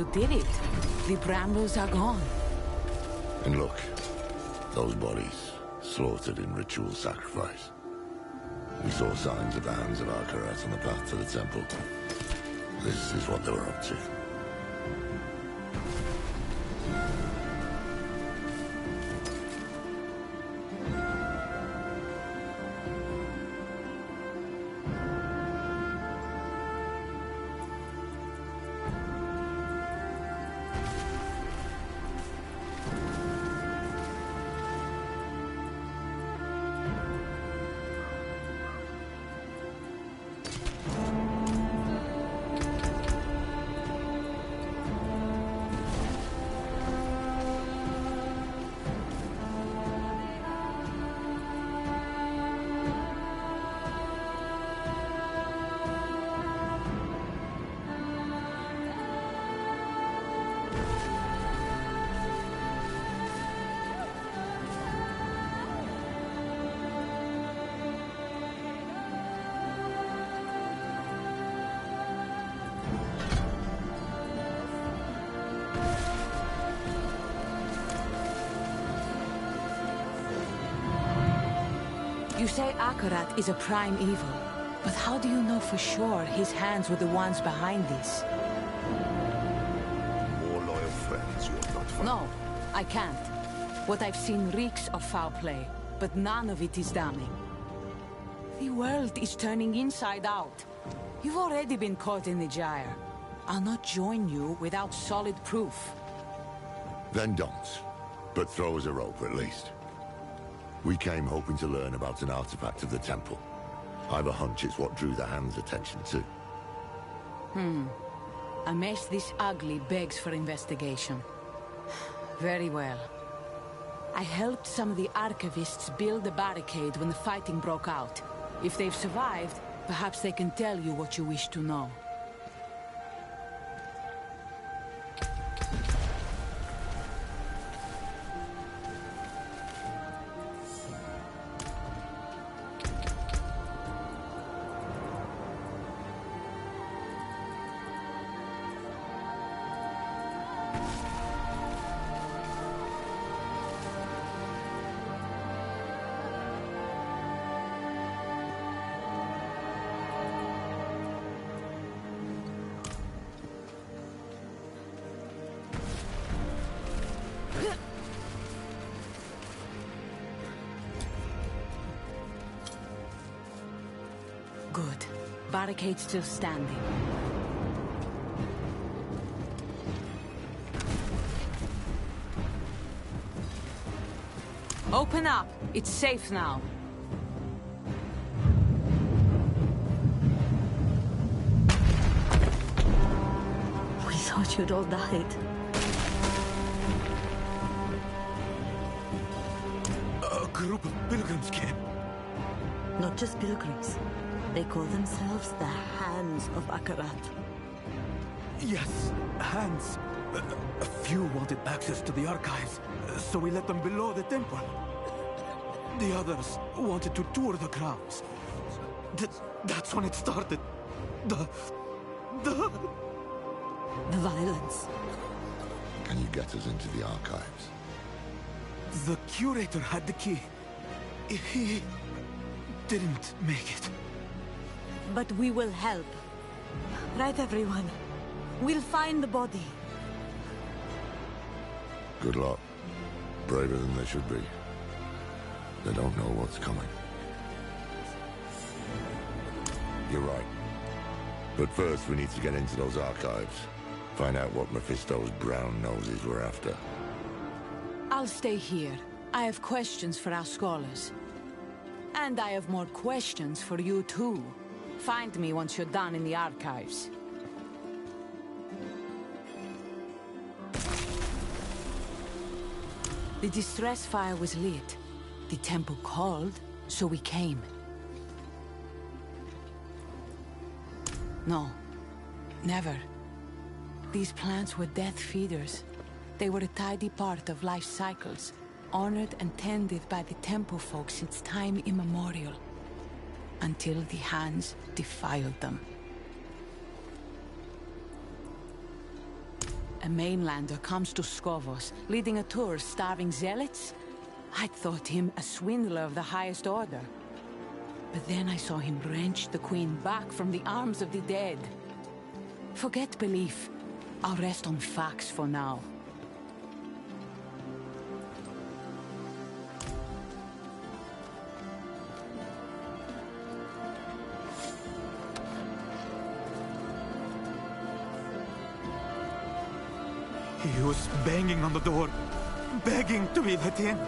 You did it. The brambles are gone. And look, those bodies, slaughtered in ritual sacrifice. We saw signs of the hands of Akarat on the path to the temple. This is what they were up to. You say Akarat is a prime evil, but how do you know for sure his hands were the ones behind this? More loyal friends you will not find. No, I can't. What I've seen reeks of foul play, but none of it is damning. The world is turning inside out. You've already been caught in the gyre. I'll not join you without solid proof. Then don't. But throw us a rope at least. We came hoping to learn about an artifact of the temple. I've a hunch it's what drew the Hand's attention too. A mess this ugly begs for investigation. Very well. I helped some of the archivists build a barricade when the fighting broke out. If they've survived, perhaps they can tell you what you wish to know. Good. Barricade still standing. Open up. It's safe now. We thought you'd all died. A group of pilgrims came. Not just pilgrims. They call themselves the Hands of Akarat. Yes, hands. A few wanted access to the archives, so we let them below the temple. The others wanted to tour the grounds. That's when it started. The violence. Can you get us into the archives? The curator had the key. He didn't make it. But we will help. Right, everyone? We'll find the body. Good luck. Braver than they should be. They don't know what's coming. You're right. But first we need to get into those archives. Find out what Mephisto's brown noses were after. I'll stay here. I have questions for our scholars. And I have more questions for you too. Find me once you're done in the archives. The distress fire was lit. The temple called, so we came. No, never. These plants were death feeders. They were a tidy part of life's cycles, honored and tended by the temple folk since time immemorial, until the Hands defiled them. A mainlander comes to Skovos, leading a tour of starving zealots? I'd thought him a swindler of the highest order. But then I saw him wrench the Queen back from the arms of the dead. Forget belief. I'll rest on facts for now. He was banging on the door, begging to be let in.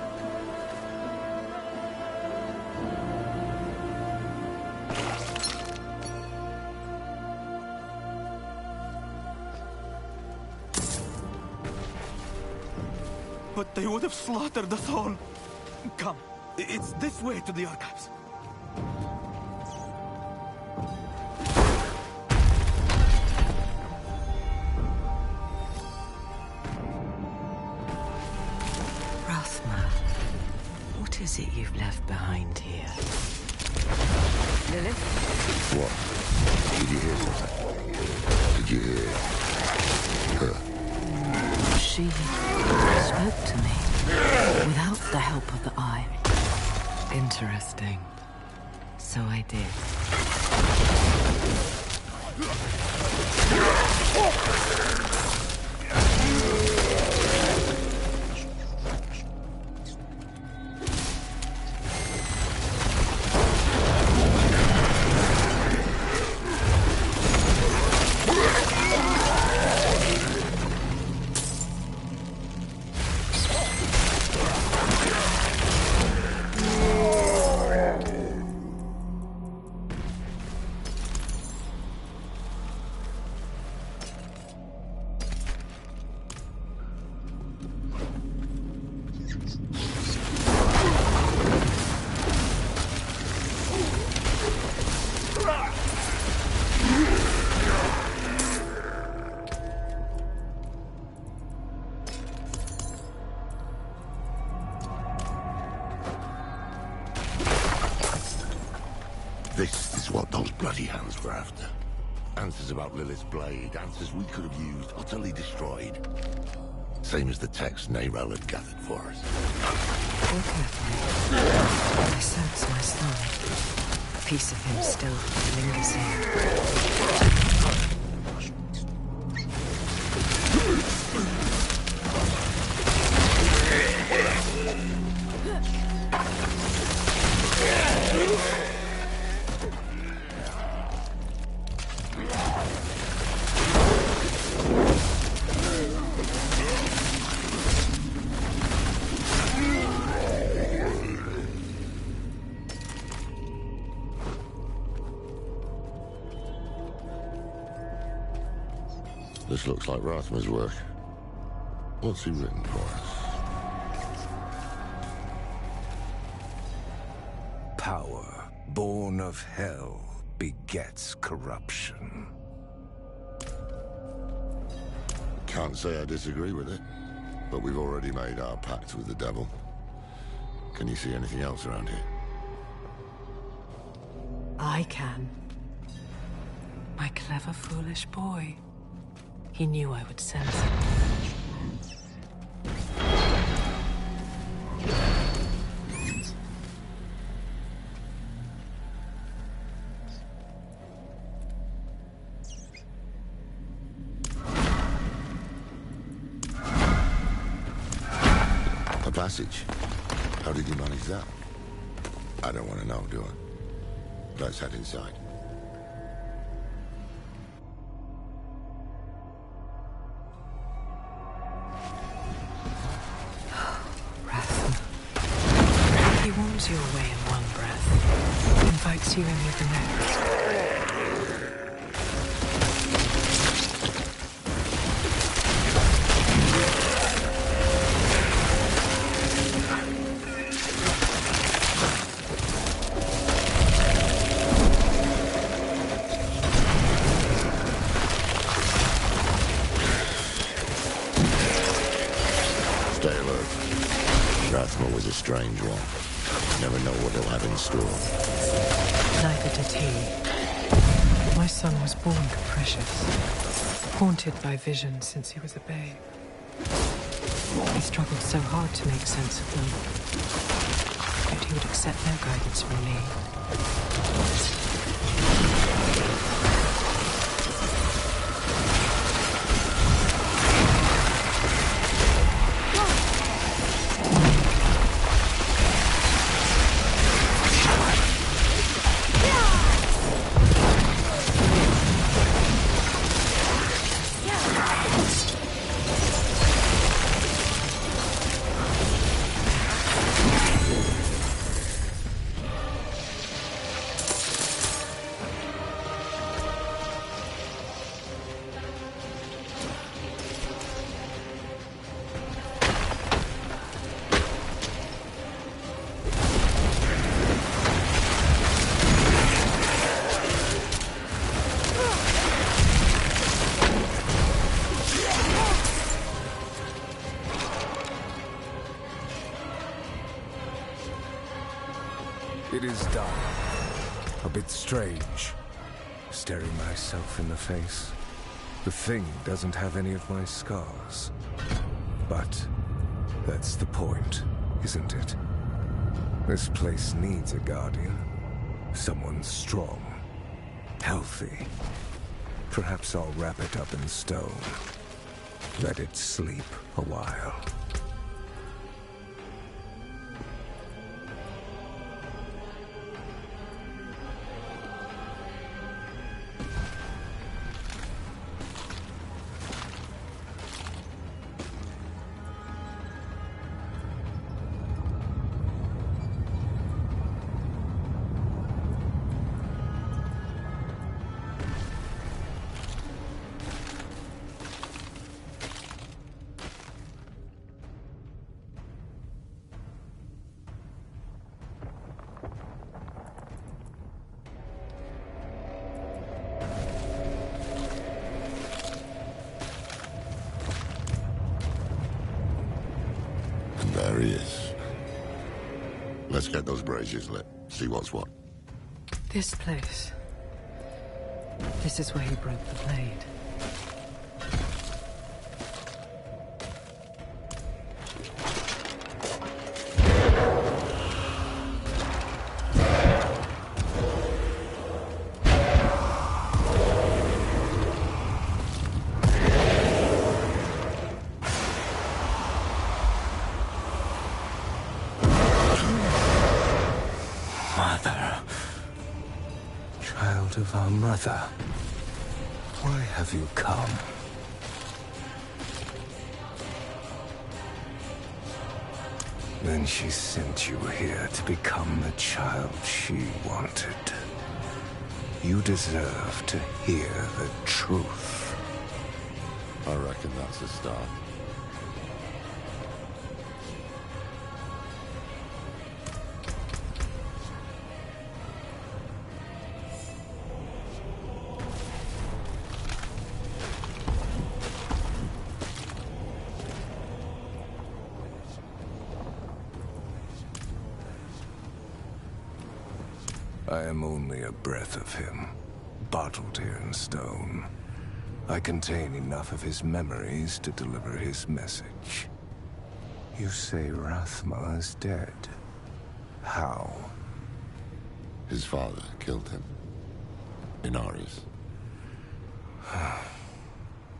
But they would have slaughtered us all. Come, it's this way to the archives. What is it you've left behind here? Lilith? What? Did you hear something? Did you hear her? She spoke to me without the help of the eye. Interesting. So I did. This is what those bloody hands were after. Answers about Lilith's blade, answers we could have used, utterly destroyed. Same as the text Neyrel had gathered for us. Go carefully. I sense my son. A piece of him still lingers here. This looks like Rathma's work. What's he written for us? Power, born of hell, begets corruption. Can't say I disagree with it, but we've already made our pact with the devil. Can you see anything else around here? I can. My clever, foolish boy. He knew I would sense it. A passage? How did you manage that? I don't want to know, do I? Let's head inside. He warms you away in one breath, invites you in with the next. Stay alert. Rathma was a strange one. Never know what he'll have in store. Neither did he. My son was born capricious. Haunted by visions since he was a babe. He struggled so hard to make sense of them. Yet he would accept no guidance from me. It is dark. A bit strange. Staring myself in the face. The thing doesn't have any of my scars. But that's the point, isn't it? This place needs a guardian. Someone strong. Healthy. Perhaps I'll wrap it up in stone. Let it sleep a while. There he is. Let's get those braziers lit. See what's what. This place. This is where he broke the blade. Child of our mother, why have you come? Then she sent you here to become the child she wanted. You deserve to hear the truth. I reckon that's a start. I am only a breath of him, bottled here in stone. I contain enough of his memories to deliver his message. You say Rathma is dead. How? His father killed him. Inaris.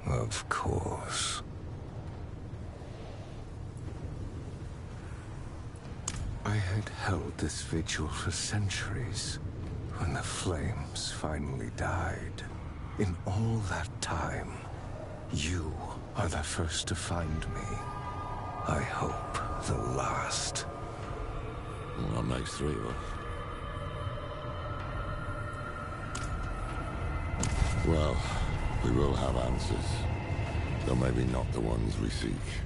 Of course. I had held this vigil for centuries, when the flames finally died. In all that time, you are the first to find me. I hope the last. Well, that makes three of us. Well, we will have answers, though maybe not the ones we seek.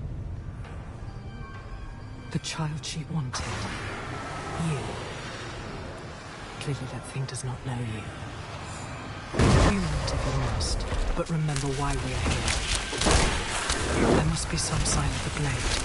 The child she wanted. You. Clearly that thing does not know you. Humans if you must, but remember why we are here. There must be some sign of the blade.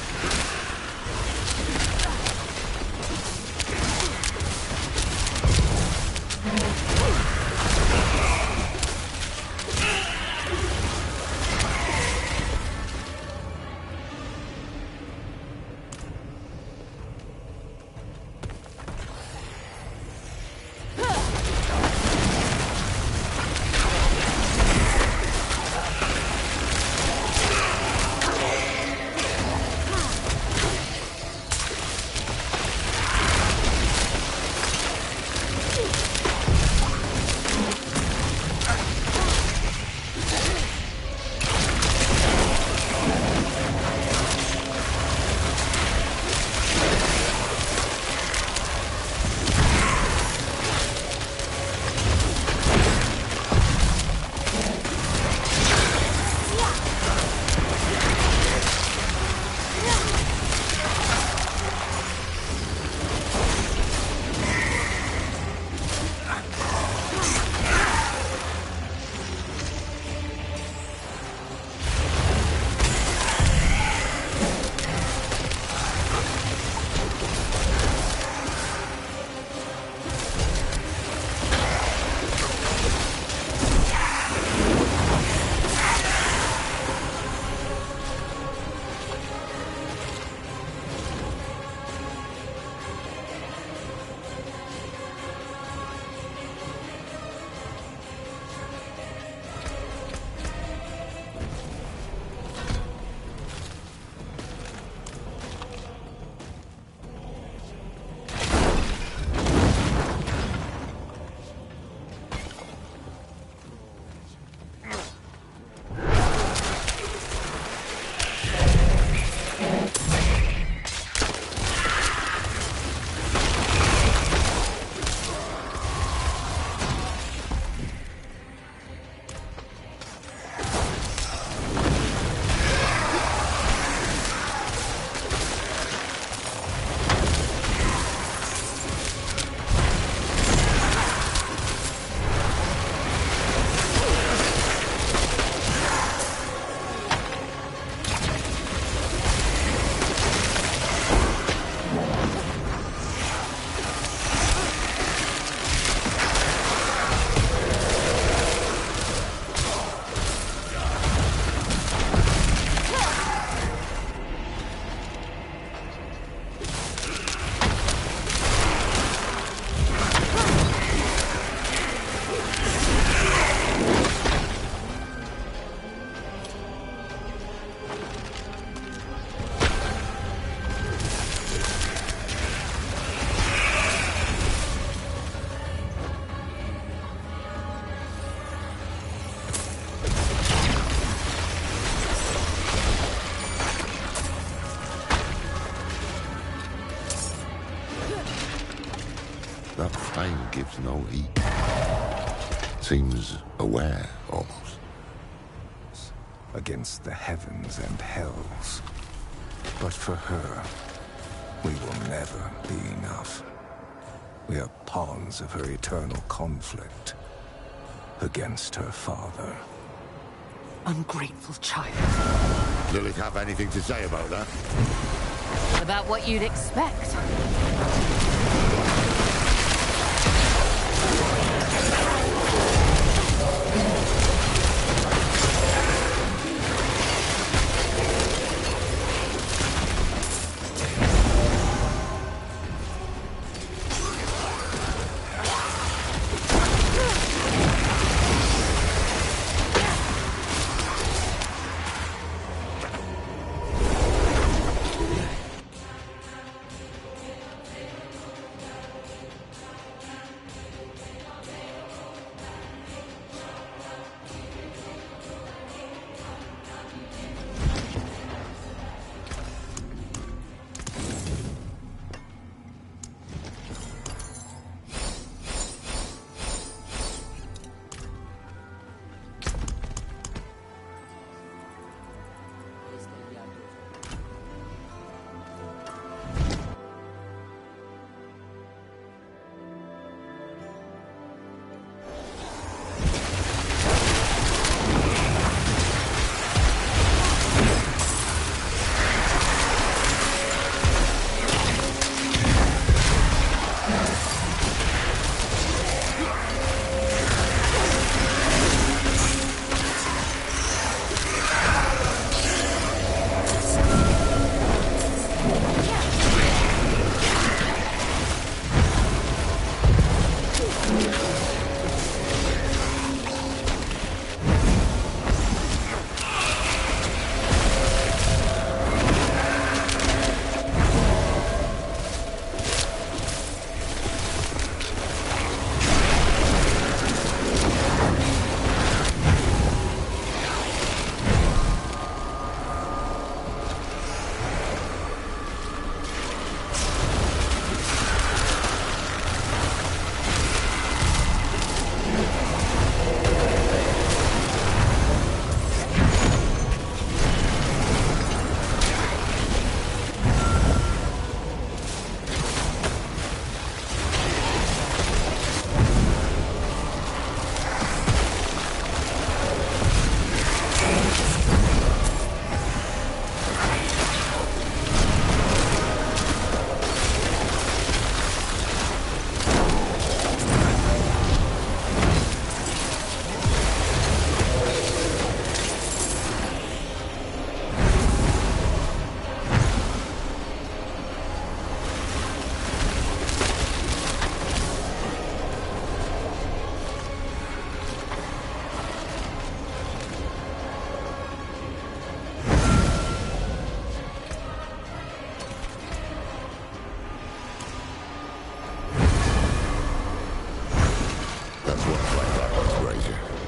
That flame gives no heat. Seems aware, almost. Against the heavens and hells. But for her, we will never be enough. We are pawns of her eternal conflict. Against her father. Ungrateful child. Lilith have anything to say about that? About what you'd expect.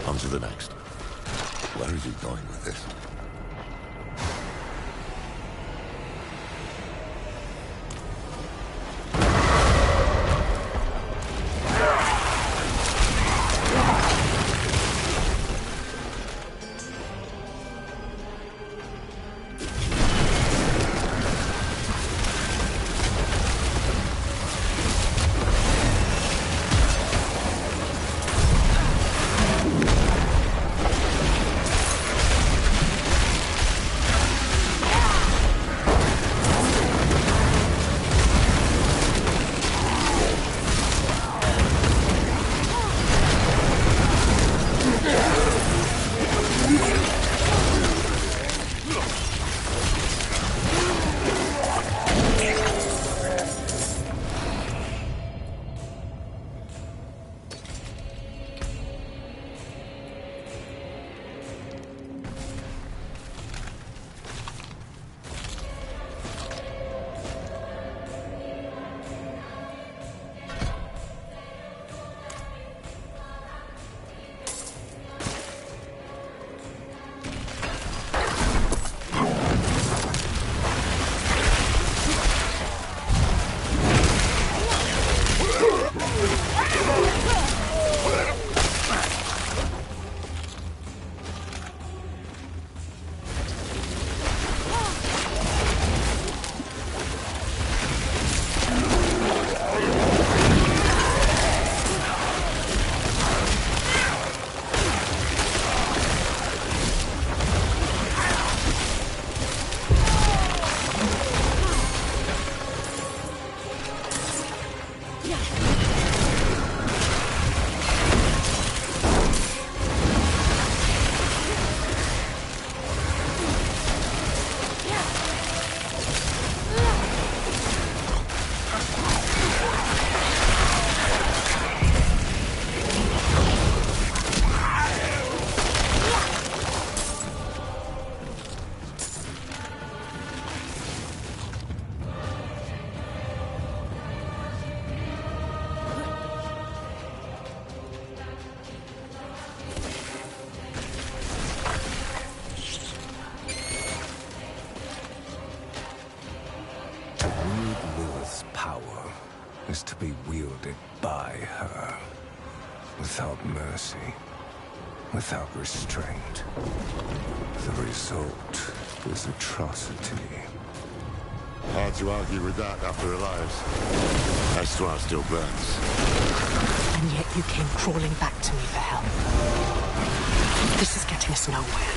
On to the next. Where is he going with this? Lilith's power is to be wielded by her. Without mercy. Without restraint. The result is atrocity. Hard to argue with that after her lives. Estra still burns. And yet you came crawling back to me for help. This is getting us nowhere.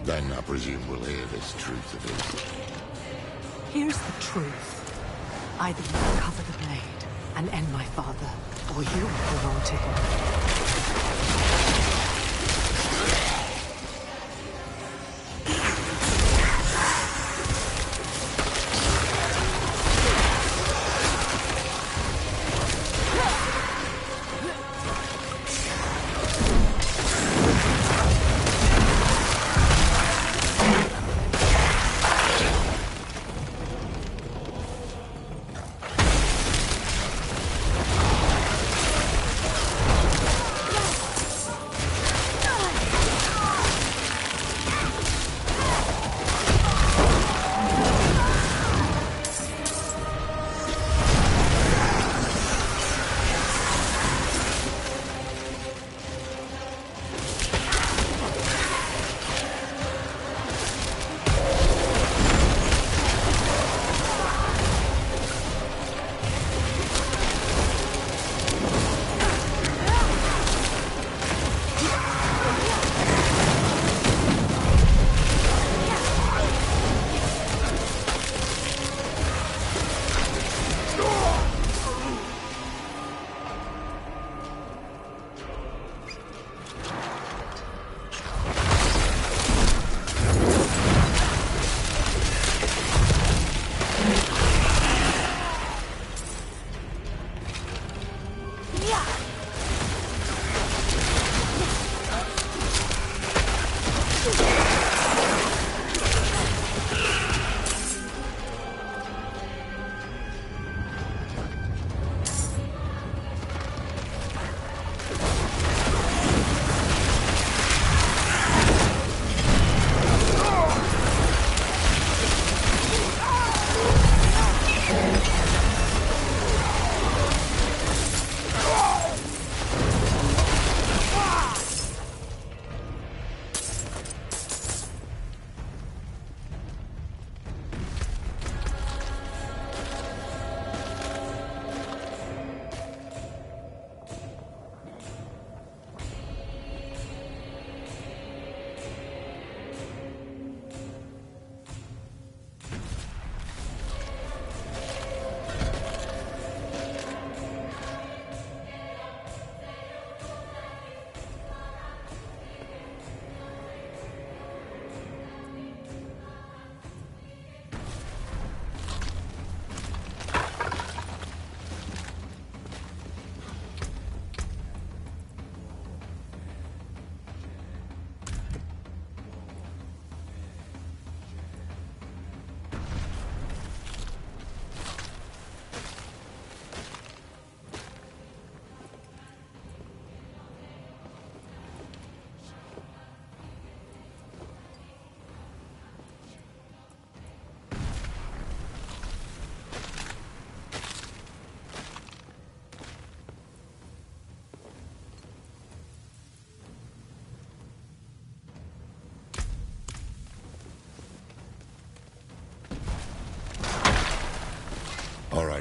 Then I presume we'll hear this truth of his. Here's the truth. Either you recover the blade and end my father, or you belong to him.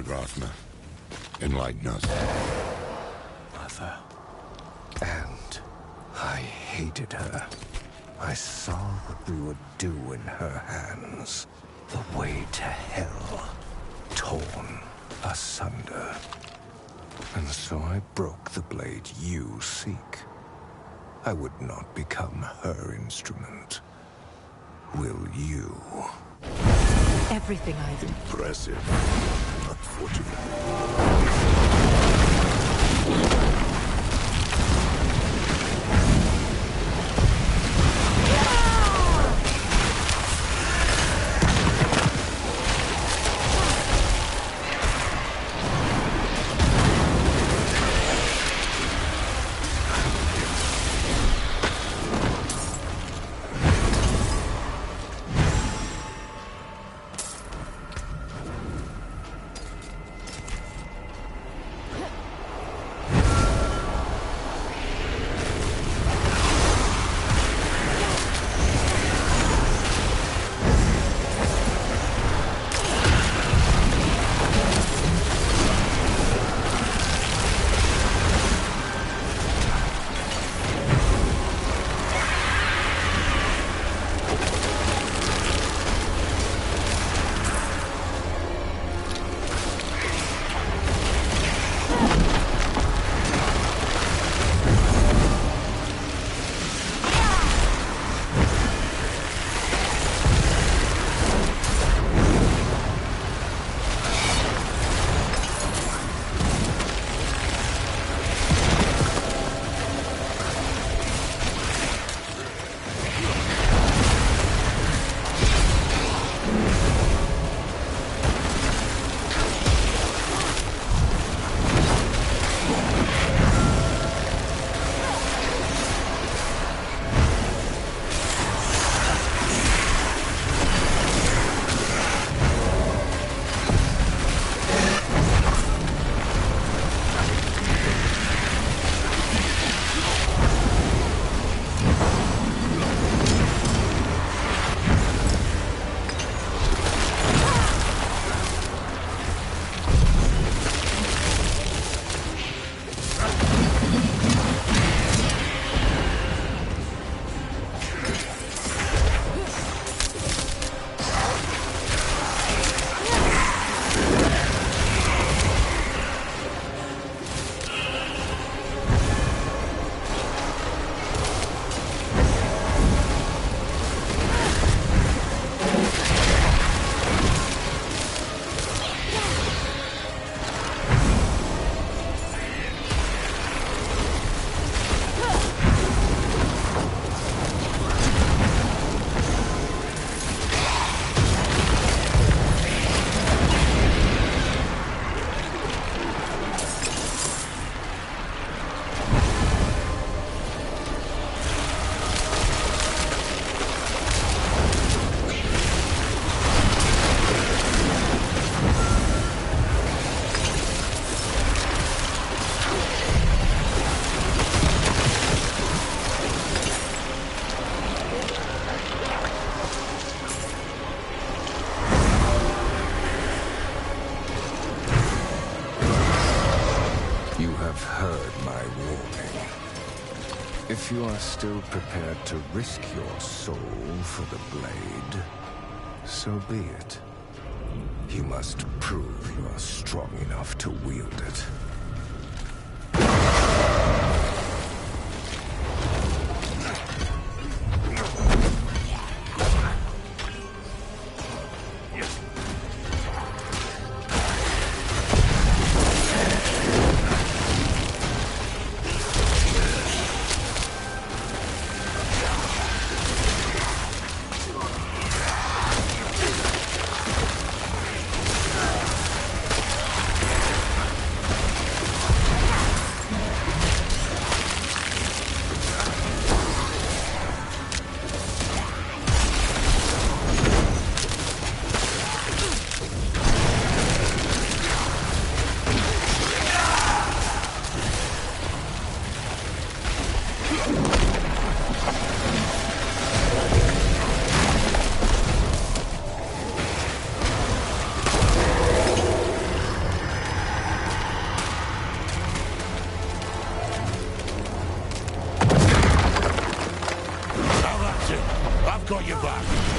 Grafna. Enlighten us. Mother. And I hated her. I saw what we would do in her hands. The way to hell. Torn asunder. And so I broke the blade you seek. I would not become her instrument. Will you? Everything I've... Impressive. Unfortunate. If you are still prepared to risk your soul for the blade, so be it. You must prove you are strong enough to wield it. got your back.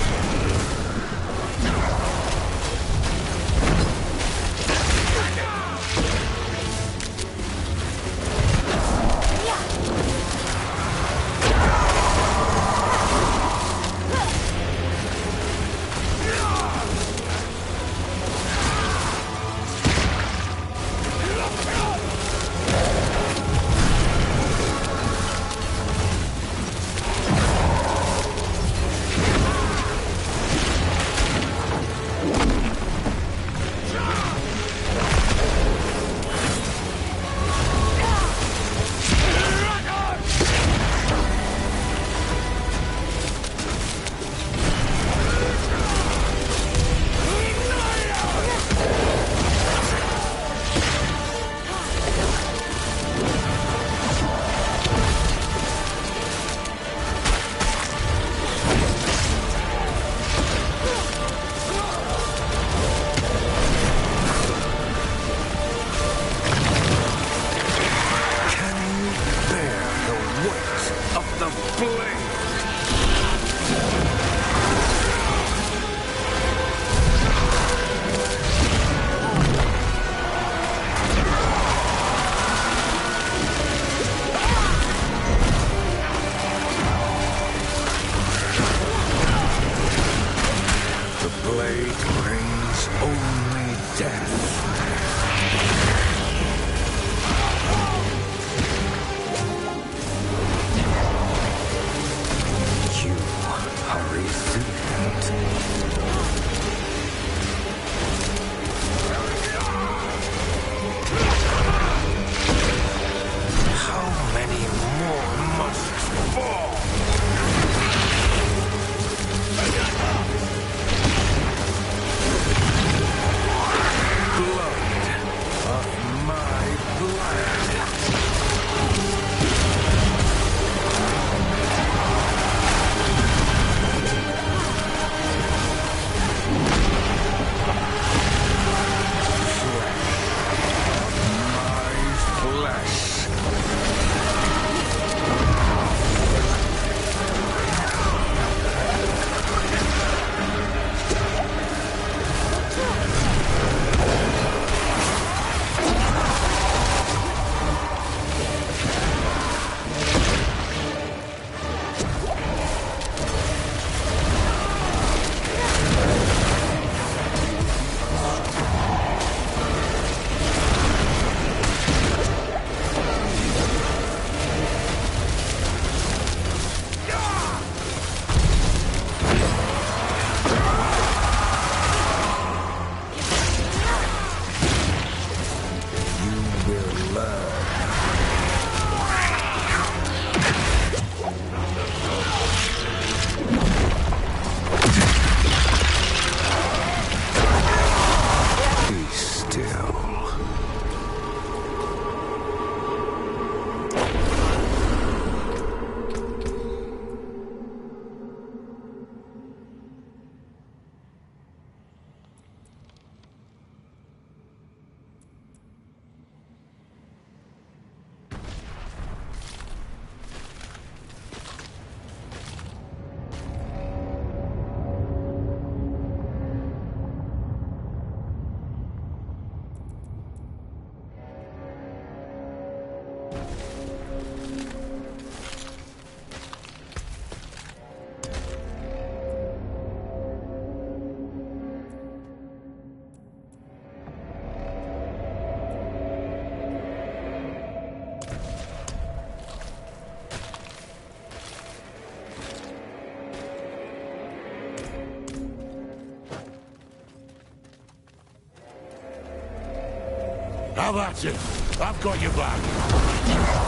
How about it? I've got your back.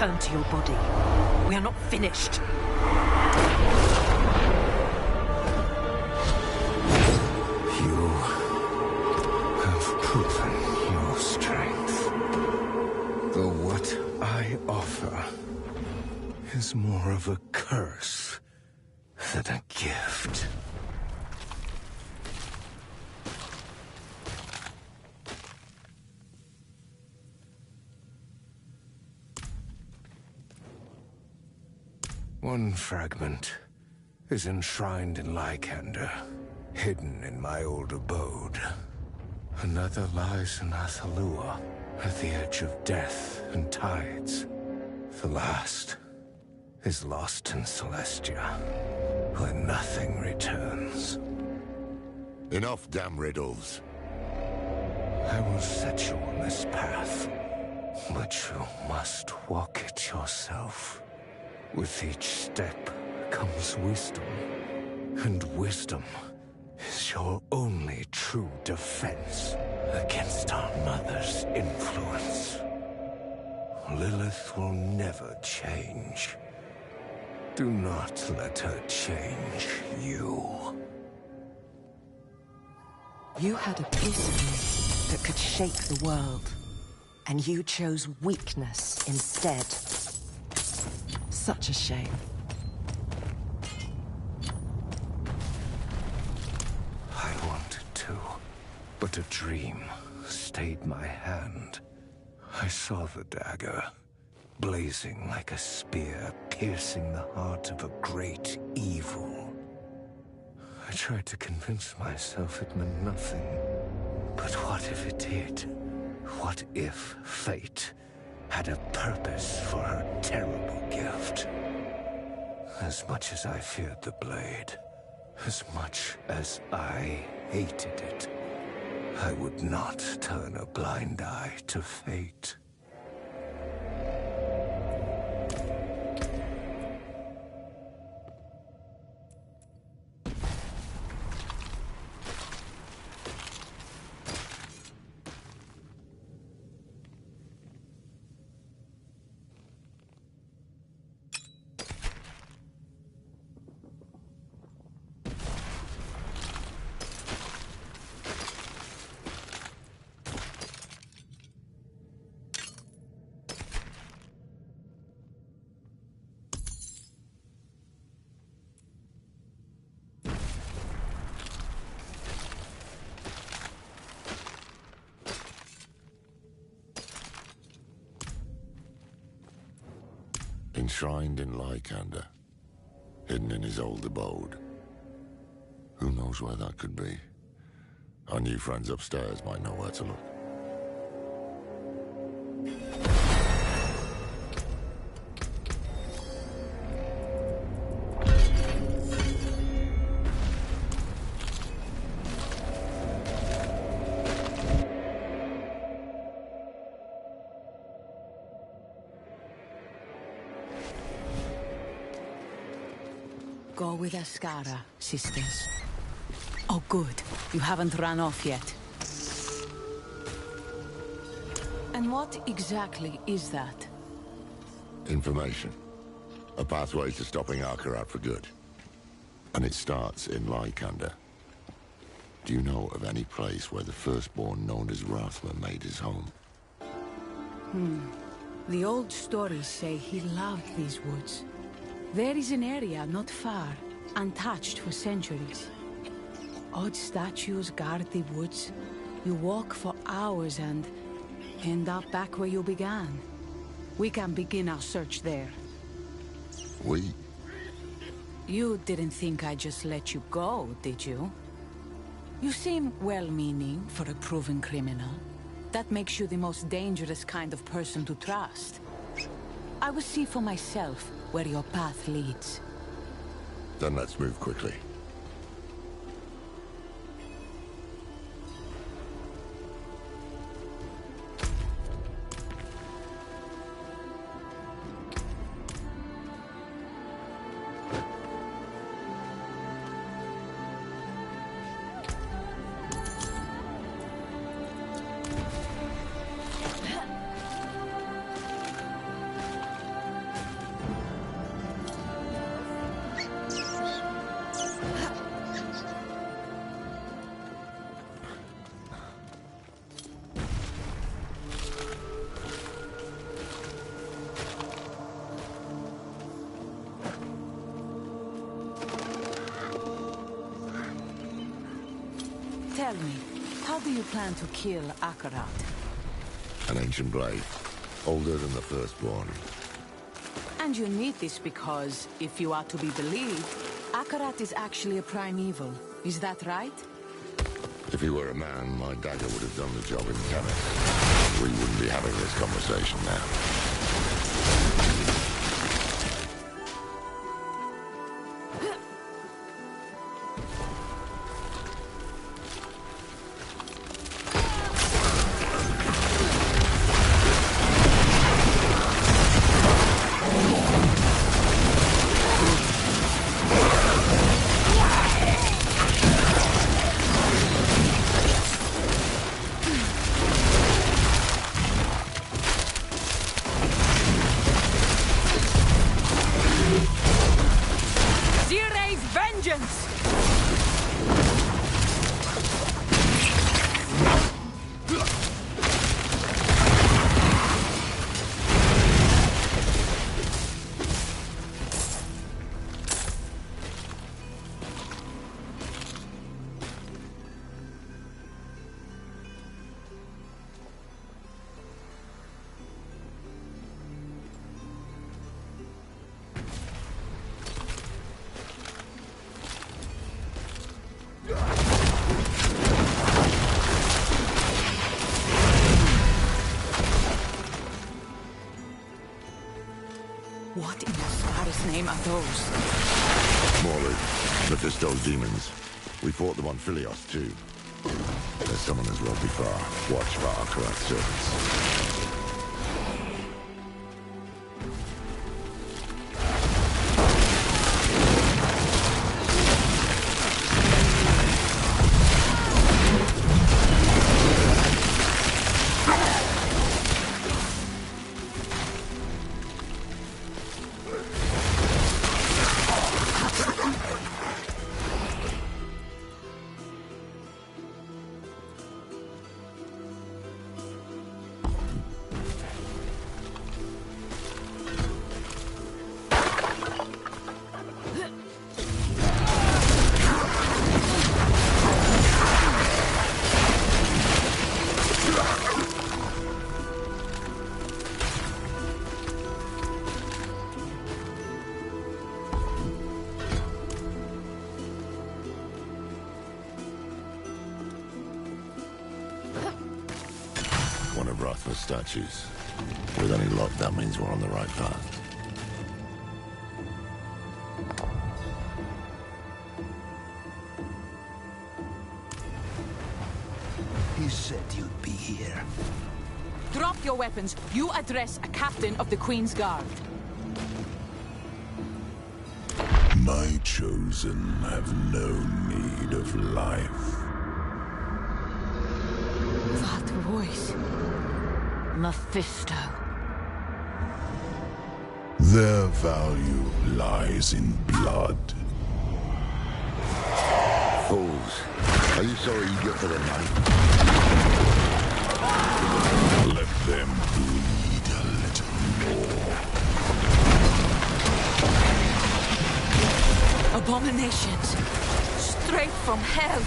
Return to your body. We are not finished. You have proven your strength. Though what I offer is more of a curse than a gift. One fragment is enshrined in Lycander, hidden in my old abode. Another lies in Athalua, at the edge of death and tides. The last is lost in Celestia, where nothing returns. Enough damn riddles. I will set you on this path, but you must walk it yourself. With each step comes wisdom, and wisdom is your only true defense against our mother's influence. Lilith will never change. Do not let her change you. You had a piece of me that could shake the world, and you chose weakness instead. Such a shame. I wanted to, but a dream stayed my hand. I saw the dagger, blazing like a spear, piercing the heart of a great evil. I tried to convince myself it meant nothing. But what if it did? What if fate had a purpose for her terrible gift? As much as I feared the blade, as much as I hated it, I would not turn a blind eye to fate. Enshrined in Lycander, hidden in his old abode. Who knows where that could be? Our new friends upstairs might know where to look. Go with Ascara, sisters. Oh, good. You haven't run off yet. And what exactly is that? Information. A pathway to stopping Akarat for good. And it starts in Lycander. Do you know of any place where the firstborn known as Rathma made his home? The old stories say he loved these woods. There is an area not far, untouched for centuries. Odd statues guard the woods. You walk for hours and end up back where you began. We can begin our search there. We? You didn't think I'd just let you go, did you? You seem well-meaning for a proven criminal. That makes you the most dangerous kind of person to trust. I will see for myself where your path leads. Then let's move quickly. Tell me, how do you plan to kill Akarat? An ancient blade, older than the Firstborn. And you need this because, if you are to be believed, Akarat is actually a primeval. Is that right? If he were a man, my dagger would have done the job in tennis. We wouldn't be having this conversation now. What in the stars' name are those? Morley, Mephisto's demons. We fought them on Philios, too. Their summoners won't be far. Watch for Akarat's servants. One of Rathma's statues. With any luck, that means we're on the right path. He said you'd be here. Drop your weapons. You address a captain of the Queen's Guard. My chosen have no need of life. That voice. Mephisto. Their value lies in blood. Fools. Are you sorry you get for the money? Let them bleed a little more. Abominations. Straight from hell.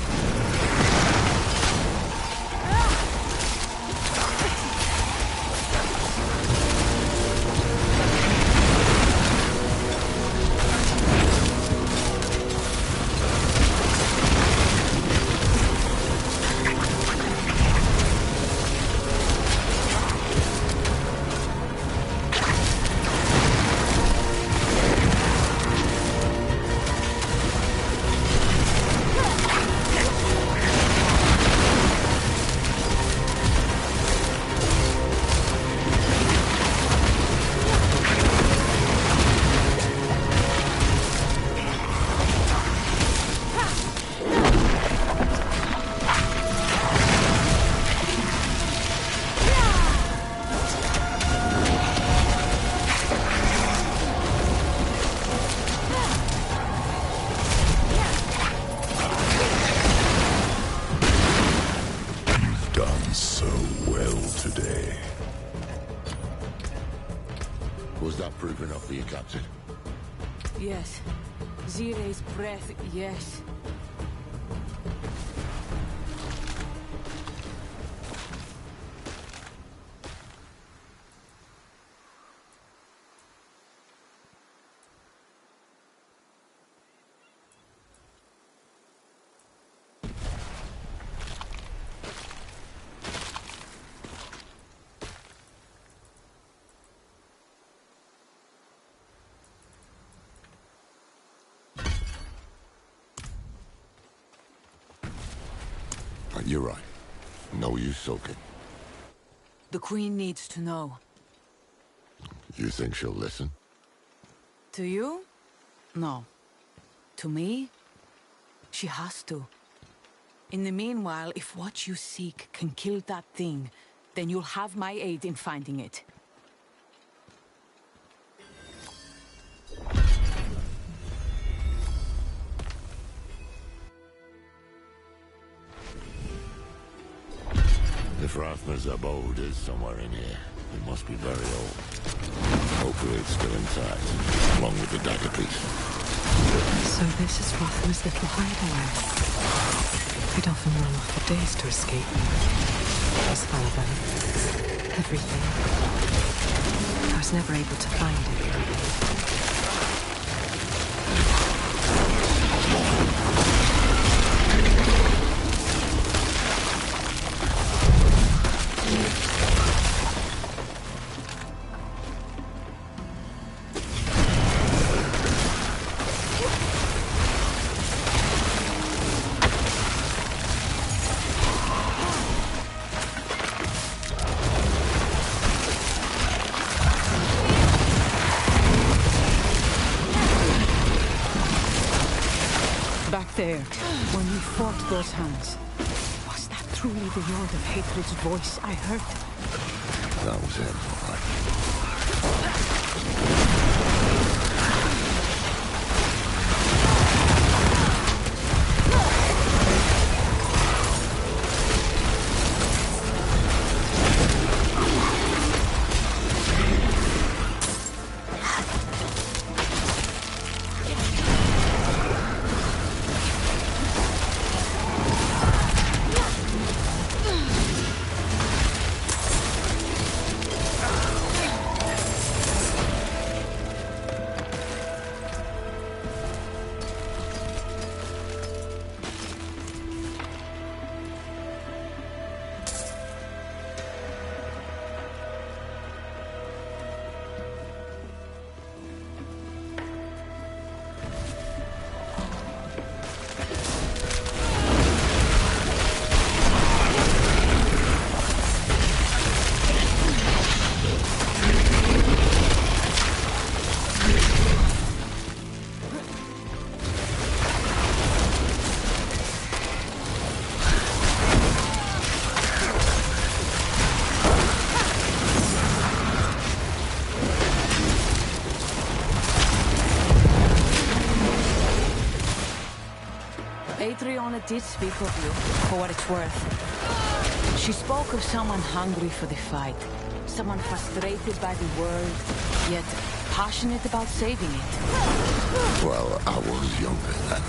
So well today. Was that proof enough for you, Captain? Yes. Zire's breath, yes. You're right. No use sulking. The Queen needs to know. You think she'll listen? To you? No. To me? She has to. In the meanwhile, if what you seek can kill that thing, then you'll have my aid in finding it. If Rathner's abode is somewhere in here, it must be very old. Hopefully it's still intact, along with the dagger piece. So this is Rathner's little hideaway. We'd often run off for days to escape. His father, everything. I was never able to find it. There, when you fought those hands, was that truly the Lord of Hatred's voice I heard? That was him, all right. Adriana did speak of you, for what it's worth. She spoke of someone hungry for the fight, someone frustrated by the world, yet passionate about saving it. Well, I was younger then.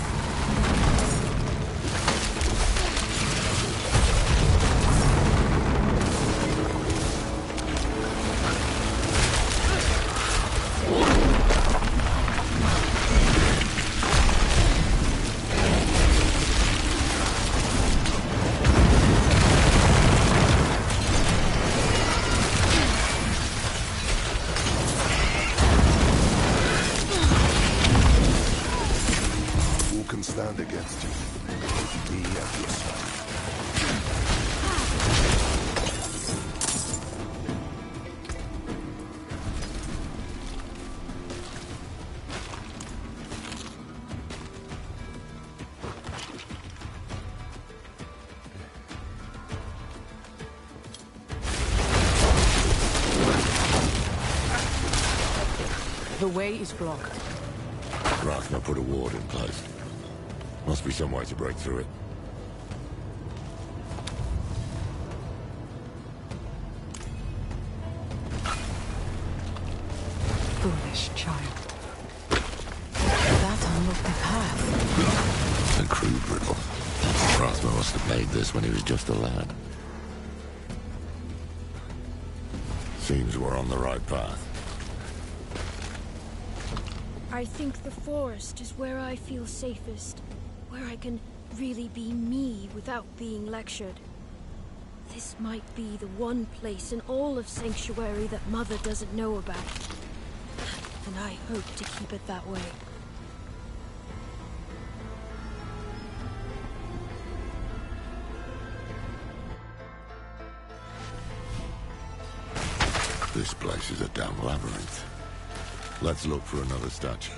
Stand against you. Be at your side. The way is blocked. Rathner put a ward in place. Must be some way to break through it. Foolish child. That unlocked the path. A crude riddle. Rathner must have made this when he was just a lad. Seems we're on the right path. I think the forest is where I feel safest. Where I can really be me without being lectured. This might be the one place in all of Sanctuary that Mother doesn't know about. And I hope to keep it that way. This place is a damn labyrinth. Let's look for another statue.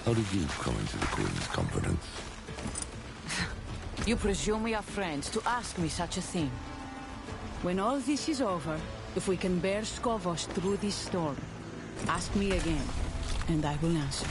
How did you come into the Queen's confidence? You presume we are friends to ask me such a thing. When all this is over, if we can bear Skovos through this storm, ask me again, and I will answer.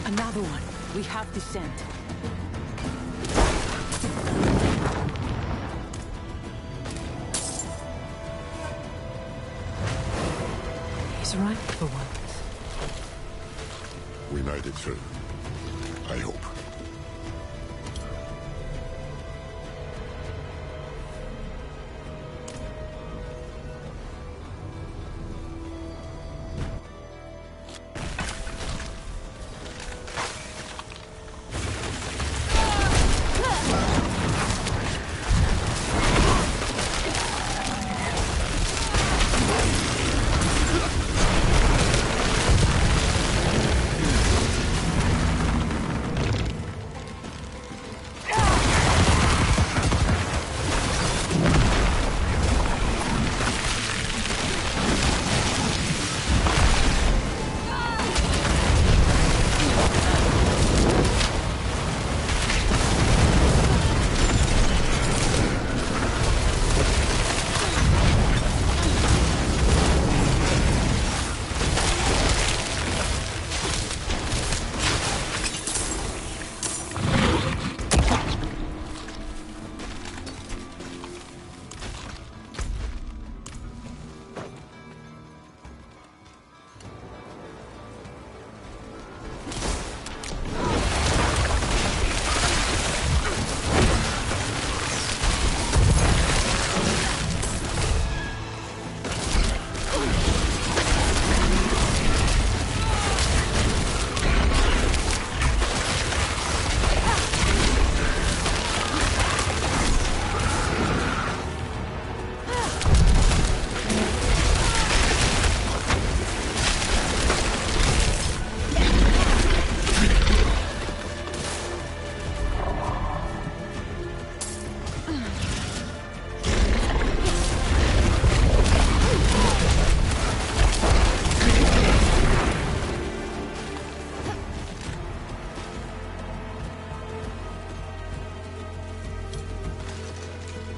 Another one. We have descent. He's right for once. We made it through. I hope.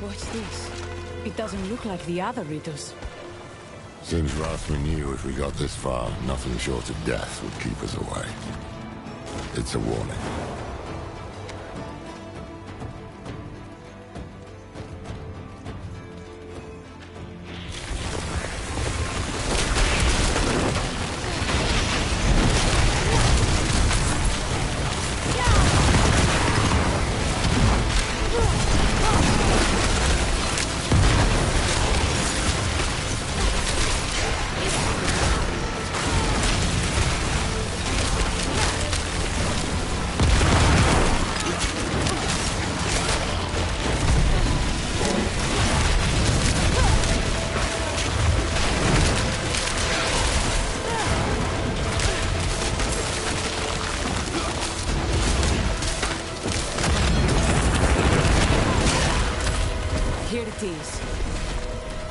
What's this? It doesn't look like the other riddles. Seems Rathman knew if we got this far, nothing short of death would keep us away. It's a warning.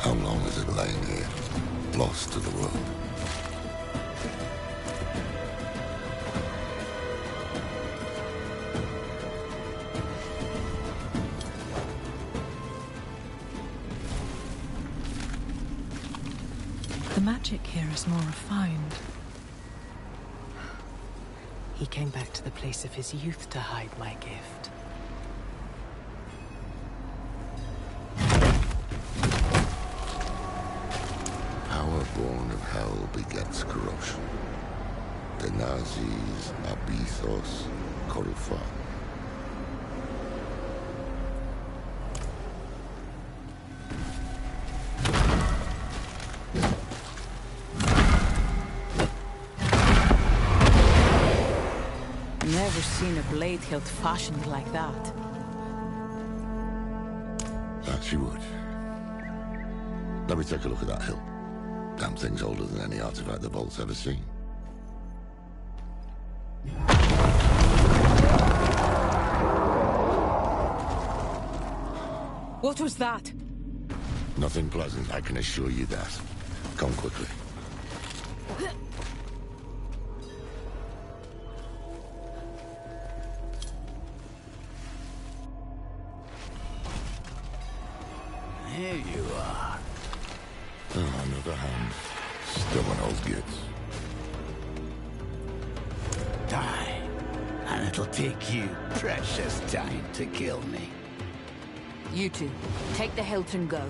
How long has it lain here, lost to the world? The magic here is more refined. He came back to the place of his youth to hide my gift. Born of hell begets corruption. The Nazis, Abithos, Korufa. Never seen a blade hilt fashioned like that. That you would. Let me take a look at that hilt. Damn thing's older than any artifact the Vault's ever seen. What was that? Nothing pleasant, I can assure you that. Come quickly. Here you are. Oh, another hand. Stubborn old gits. Die. And it'll take you precious time to kill me. You two, take the hilt and go.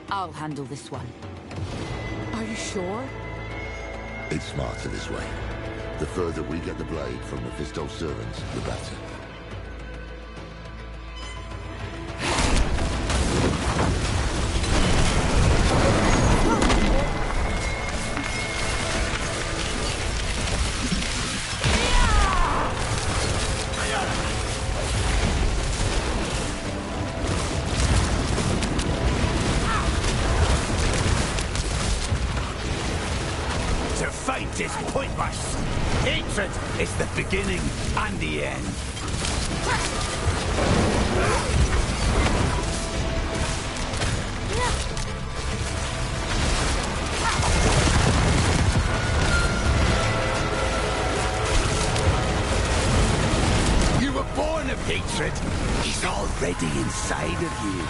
I'll handle this one. Are you sure? It's smarter this way. The further we get the blade from Mephisto's servants, the better. Is pointless. Hatred is the beginning and the end. You were born of hatred. He's already inside of you.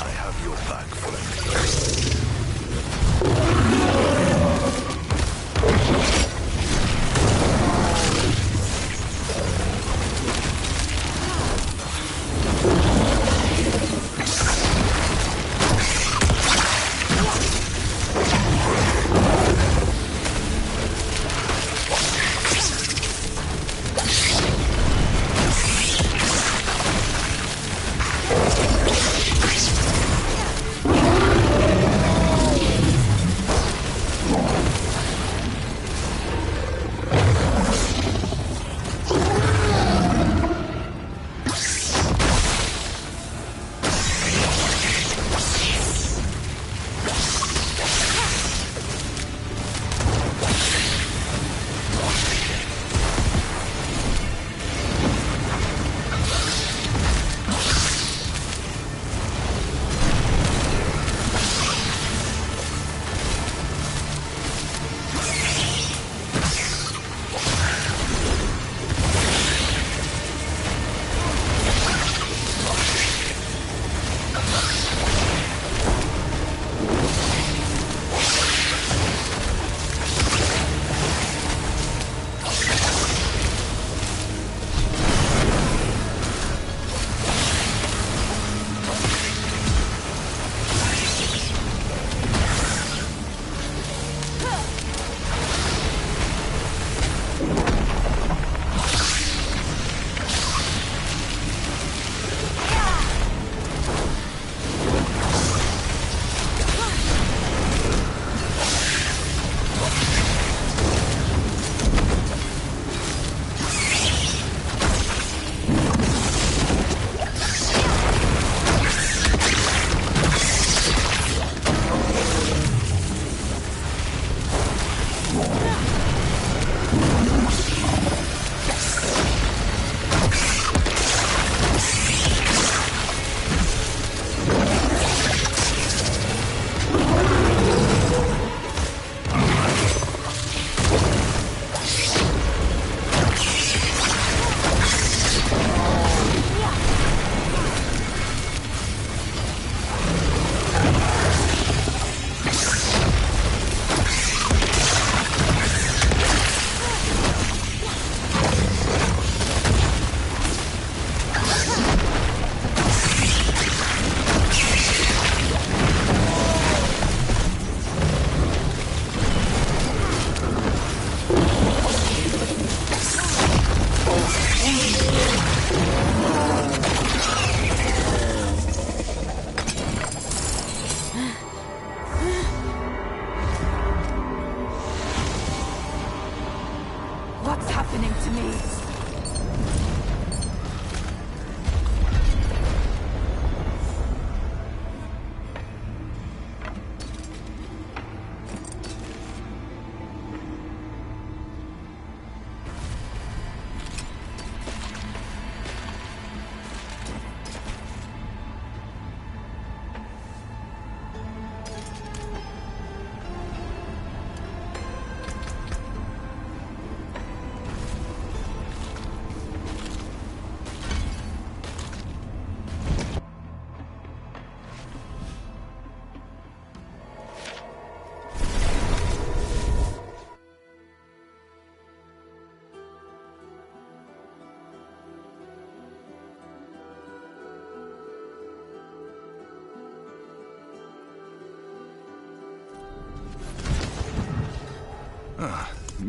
I have your back, friend.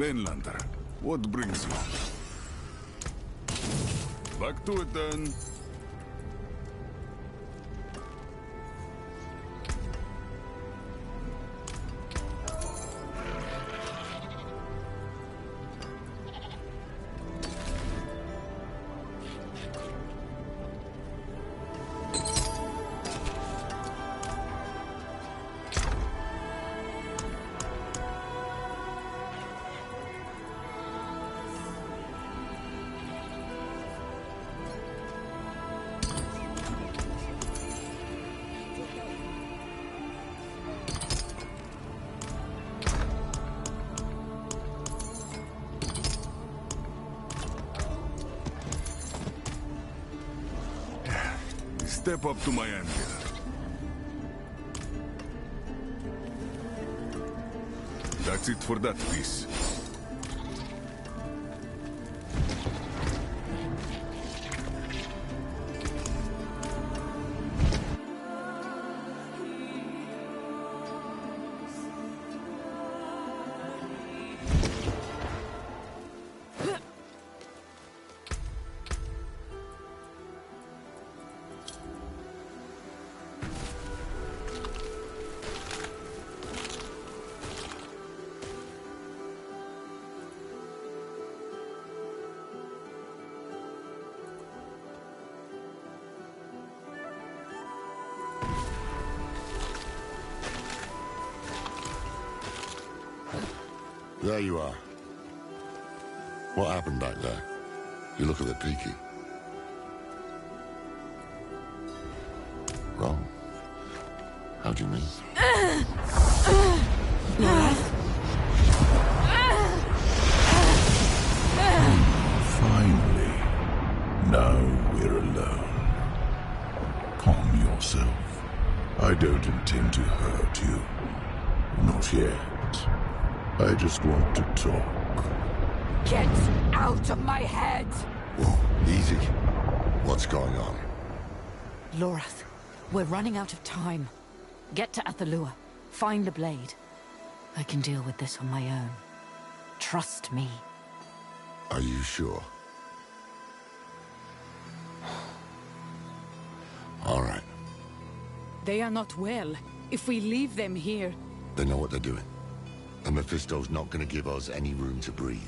Mainlander, what brings you? Back to it then. Step up to my end here. That's it for that piece. There you are. What happened back there? You look a bit peaky. Wrong? How do you mean? Finally. Now we're alone. Calm yourself. I don't intend to hurt you. Not yet. I just want to talk. Get out of my head! Whoa, easy. What's going on? Lorath, we're running out of time. Get to Athalua. Find the blade. I can deal with this on my own. Trust me. Are you sure? All right. They are not well. If we leave them here... They know what they're doing. And Mephisto's not going to give us any room to breathe.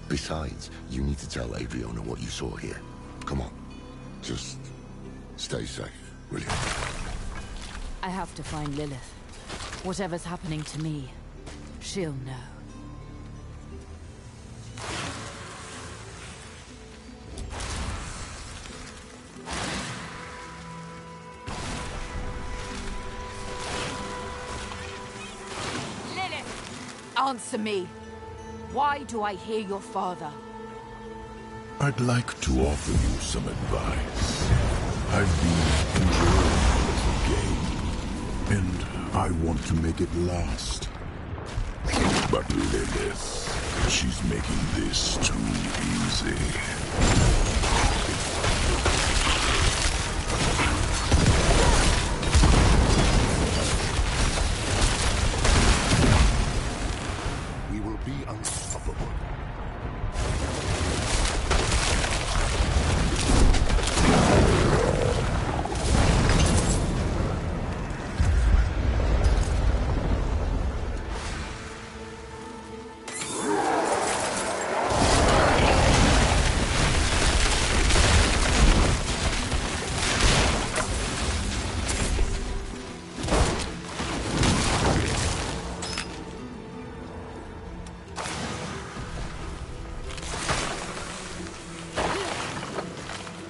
Besides, you need to tell Adriana what you saw here. Come on. Just stay safe, will you? I have to find Lilith. Whatever's happening to me, she'll know. Answer me. Why do I hear your father? I'd like to offer you some advice. I've been enjoying this game, and I want to make it last. But Lilith, she's making this too easy.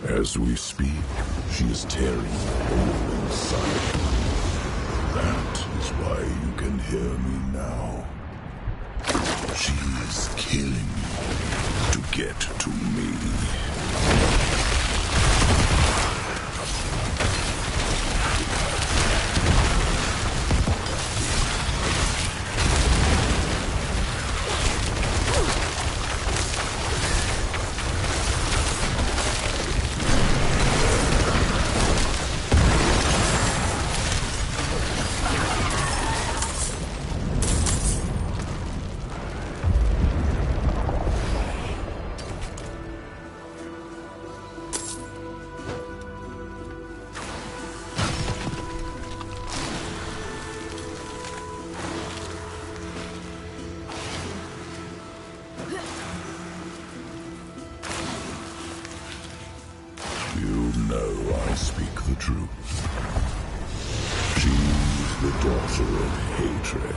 As we speak, she is tearing the hole inside. That is why you can hear me now. She is killing you to get to me. I speak the truth. She's the daughter of hatred.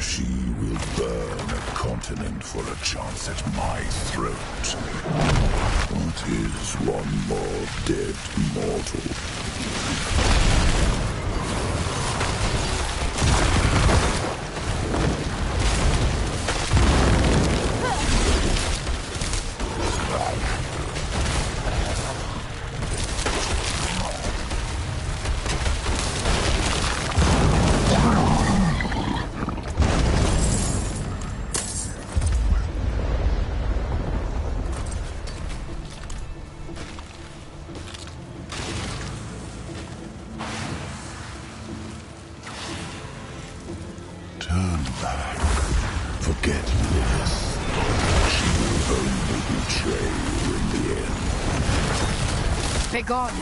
She will burn a continent for a chance at my throat. What is one more dead mortal? Turn back. Forget Lilith. She will only betray you in the end. Begone!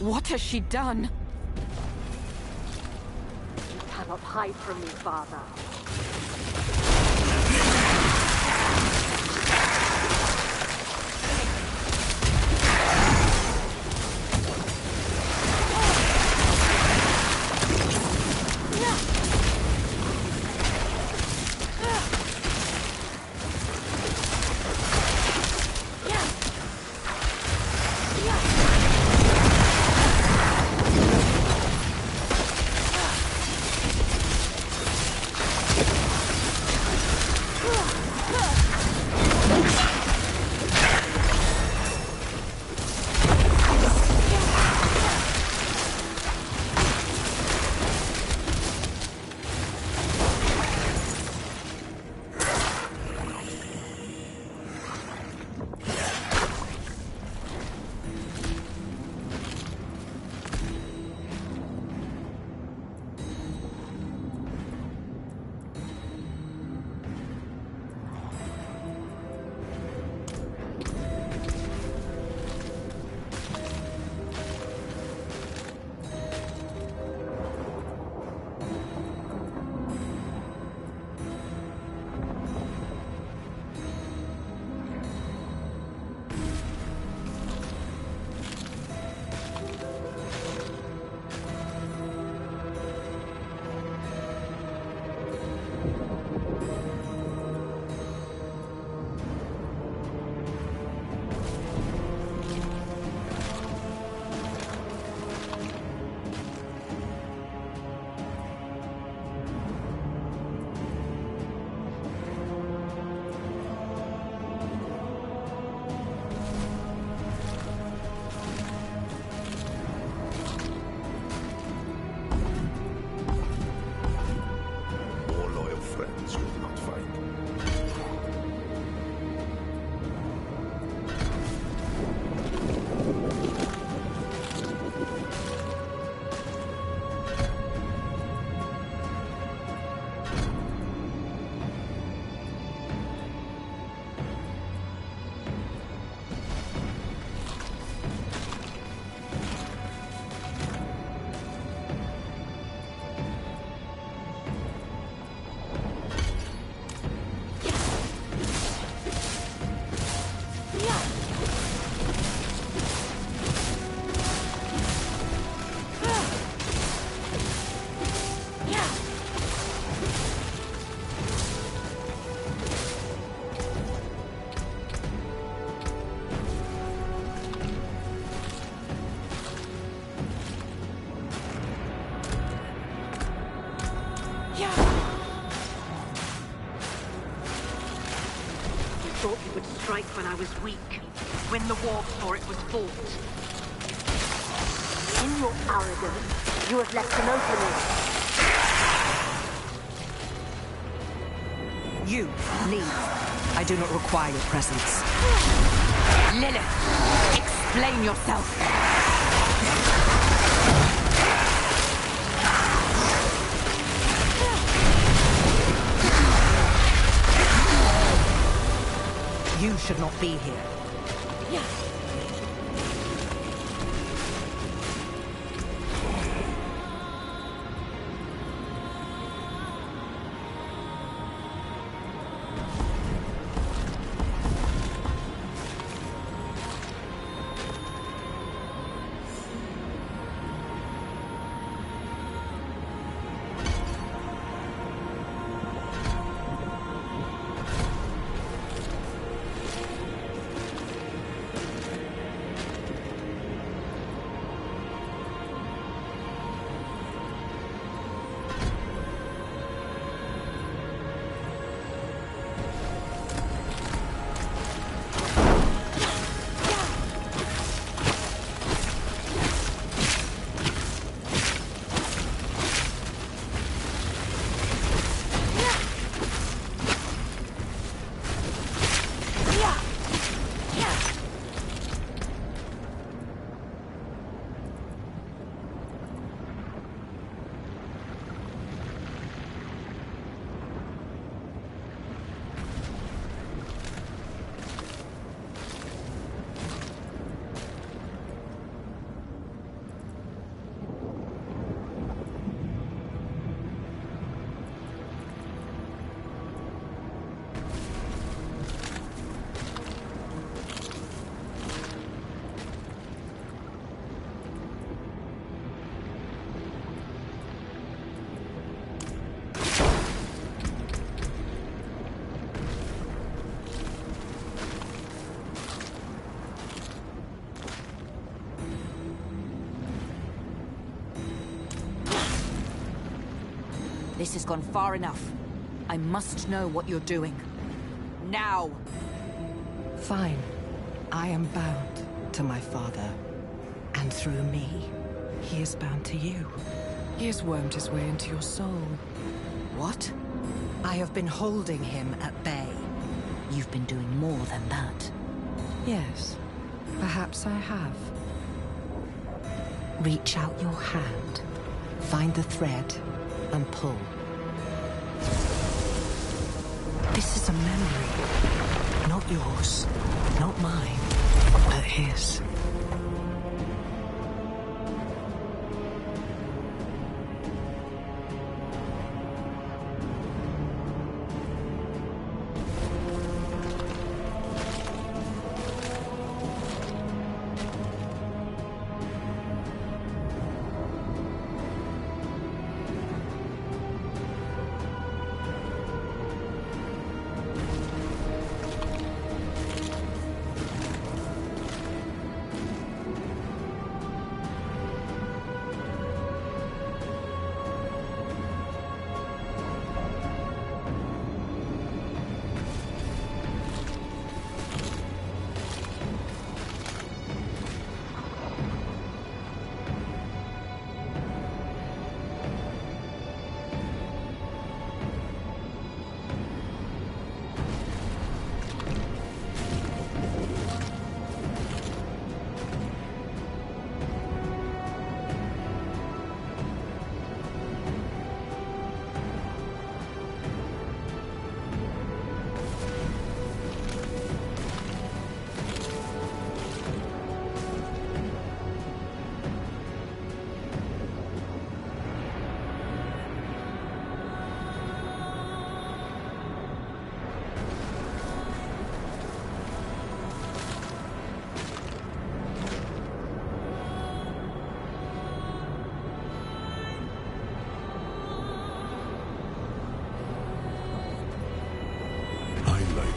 What has she done? You cannot hide from me, Father. when I was weak, when the war for it was fought. In your arrogance, you have left an opening. You, leave. I do not require your presence. Lilith, explain yourself. You should not be here. Yeah. This has gone far enough. I must know what you're doing. Now! Fine. I am bound to my father. And through me, he is bound to you. He has wormed his way into your soul. What? I have been holding him at bay. You've been doing more than that. Yes, perhaps I have. Reach out your hand, find the thread, and pull. This is a memory. Not yours, not mine, but his.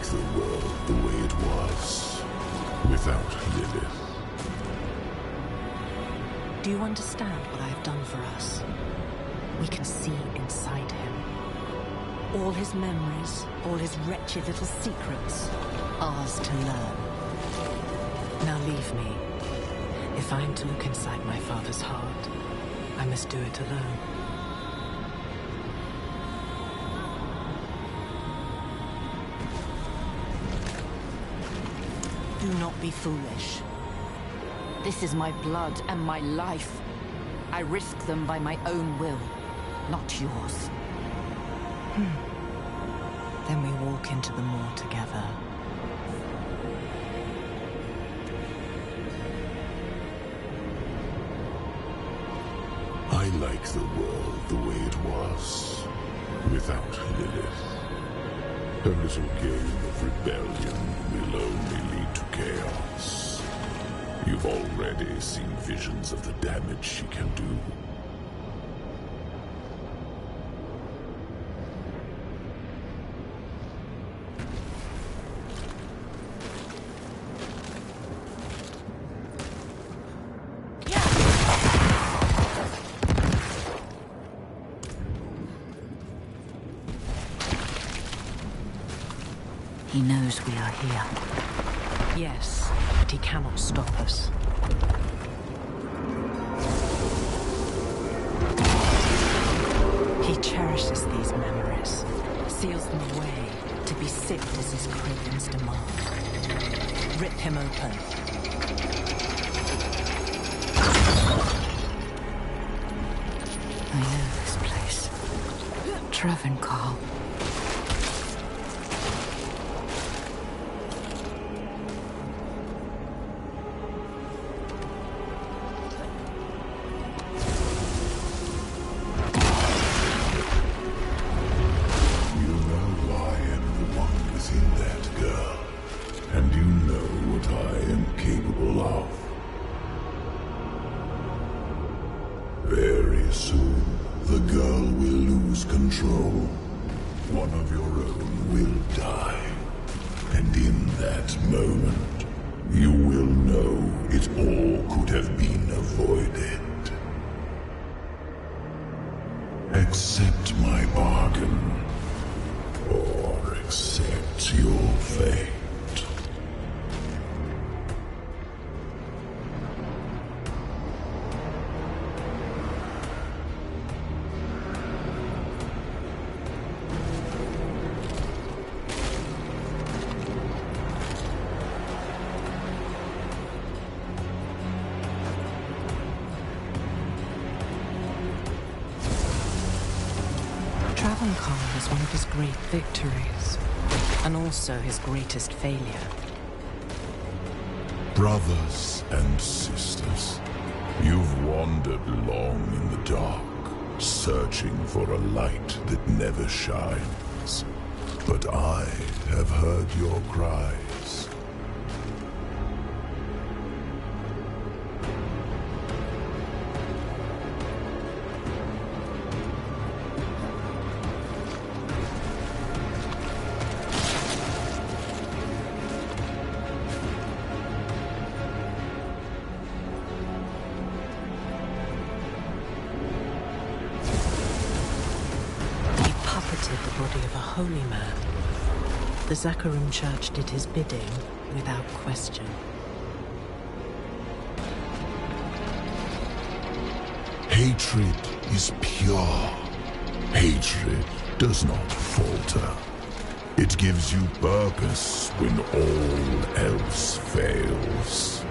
The world the way it was, without Lilith. Do you understand what I have done for us? We can see inside him. All his memories, all his wretched little secrets, ours to learn. Now leave me. If I am to look inside my father's heart, I must do it alone. Do not be foolish. This is my blood and my life. I risk them by my own will, not yours. Then we walk into the moor together. I like the world the way it was, without Lilith. Her little game of rebellion will only lead to chaos. You've already seen visions of the damage she can do. He knows we are here. Yes, but he cannot stop us. He cherishes these memories, seals them away to be sipped as his cravings demand. Rip him open. I know this place. Travancore. Very soon, the girl will lose control. One of your own will die. And in that moment, you will know it all could have been avoided. Accept my bargain, or accept your fate. Travancore was one of his great victories, and also his greatest failure. Brothers and sisters, you've wandered long in the dark, searching for a light that never shines. But I have heard your cries. The body of a holy man. The Zakharum Church did his bidding without question. Hatred is pure. Hatred does not falter. It gives you purpose when all else fails.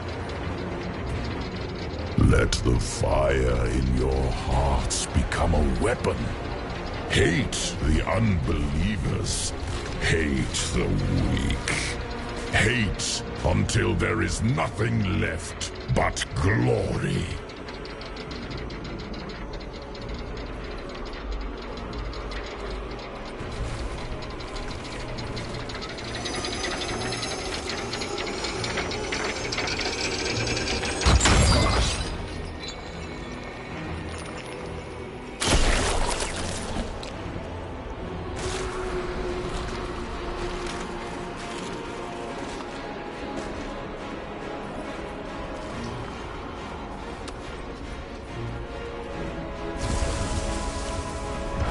Let the fire in your hearts become a weapon. Hate the unbelievers. Hate the weak. Hate until there is nothing left but glory.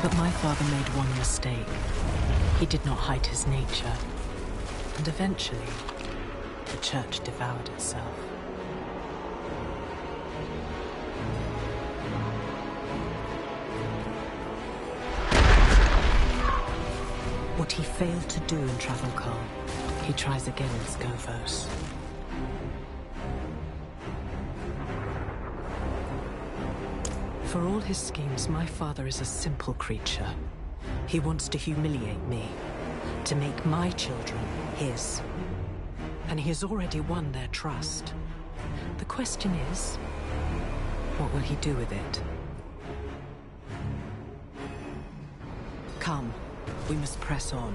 But my father made one mistake. He did not hide his nature. And eventually, the church devoured itself. What he failed to do in Travelcar, he tries again in Scovos. For all his schemes, my father is a simple creature. He wants to humiliate me, to make my children his. And he has already won their trust. The question is, what will he do with it? Come, we must press on.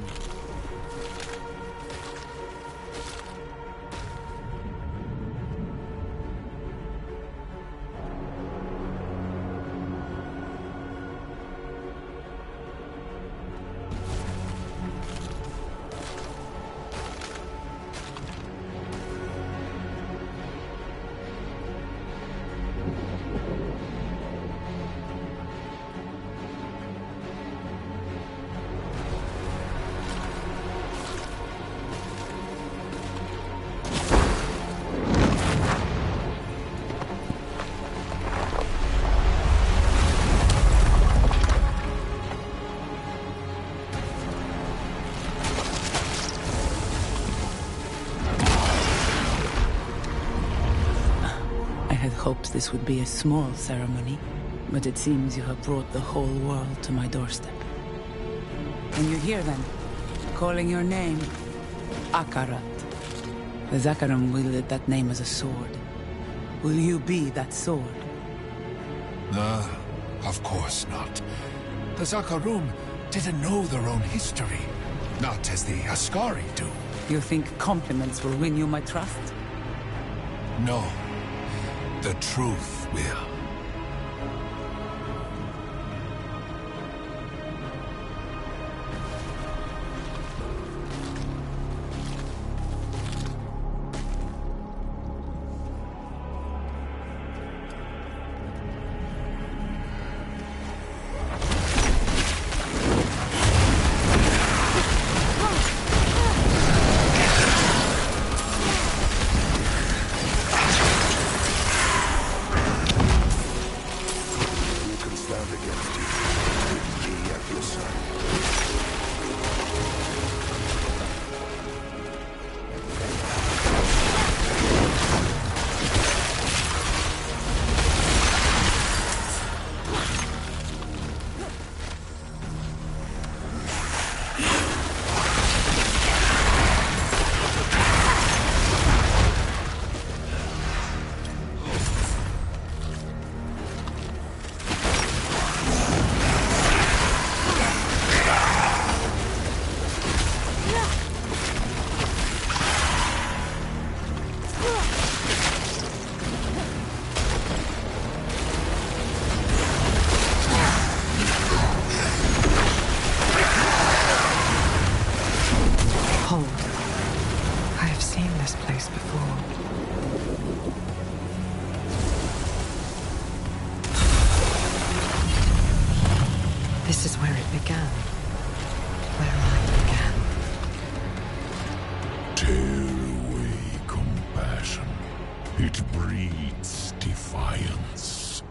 Hoped this would be a small ceremony, but it seems you have brought the whole world to my doorstep. And you're here then, calling your name Akarat. The Zakarum wielded that name as a sword. Will you be that sword? Of course not. The Zakarum didn't know their own history, not as the Ascari do. You think compliments will win you my trust? No. The truth will. This is where it began. Where I began. Tear away compassion. It breeds defiance.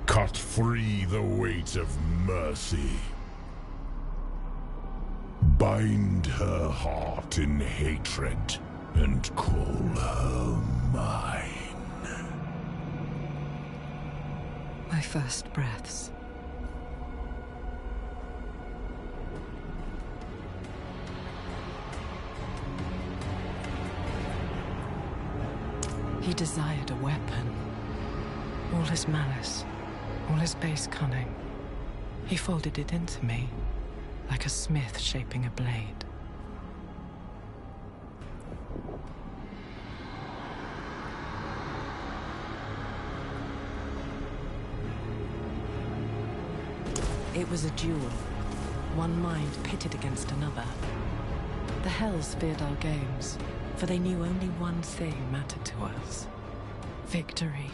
Cut free the weight of mercy. Bind her heart in hatred and call her mine. My first breaths. He desired a weapon. All his malice, all his base cunning. He folded it into me, like a smith shaping a blade. It was a duel. One mind pitted against another. The Hells feared our games, for they knew only one thing mattered to us. Victory.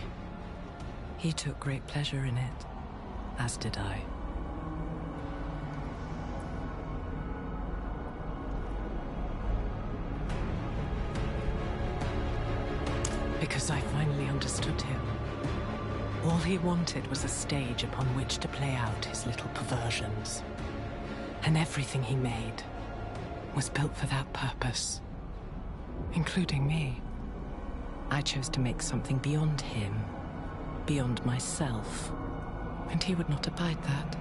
He took great pleasure in it, as did I. Because I finally understood him. All he wanted was a stage upon which to play out his little perversions. And everything he made was built for that purpose. Including me. I chose to make something beyond him, beyond myself. And he would not abide that.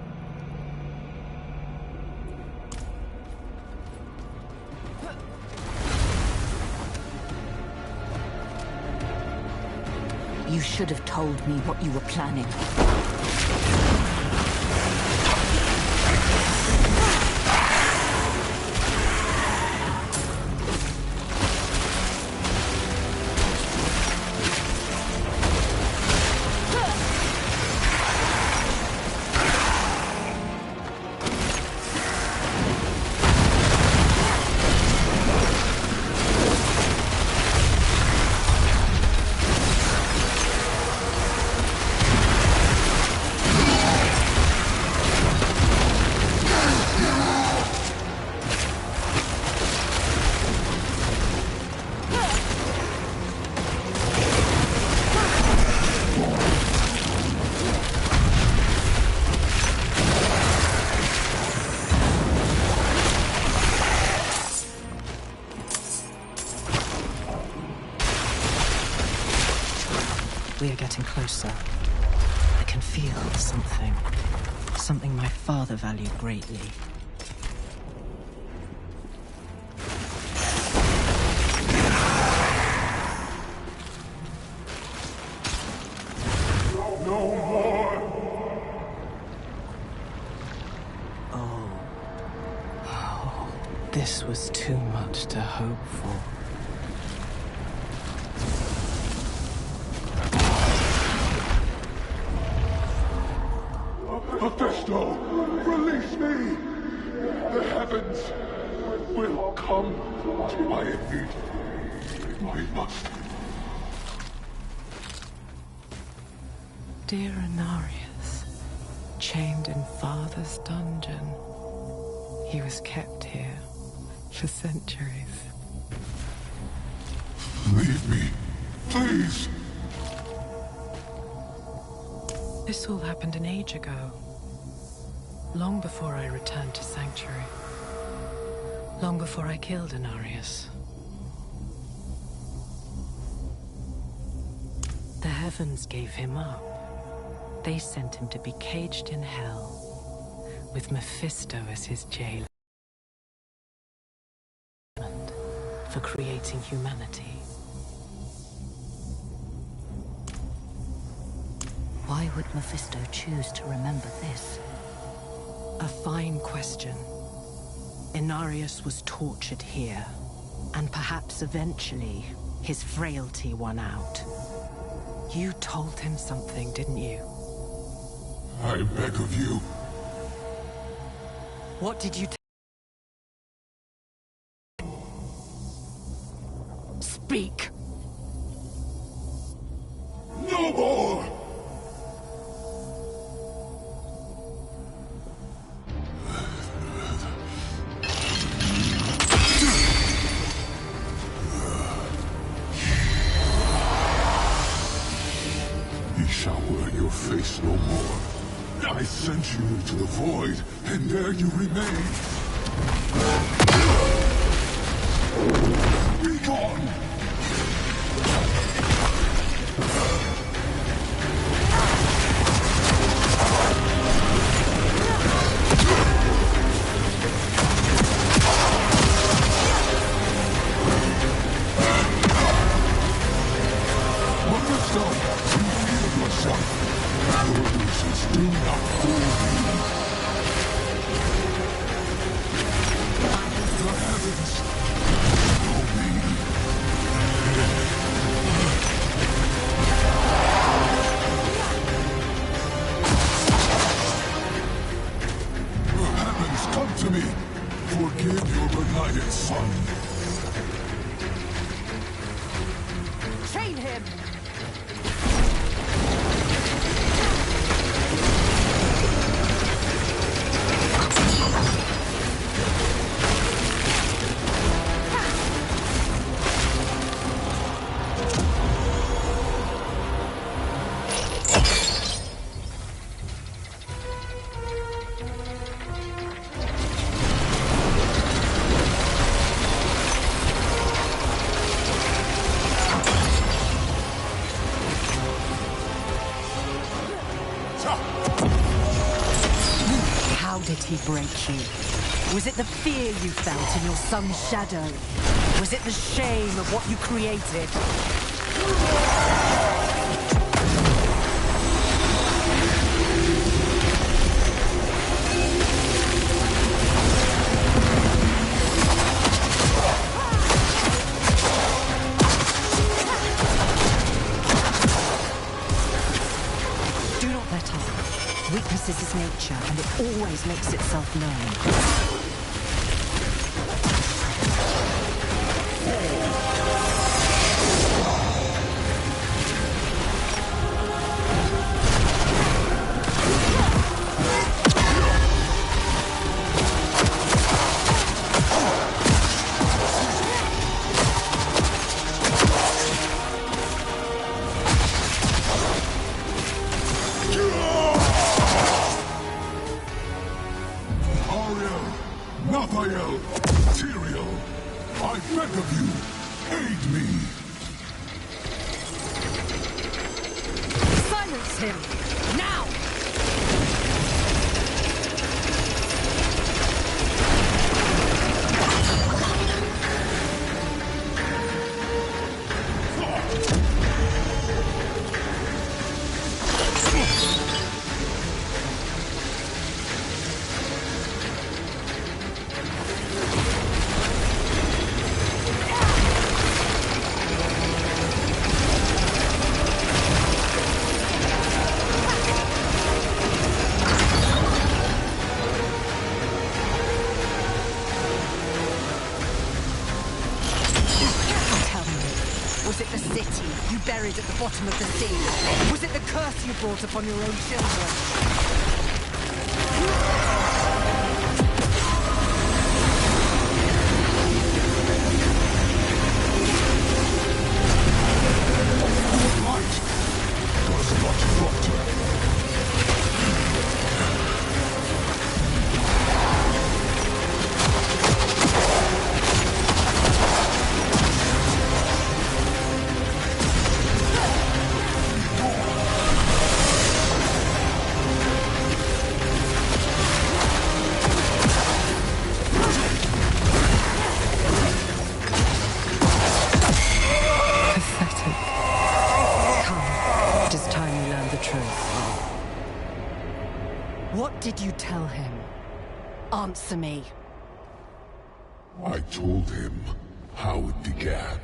You should have told me what you were planning. We are getting closer. I can feel something. Something my father valued greatly. No more! Oh, this was too much to hope for. Mephisto, release me! The heavens will come to my aid. We must. Dear Inarius, chained in Father's dungeon. He was kept here for centuries. Leave me, please! This all happened an age ago. Long before I returned to Sanctuary. Long before I killed Inarius. The heavens gave him up. They sent him to be caged in hell, with Mephisto as his jailer. For creating humanity. Why would Mephisto choose to remember this? A fine question. Inarius was tortured here, and perhaps eventually his frailty won out. You told him something, didn't you? I beg of you. What did you speak? No more! He shall wear your face no more. I sent you into the void, and there you remain. Be gone! Mephisto, you heal yourself. Your wishes do not fool me. The heavens know me. The heavens, come to me. Forgive your benighted son. Chain him! did he break you? Was it the fear you felt in your son's shadow? Was it the shame of what you created? Weakness is his nature, and it always makes itself known. Buried at the bottom of the sea? Was it the curse you brought upon your own children? What did you tell him? Answer me. I told him how it began.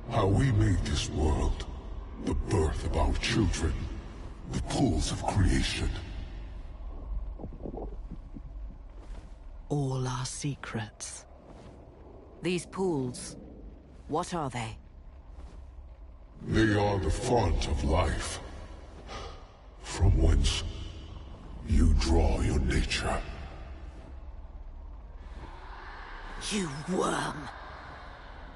How we made this world. The birth of our children. The pools of creation. All our secrets. These pools, what are they? They are the font of life. From whence you draw your nature. You worm!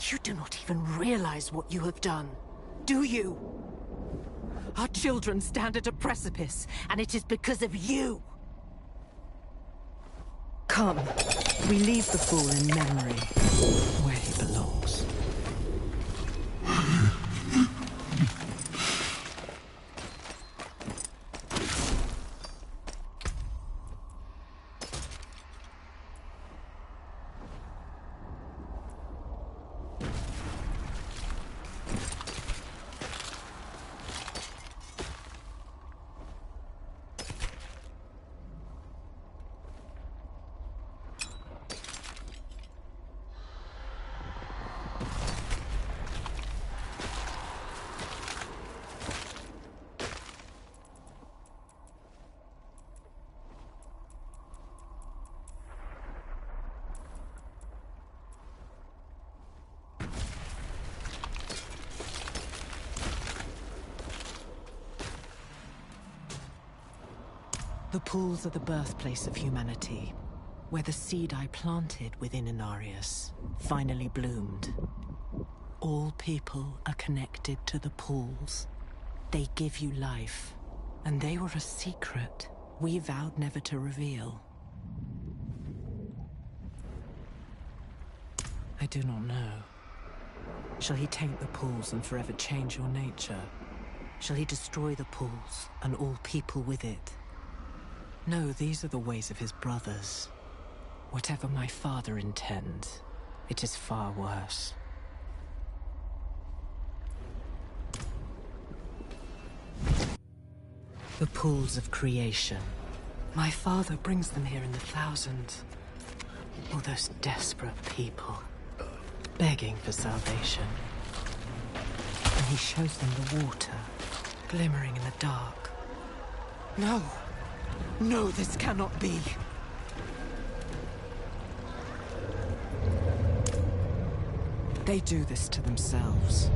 You do not even realize what you have done, do you? Our children stand at a precipice, and it is because of you! Come, we leave the fool in memory, where he belongs. The pools are the birthplace of humanity, where the seed I planted within Inarius finally bloomed. All people are connected to the pools. They give you life, and they were a secret we vowed never to reveal. I do not know. Shall he taint the pools and forever change your nature? Shall he destroy the pools and all people with it? No, these are the ways of his brothers. Whatever my father intends, it is far worse. The pools of creation. My father brings them here in the thousands. All those desperate people, begging for salvation. And he shows them the water, glimmering in the dark. No! No, this cannot be! They do this to themselves.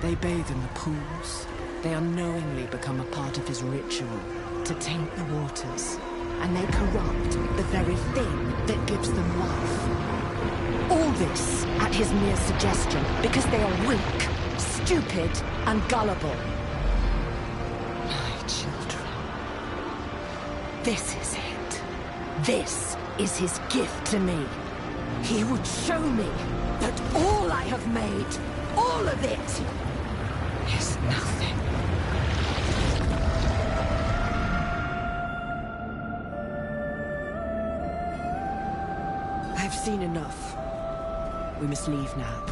They bathe in the pools. They unknowingly become a part of his ritual, to taint the waters. And they corrupt the very thing that gives them life. All this at his mere suggestion, because they are weak, stupid, and gullible. My children. This is it. This is his gift to me. He would show me that all I have made, all of it, is nothing. I've seen enough. We must leave now.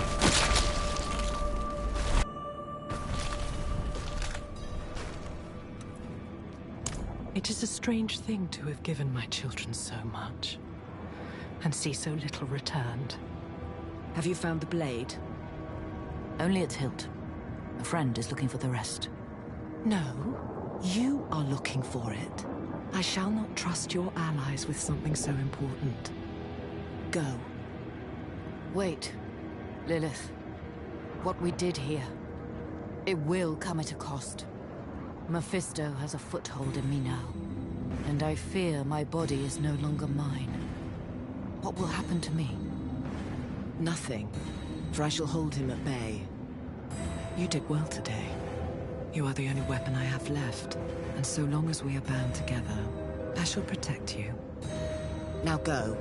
It is a strange thing to have given my children so much, and see so little returned. Have you found the blade? Only its hilt. A friend is looking for the rest. No, you are looking for it. I shall not trust your allies with something so important. Go. Wait, Lilith. What we did here, it will come at a cost. Mephisto has a foothold in me now, and I fear my body is no longer mine. What will happen to me? Nothing, for I shall hold him at bay. You did well today. You are the only weapon I have left, and so long as we are bound together, I shall protect you. Now go.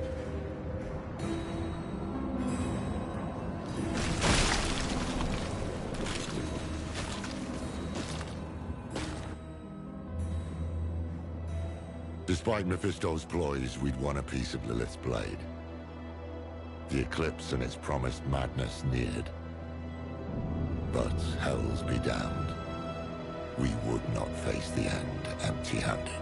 Despite Mephisto's ploys, we'd won a piece of Lilith's blade. The eclipse and its promised madness neared. But hells be damned. We would not face the end empty-handed.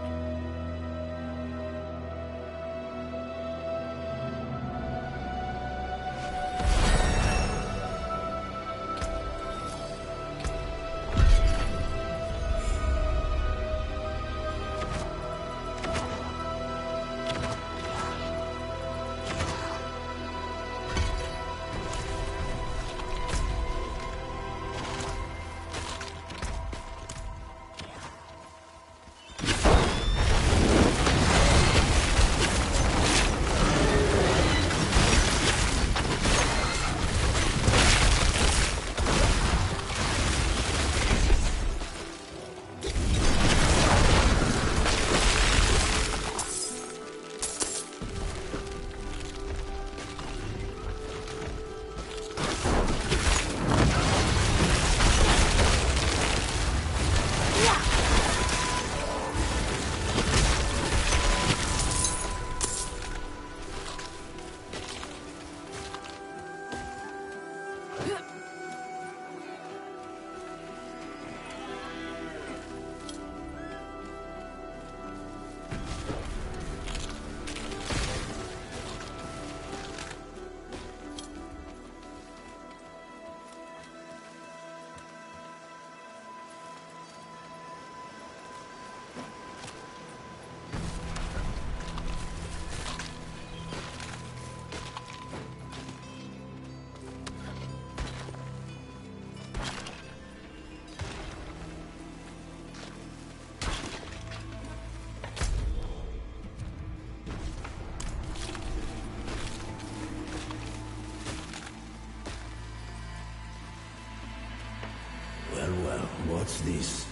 Well, what's this?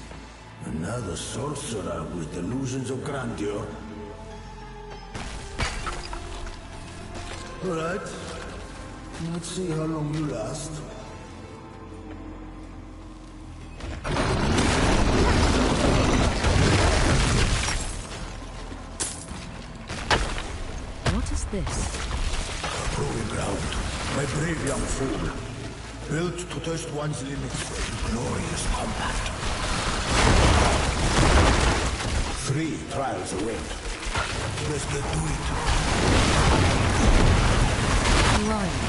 Another sorcerer with delusions of grandeur. Alright. Let's see how long you last. fool. Built to test one's limits in glorious combat. 3 trials await. Let's get to it. Who are you?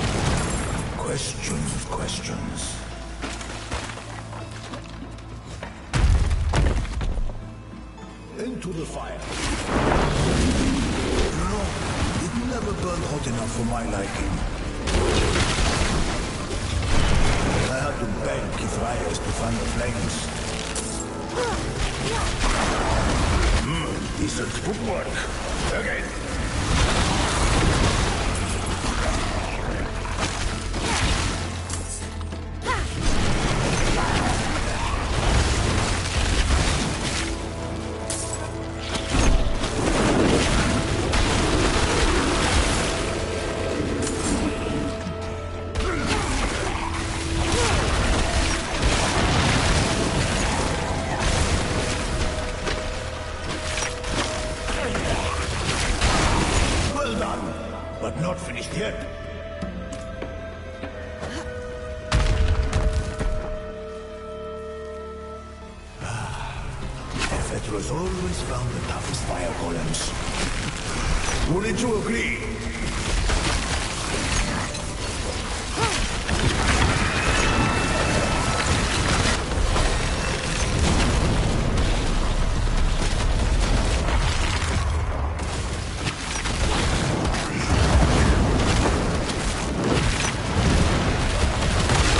Questions of questions. Into the fire. You know, it never burned hot enough for my liking. I had to beg Kithrias to fan the flames. Decent footwork. Again. Has always found the toughest fire golems. Wouldn't you agree?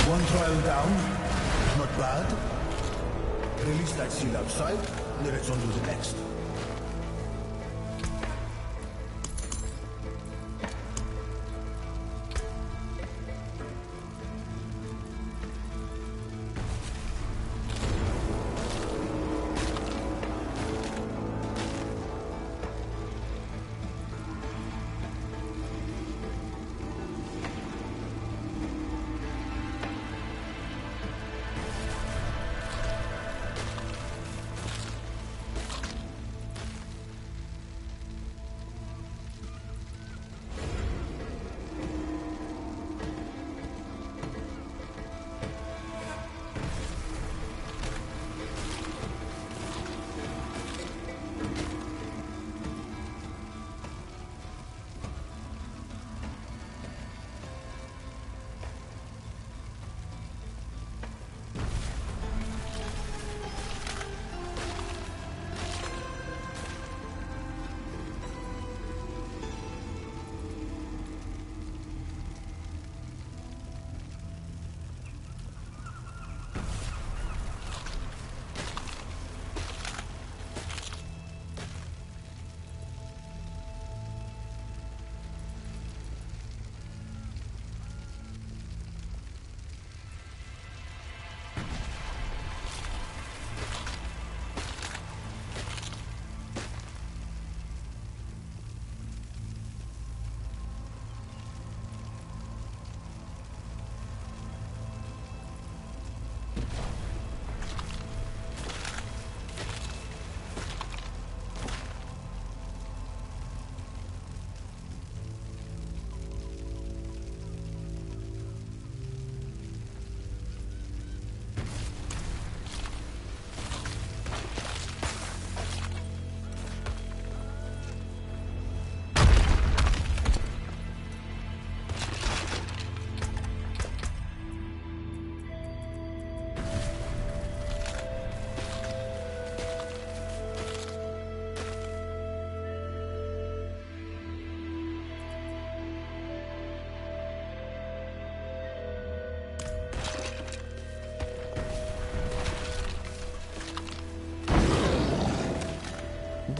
One trial down. Not bad. Release that seal outside. Let's on to the next.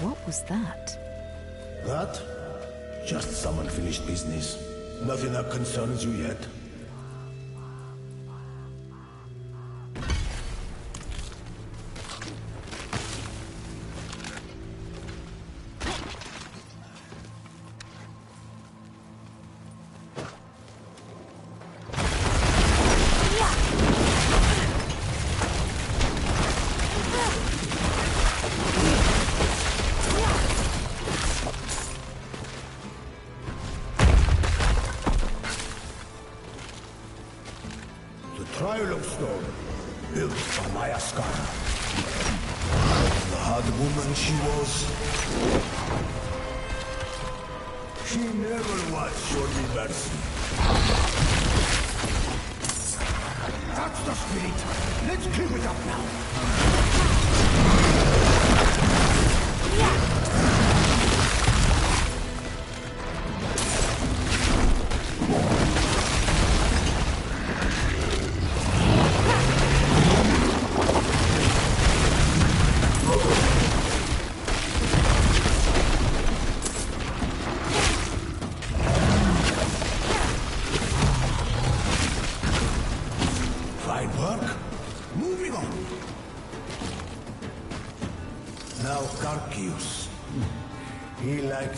What was that? That? Just some unfinished business. Nothing that concerns you yet. gravestone, built by my Ascara. The hard woman she was. She never once showed me mercy. That's the spirit. Let's keep it up now.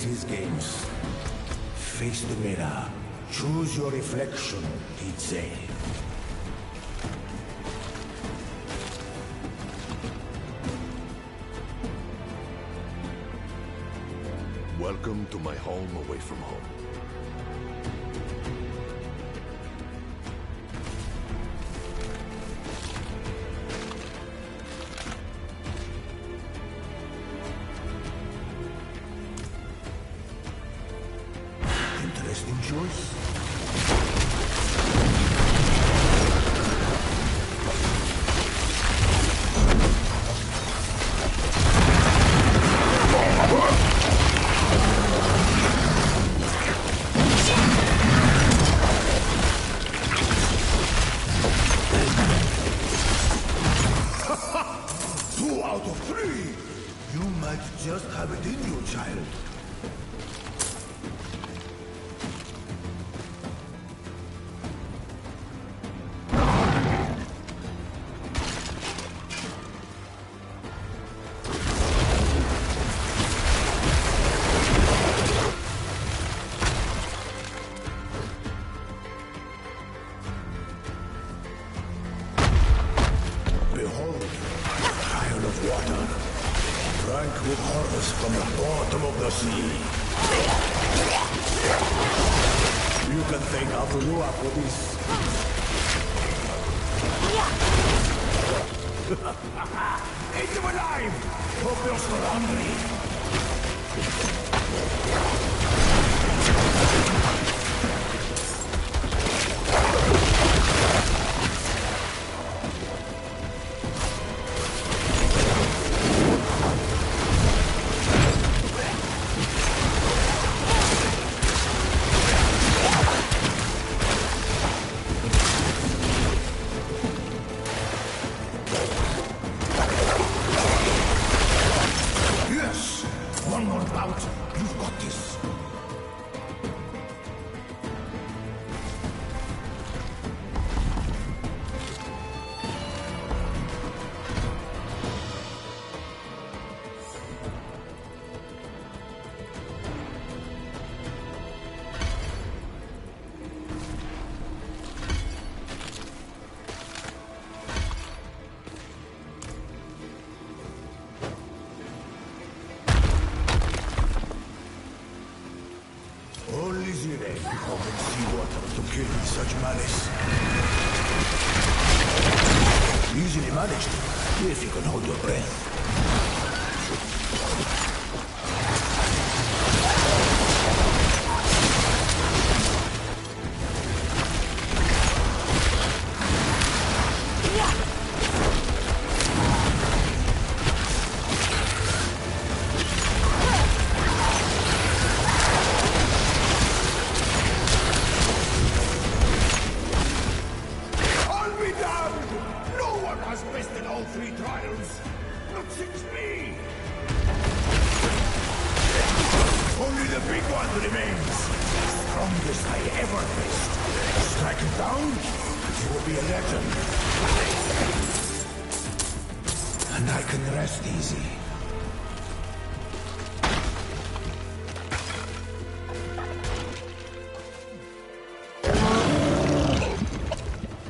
His games. Face the mirror. Choose your reflection, he'd say. Welcome to my home away from home. Easily managed, if you can hold your breath.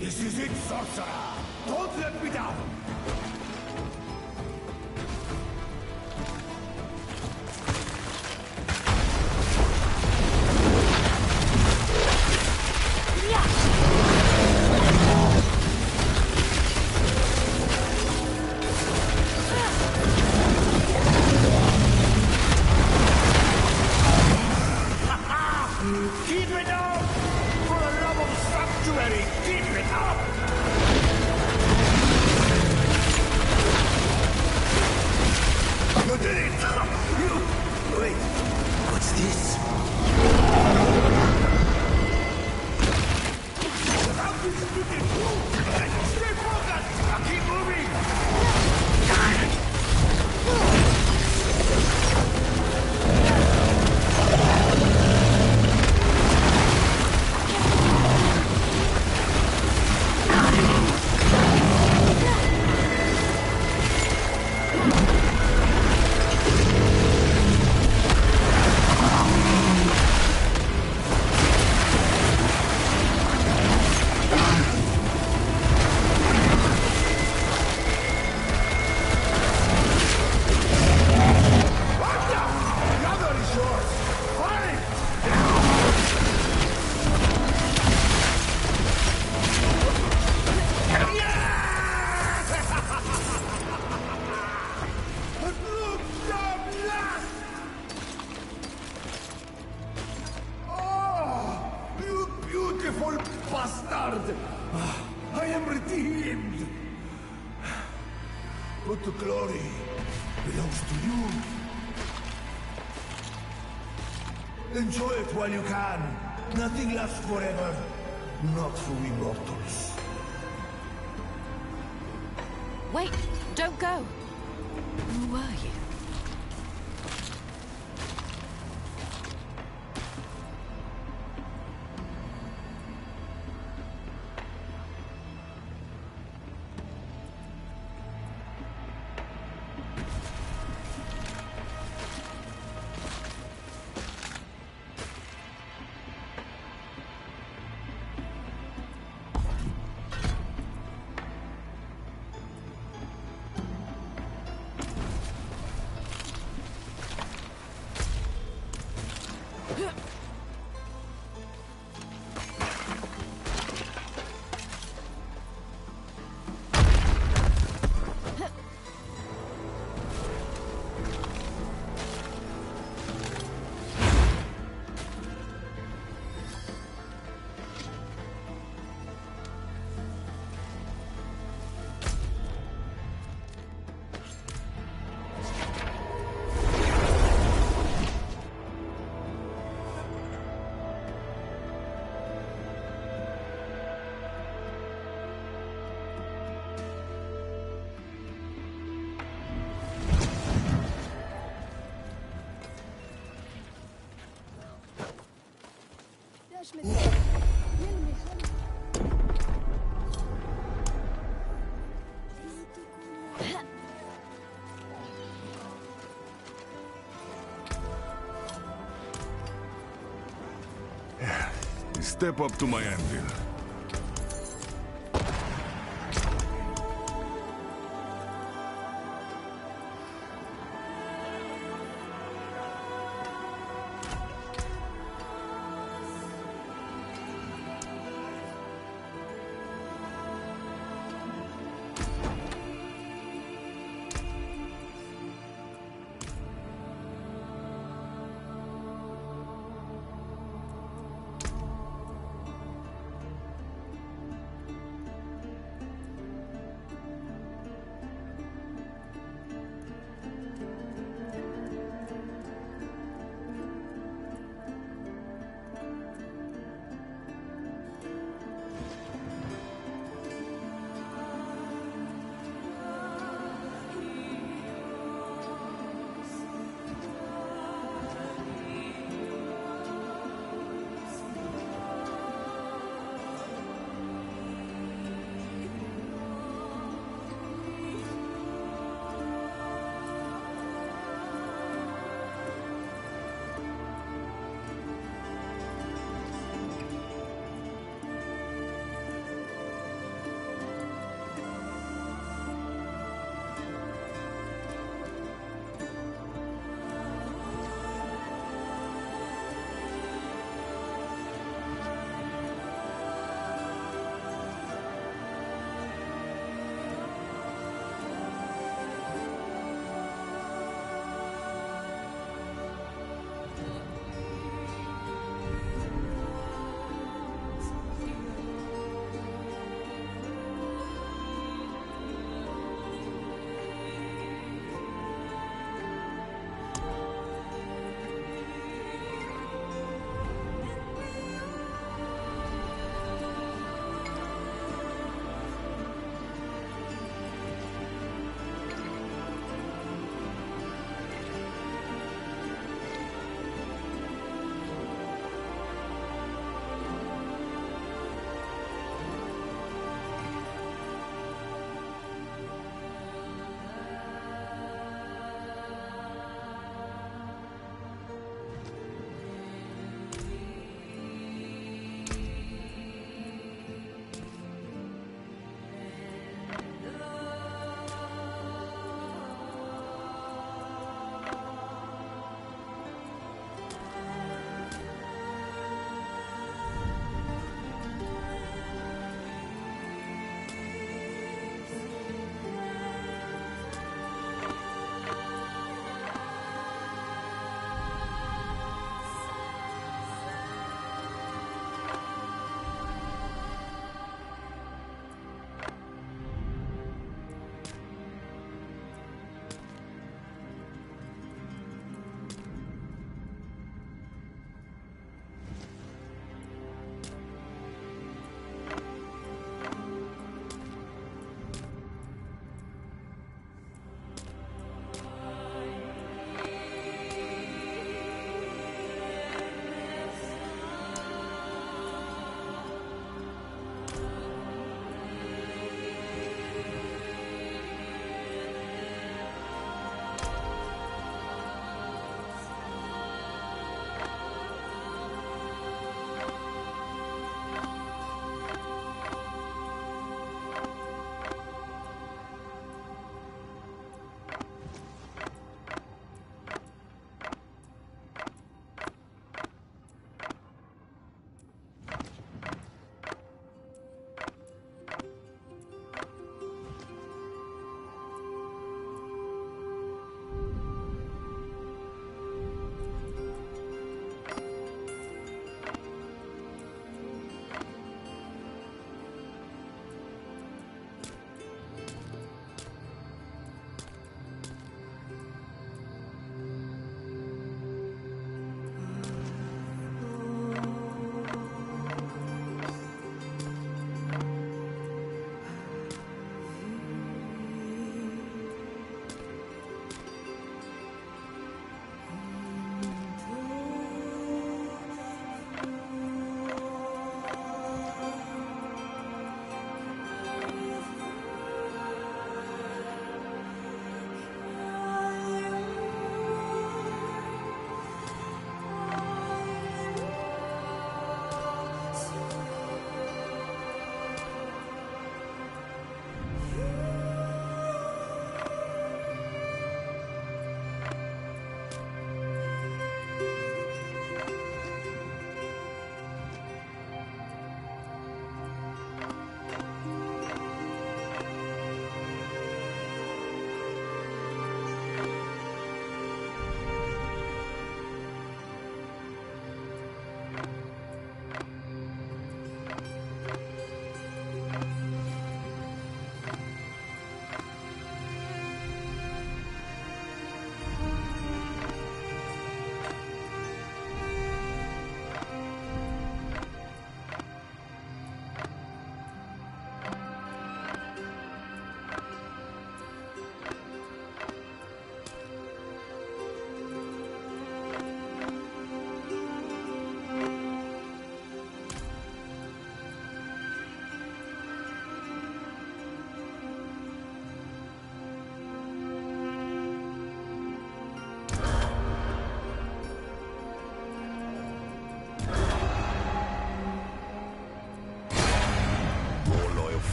This is it, Sorcerer! Don't let me down! but the glory belongs to you. Enjoy it while you can. Nothing lasts forever. Not for we mortals. Wait! Don't go! Who were you? Step up to my anvil.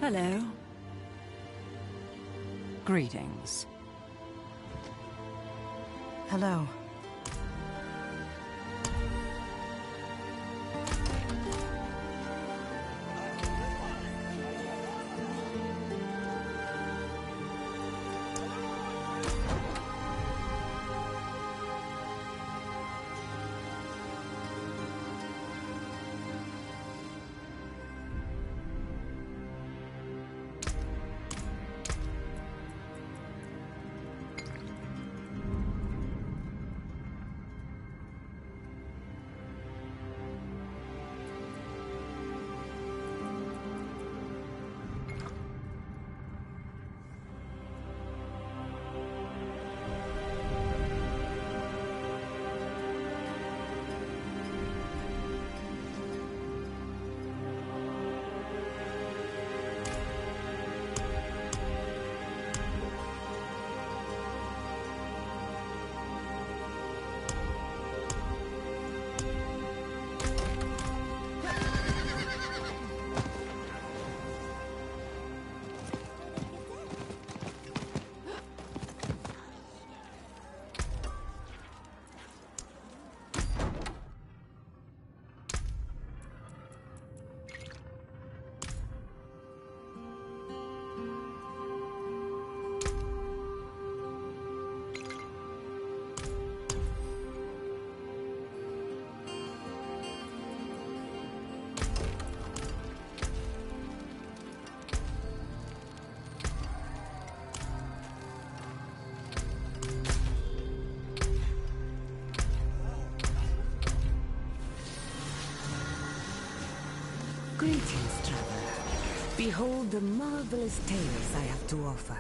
Hello. Greetings. Hello. Greetings, traveler. Behold the marvelous tales I have to offer.